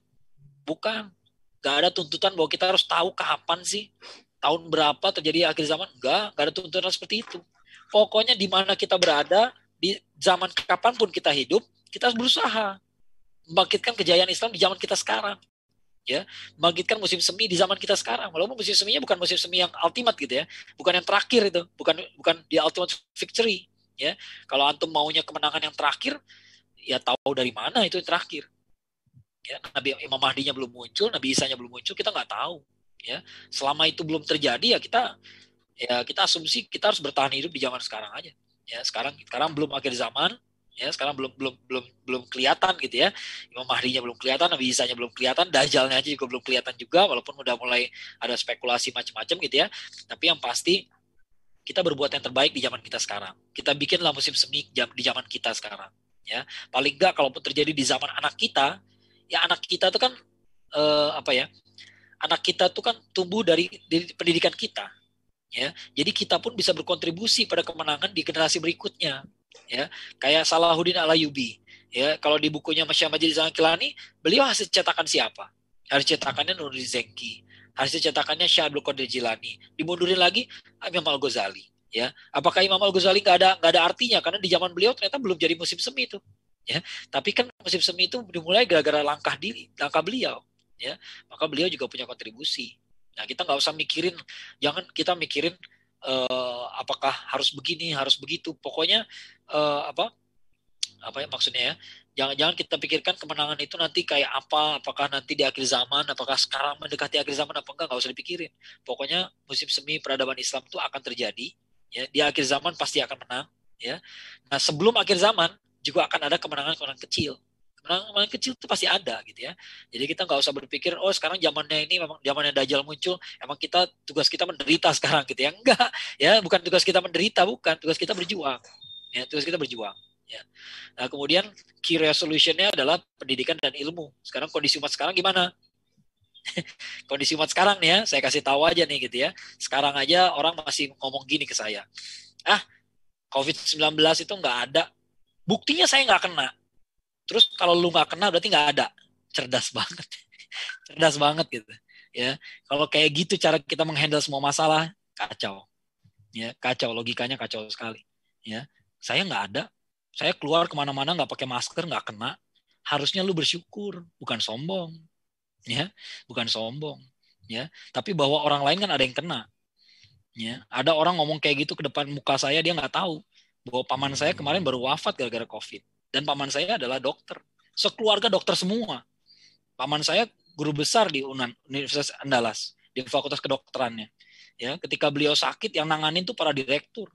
bukan. Nggak ada tuntutan bahwa kita harus tahu kapan sih, tahun berapa terjadi akhir zaman. Enggak ada tuntutan seperti itu. Pokoknya di mana kita berada, di zaman kapanpun kita hidup, kita harus berusaha membangkitkan kejayaan Islam di zaman kita sekarang. Ya, membangkitkan musim semi di zaman kita sekarang. Walaupun musim seminya bukan musim semi yang ultimate gitu ya, bukan yang terakhir itu, bukan di ultimate victory. Ya, kalau antum maunya kemenangan yang terakhir, ya tahu dari mana itu yang terakhir. Ya, Nabi Imam Mahdinya belum muncul, Nabi Isanya belum muncul, kita nggak tahu. Ya, selama itu belum terjadi ya kita asumsi kita harus bertahan hidup di zaman sekarang aja. Ya, sekarang belum akhir zaman, ya, sekarang belum kelihatan gitu ya. Imam Mahdinya belum kelihatan, Nabi Isanya belum kelihatan, Dajjalnya aja juga belum kelihatan juga, walaupun udah mulai ada spekulasi macam-macam gitu ya. Tapi yang pasti kita berbuat yang terbaik di zaman kita sekarang. Kita bikinlah musim semi di zaman kita sekarang, ya. Paling enggak kalaupun terjadi di zaman anak kita, ya anak kita itu kan anak kita tuh kan tumbuh dari pendidikan kita, ya. Jadi kita pun bisa berkontribusi pada kemenangan di generasi berikutnya, ya. Kayak Salahuddin Al-Ayyubi, ya. Kalau di bukunya Masya Majid Zangkilani, beliau hasil cetakan siapa? Hasil cetakannya Nurul Zenki, hasil cetakannya Syekh Abdul Qadir Jilani. Dimundurin lagi Imam Al-Ghazali, ya. Apakah Imam Al-Ghazali nggak ada artinya? Karena di zaman beliau ternyata belum jadi musim semi itu, ya. Tapi kan musim semi itu dimulai gara-gara langkah beliau. Ya, maka beliau juga punya kontribusi. Nah, kita nggak usah mikirin, jangan kita mikirin apakah harus begini, harus begitu. Pokoknya apa ya maksudnya ya? Jangan kita pikirkan kemenangan itu nanti kayak apa, apakah nanti di akhir zaman, apakah sekarang mendekati akhir zaman apa enggak usah dipikirin. Pokoknya musim semi peradaban Islam itu akan terjadi, ya. Di akhir zaman pasti akan menang, ya. Nah, sebelum akhir zaman juga akan ada kemenangan-kemenangan kecil. Kemenangan kecil itu pasti ada gitu ya. Jadi kita nggak usah berpikir sekarang zamannya ini memang zamannya Dajjal muncul, emang tugas kita menderita sekarang gitu ya. Enggak, ya, bukan tugas kita menderita, bukan, tugas kita berjuang. Ya, tugas kita berjuang, ya. Nah, kemudian key resolution-nya adalah pendidikan dan ilmu. Sekarang kondisi umat sekarang gimana? Kondisi umat sekarang nih ya, saya kasih tahu aja nih gitu ya. Sekarang aja orang masih ngomong gini ke saya. COVID-19 itu nggak ada. Buktinya saya nggak kena. Terus kalau lu nggak kena berarti nggak ada. Cerdas banget. Cerdas banget gitu. Ya, kalau kayak gitu cara kita menghandle semua masalah, kacau. Ya, kacau, logikanya kacau sekali. Ya, saya nggak ada. Saya keluar kemana-mana nggak pakai masker, nggak kena. Harusnya lu bersyukur, bukan sombong. Ya, bukan sombong. Ya, tapi bahwa orang lain kan ada yang kena. Ya, ada orang ngomong kayak gitu ke depan muka saya, dia nggak tahu bahwa paman saya kemarin baru wafat gara-gara COVID. Dan paman saya adalah dokter. Sekeluarga dokter semua. Paman saya guru besar di Universitas Andalas, di fakultas kedokterannya. Ya, ketika beliau sakit, yang nanganin tuh para direktur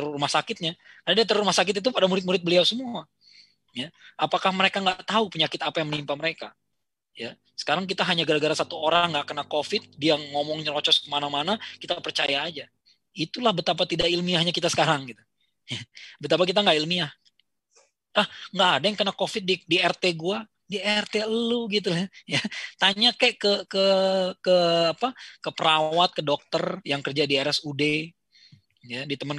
rumah sakitnya. Karena direktur rumah sakit itu pada murid-murid beliau semua. Ya, apakah mereka nggak tahu penyakit apa yang menimpa mereka? Ya, sekarang kita hanya gara-gara satu orang nggak kena COVID, dia ngomong nyerocos kemana-mana, kita percaya aja. Itulah betapa tidak ilmiahnya kita sekarang gitu. Betapa kita nggak ilmiah. Nggak ada yang kena COVID di RT gua, di RT lu gitu ya. Tanya kayak ke perawat, ke dokter yang kerja di RSUD, ya. Di teman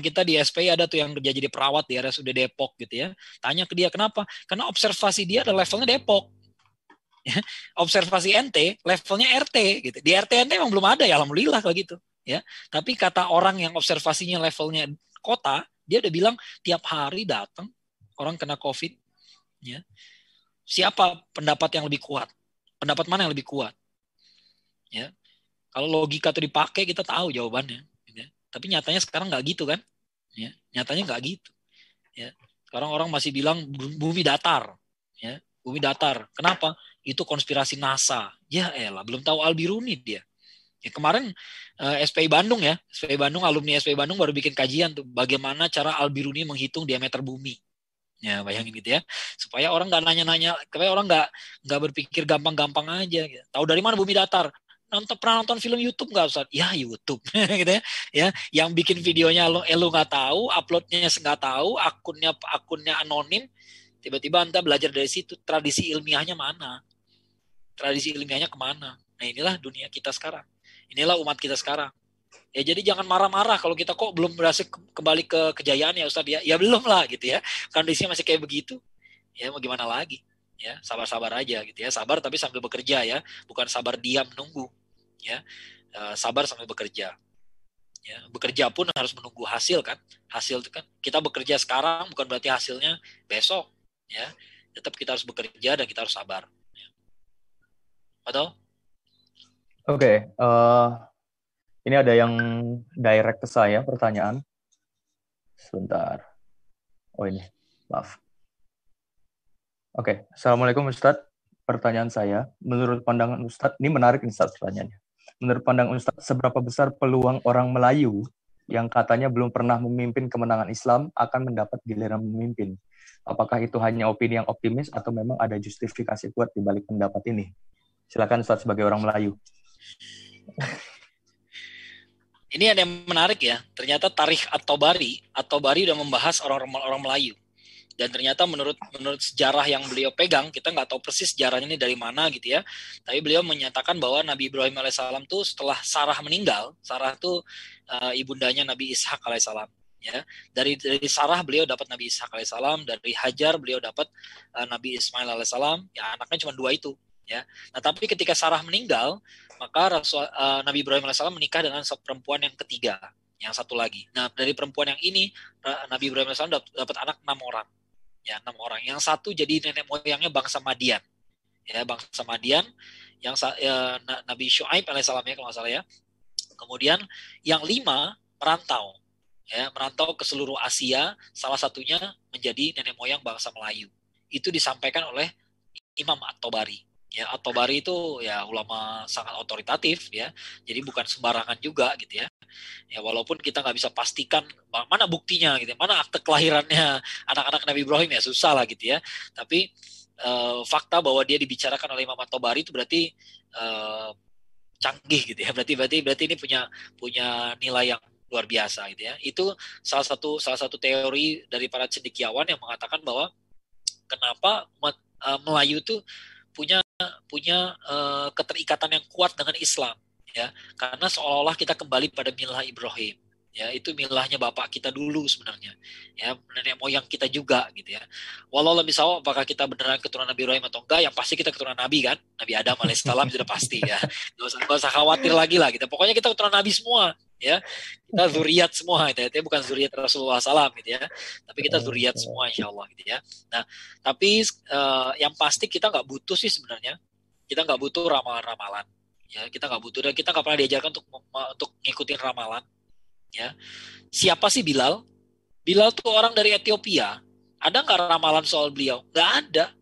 kita di SPI ada tuh yang kerja jadi perawat di RSUD Depok gitu ya. Tanya ke dia kenapa? Karena observasi dia ada levelnya Depok. Ya. Observasi NT levelnya RT gitu. Di RT NT emang belum ada ya, alhamdulillah kalau gitu ya. Tapi kata orang yang observasinya levelnya kota, dia udah bilang tiap hari datang orang kena COVID, ya. Siapa pendapat yang lebih kuat? Pendapat mana yang lebih kuat? Ya, kalau logika itu dipakai kita tahu jawabannya. Ya. Tapi nyatanya sekarang nggak gitu kan? Ya, nyatanya nggak gitu. Ya, sekarang orang masih bilang bumi datar. Ya, bumi datar. Kenapa? itu konspirasi NASA. Ya elah, belum tahu Al-Biruni dia. Ya, kemarin SPI Bandung ya, SPI Bandung, alumni SPI Bandung baru bikin kajian tuh bagaimana cara Al-Biruni menghitung diameter bumi. Ya bayangin gitu ya, supaya orang nggak nanya-nanya, supaya orang nggak berpikir gampang-gampang aja. Gitu. Tahu dari mana bumi datar? Pernah nonton film YouTube nggak Ustaz? Ya YouTube, gitu ya. Ya, yang bikin videonya lu nggak tahu, uploadnya nggak tahu, akunnya anonim. Tiba-tiba Anda belajar dari situ, tradisi ilmiahnya mana? Tradisi ilmiahnya kemana? Nah inilah dunia kita sekarang. Inilah umat kita sekarang. Ya jadi jangan marah-marah kalau kita kok belum berhasil kembali ke kejayaan ya Ustaz ya. Ya belum lah gitu ya. Kondisinya masih kayak begitu. Ya mau gimana lagi? Ya sabar-sabar aja gitu ya. Sabar tapi sambil bekerja ya. Bukan sabar diam menunggu. Ya. Sabar sambil bekerja. Ya, bekerja pun harus menunggu hasil kan. Hasil itu kan kita bekerja sekarang bukan berarti hasilnya besok ya. Tetap kita harus bekerja dan kita harus sabar. Ya. Betul? Oke, ini ada yang direct ke saya pertanyaan. Sebentar. Oh ini, maaf. Oke, Assalamualaikum Ustadz. Pertanyaan saya, menurut pandangan Ustadz, ini menarik nih Ustadz pertanyaannya. Menurut pandangan Ustadz, seberapa besar peluang orang Melayu yang katanya belum pernah memimpin kemenangan Islam akan mendapat giliran memimpin? Apakah itu hanya opini yang optimis atau memang ada justifikasi kuat di balik pendapat ini? Silakan Ustadz sebagai orang Melayu. Ini ada yang menarik ya. Ternyata Tarikh At-Tabari udah membahas orang Melayu. Dan ternyata menurut sejarah yang beliau pegang, kita nggak tahu persis sejarahnya ini dari mana gitu ya. Tapi beliau menyatakan bahwa Nabi Ibrahim alaihissalam tuh setelah Sarah meninggal, Sarah tuh ibundanya Nabi Ishak alaihissalam. Ya, dari Sarah beliau dapat Nabi Ishak alaihissalam, dari Hajar beliau dapat Nabi Ismail alaihissalam. Ya anaknya cuma 2 itu. Ya, nah tapi ketika Sarah meninggal, maka Nabi Ibrahim alaihissalam menikah dengan perempuan yang ketiga, yang satu lagi. Nah dari perempuan yang ini Nabi Ibrahim alaihissalam dapat anak 6 orang. Ya 6 orang. Yang satu jadi nenek moyangnya bangsa Madian. Ya bangsa Madian yang Nabi Syuaib alaihissalam ya kalau nggak salah ya. Kemudian yang 5 merantau. Ya, merantau ke seluruh Asia, salah satunya menjadi nenek moyang bangsa Melayu. Itu disampaikan oleh Imam At-Tabari. Ya, At-Tabari itu ya ulama sangat otoritatif ya. Jadi bukan sembarangan juga gitu ya. Ya walaupun kita nggak bisa pastikan mana buktinya gitu, mana akte kelahirannya anak-anak Nabi Ibrahim ya susah lah gitu ya. Tapi fakta bahwa dia dibicarakan oleh Imam At-Tabari itu berarti canggih gitu ya. Berarti ini punya nilai yang luar biasa gitu ya. Itu salah satu teori dari para cendekiawan yang mengatakan bahwa kenapa umat Melayu itu punya keterikatan yang kuat dengan Islam ya, karena seolah-olah kita kembali pada milah Ibrahim ya, itu milahnya bapak kita dulu sebenarnya ya, nenek moyang kita juga gitu ya. Walau lebih sawa apakah kita beneran keturunan Nabi Ibrahim atau enggak, yang pasti kita keturunan Nabi kan, Nabi Adam alaihissalam sudah pasti ya, nggak usah khawatir lagi lah gitu. Pokoknya kita keturunan Nabi semua ya, kita zuriat semua gitu ya, bukan zuriat Rasulullah SAW gitu ya, tapi kita zuriat semua insyaallah gitu ya. Nah tapi yang pasti kita nggak butuh sih sebenarnya, kita nggak butuh ramalan-ramalan ya, kita nggak butuh, dan kita nggak pernah diajarkan untuk ngikutin ramalan ya. Siapa sih Bilal? Bilal tuh orang dari Ethiopia, ada nggak ramalan soal beliau? Nggak ada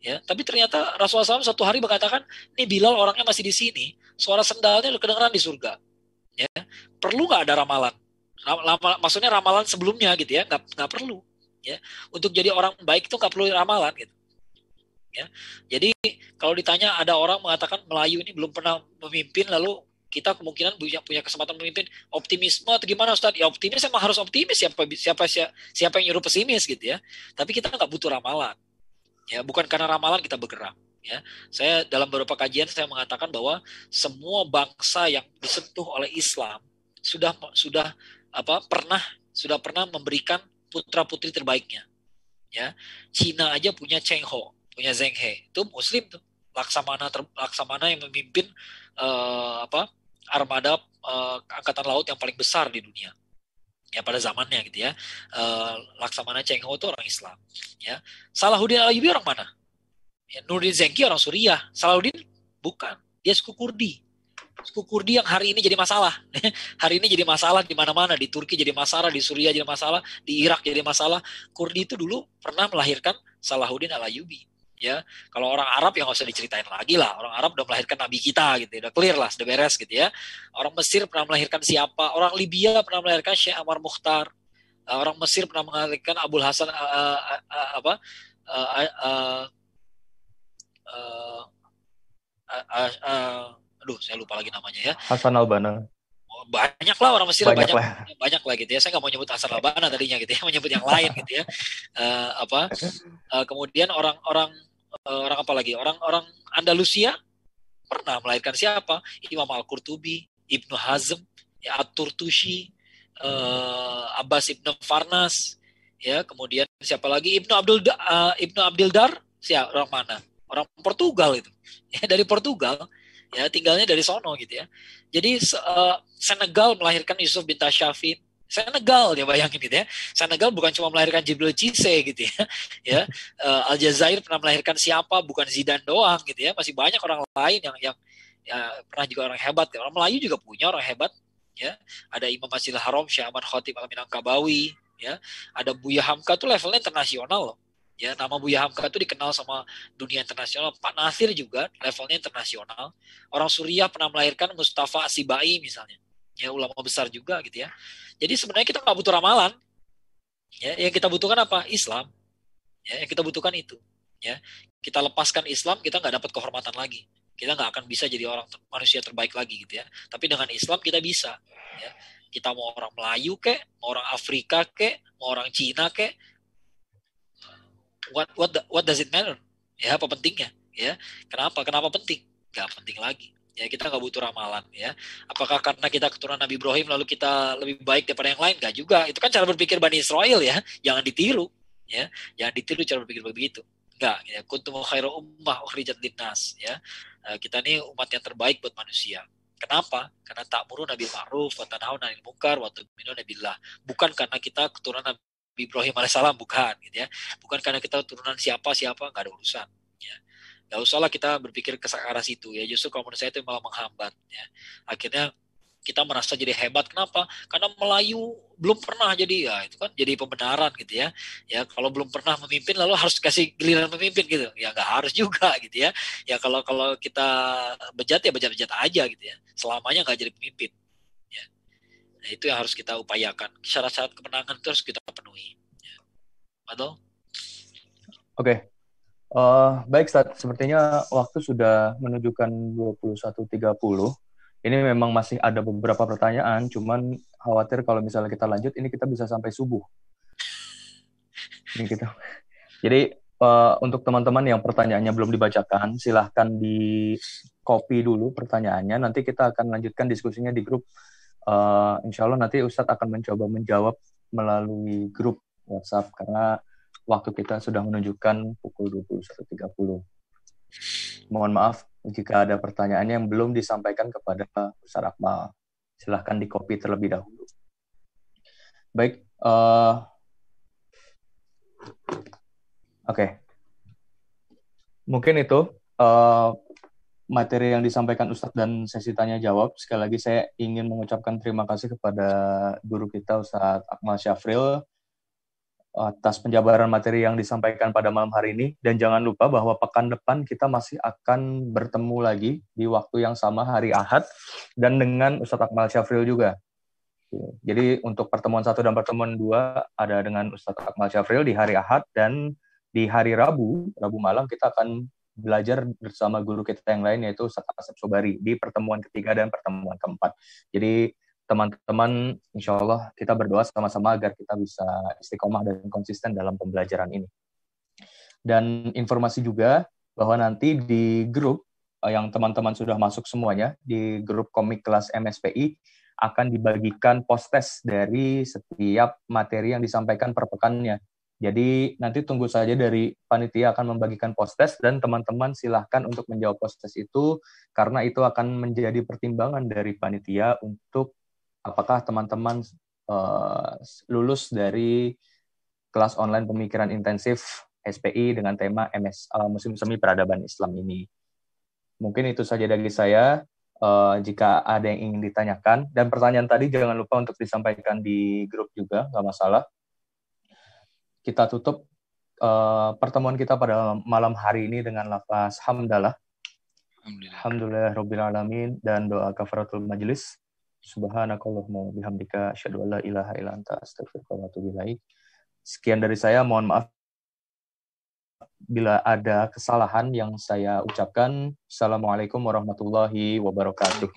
ya. Tapi ternyata Rasulullah SAW satu hari mengatakan, nih Bilal orangnya masih di sini, suara sendalnya udah kedengeran di surga. Ya, perlu nggak ada ramalan? Maksudnya ramalan sebelumnya gitu ya, nggak perlu. Ya, untuk jadi orang baik itu nggak perlu ramalan gitu. Ya, jadi kalau ditanya ada orang mengatakan Melayu ini belum pernah memimpin, lalu kita kemungkinan punya kesempatan memimpin, optimisme atau gimana Ustaz? Ya optimis emang harus optimis, siapa yang nyuruh pesimis gitu ya. Tapi kita nggak butuh ramalan. Ya, bukan karena ramalan kita bergerak. Ya, saya dalam beberapa kajian saya mengatakan bahwa semua bangsa yang disentuh oleh Islam sudah pernah memberikan putra putri terbaiknya. Ya, Cina aja punya Cheng Ho, punya Zheng He, itu Muslim tuh, Laksamana yang memimpin armada angkatan laut yang paling besar di dunia. Ya pada zamannya gitu ya. Laksamana Cheng Ho itu orang Islam. Ya, Salahuddin Al-Ayyubi orang mana? Ya, Nuruddin Zengki orang Suriah. Salahuddin bukan, dia suku Kurdi. Suku Kurdi yang hari ini jadi masalah. Hari ini jadi masalah di mana-mana, di Turki jadi masalah, di Suriah jadi masalah, di Irak jadi masalah. Kurdi itu dulu pernah melahirkan Salahuddin Al-Ayyubi. Ya, kalau orang Arab ya nggak usah diceritain lagi lah. Orang Arab udah melahirkan Nabi kita gitu, udah clear lah, sudah beres gitu ya. Orang Mesir pernah melahirkan siapa? Orang Libya pernah melahirkan Syekh Amar Mukhtar. Orang Mesir pernah melahirkan Abul Hasan apa? Aduh, saya lupa lagi namanya ya. Hasan al-Banna. Banyak lah orang Mesir, banyak lah gitu ya. Saya nggak mau nyebut Hasan al-Banna tadinya gitu ya, mau nyebut yang lain gitu ya. Kemudian orang apa lagi? Orang Andalusia pernah melahirkan siapa? Imam Al-Qurtubi, Ibnu Hazm, ya, At-Turtushi, Abbas Ibnu Farnas, ya, kemudian siapa lagi? Ibnu Abdul Dar, siapa, orang mana? Orang Portugal itu. Ya, dari Portugal, ya, tinggalnya dari sono gitu ya. Jadi Senegal melahirkan Yusuf bin Tashafin. Senegal, ya bayangin gitu ya. Senegal bukan cuma melahirkan Jibril Cisse gitu ya. Ya, Aljazair pernah melahirkan siapa? Bukan Zidane doang gitu ya. Masih banyak orang lain yang ya, pernah juga orang hebat. Orang Melayu juga punya orang hebat. Ya, ada Imam Masjidil Haram Syekh Ahmad Khatib Al-Minangkabawi. Ya, ada Buya Hamka tuh levelnya internasional loh. Ya, nama Buya Hamka itu dikenal sama dunia internasional. Pak Nasir juga levelnya internasional. Orang Suriah pernah melahirkan Mustafa Sibai misalnya. Ya, ulama besar juga gitu ya. Jadi sebenarnya kita nggak butuh ramalan. Ya, yang kita butuhkan apa? Islam. Ya, yang kita butuhkan itu. Ya, kita lepaskan Islam, kita nggak dapat kehormatan lagi. Kita nggak akan bisa jadi manusia terbaik lagi gitu ya. Tapi dengan Islam kita bisa. Ya, kita mau orang Melayu kek, mau orang Afrika kek, mau orang Cina kek. What does it matter? Ya, apa pentingnya? Ya, kenapa penting? Gak penting lagi. Ya, kita nggak butuh ramalan ya. Apakah karena kita keturunan Nabi Ibrahim lalu kita lebih baik daripada yang lain? Gak juga. Itu kan cara berpikir Bani Israel ya. Jangan ditiru ya. Jangan ditiru cara berpikir begitu. Enggak ya. Kuntum khairu ummah ukhrijat linnas ya. Kita ini umat yang terbaik buat manusia. Kenapa? Karena ta'muruna bil ma'ruf wa tanhauna 'anil munkar wa tu'minuna billah. Bukan karena kita keturunan Nabi Ibrahim alaihissalam, bukan gitu ya. Bukan karena kita keturunan siapa nggak ada urusan ya. Gak usahlah kita berpikir ke arah situ ya. Justru kalau menurut saya itu malah menghambat ya. Akhirnya kita merasa jadi hebat. Kenapa? Karena Melayu belum pernah jadi, ya itu kan jadi pembenaran gitu ya. Ya kalau belum pernah memimpin lalu harus kasih giliran memimpin gitu. Ya nggak harus juga gitu ya. Ya kalau kita bejat ya bejat aja gitu ya. Selamanya nggak jadi pemimpin. Ya. Nah, itu yang harus kita upayakan. Syarat-syarat kemenangan itu harus kita penuhi. Ya. Betul? Oke. Baik, Ustaz. Sepertinya waktu sudah menunjukkan 21.30. Ini memang masih ada beberapa pertanyaan, cuman khawatir kalau misalnya kita lanjut, ini kita bisa sampai subuh. Ini kita. Jadi, untuk teman-teman yang pertanyaannya belum dibacakan, silahkan di copy dulu pertanyaannya. Nanti kita akan lanjutkan diskusinya di grup. Insya Allah nanti Ustadz akan mencoba menjawab melalui grup WhatsApp, karena waktu kita sudah menunjukkan pukul 21.30. Mohon maaf jika ada pertanyaan yang belum disampaikan kepada Ustaz Akmal. Silahkan di-copy terlebih dahulu. Baik. Oke. Mungkin itu materi yang disampaikan Ustadz dan sesi tanya-jawab. Sekali lagi saya ingin mengucapkan terima kasih kepada guru kita Ustadz Akmal Syafril atas penjabaran materi yang disampaikan pada malam hari ini. Dan jangan lupa bahwa pekan depan kita masih akan bertemu lagi di waktu yang sama hari Ahad dan dengan Ustadz Akmal Syafril juga. Jadi untuk pertemuan 1 dan pertemuan 2 ada dengan Ustadz Akmal Syafril di hari Ahad, dan di hari Rabu malam kita akan belajar bersama guru kita yang lain yaitu Ustadz Asep Sobari di pertemuan ketiga dan pertemuan keempat. Jadi teman-teman, insya Allah kita berdoa sama-sama agar kita bisa istiqomah dan konsisten dalam pembelajaran ini. Dan informasi juga bahwa nanti di grup yang teman-teman sudah masuk semuanya, di grup komik kelas MSPI, akan dibagikan post-test dari setiap materi yang disampaikan per pekannya. Jadi nanti tunggu saja, dari panitia akan membagikan post-test dan teman-teman silahkan untuk menjawab post-test itu, karena itu akan menjadi pertimbangan dari panitia untuk apakah teman-teman lulus dari kelas online pemikiran intensif SPI dengan tema Musim Semi Peradaban Islam ini. Mungkin itu saja dari saya. Jika ada yang ingin ditanyakan, dan pertanyaan tadi jangan lupa untuk disampaikan di grup juga, nggak masalah. Kita tutup pertemuan kita pada malam hari ini dengan lafaz hamdalah. Alhamdulillah Rabbil Alamin, dan doa kafaratul majlis. Subhanakallahumma bihamdika asyhadu an la ilaha illa anta astaghfiruka wa atubu ilaik. Sekian dari saya, mohon maaf bila ada kesalahan yang saya ucapkan. Assalamualaikum warahmatullahi wabarakatuh.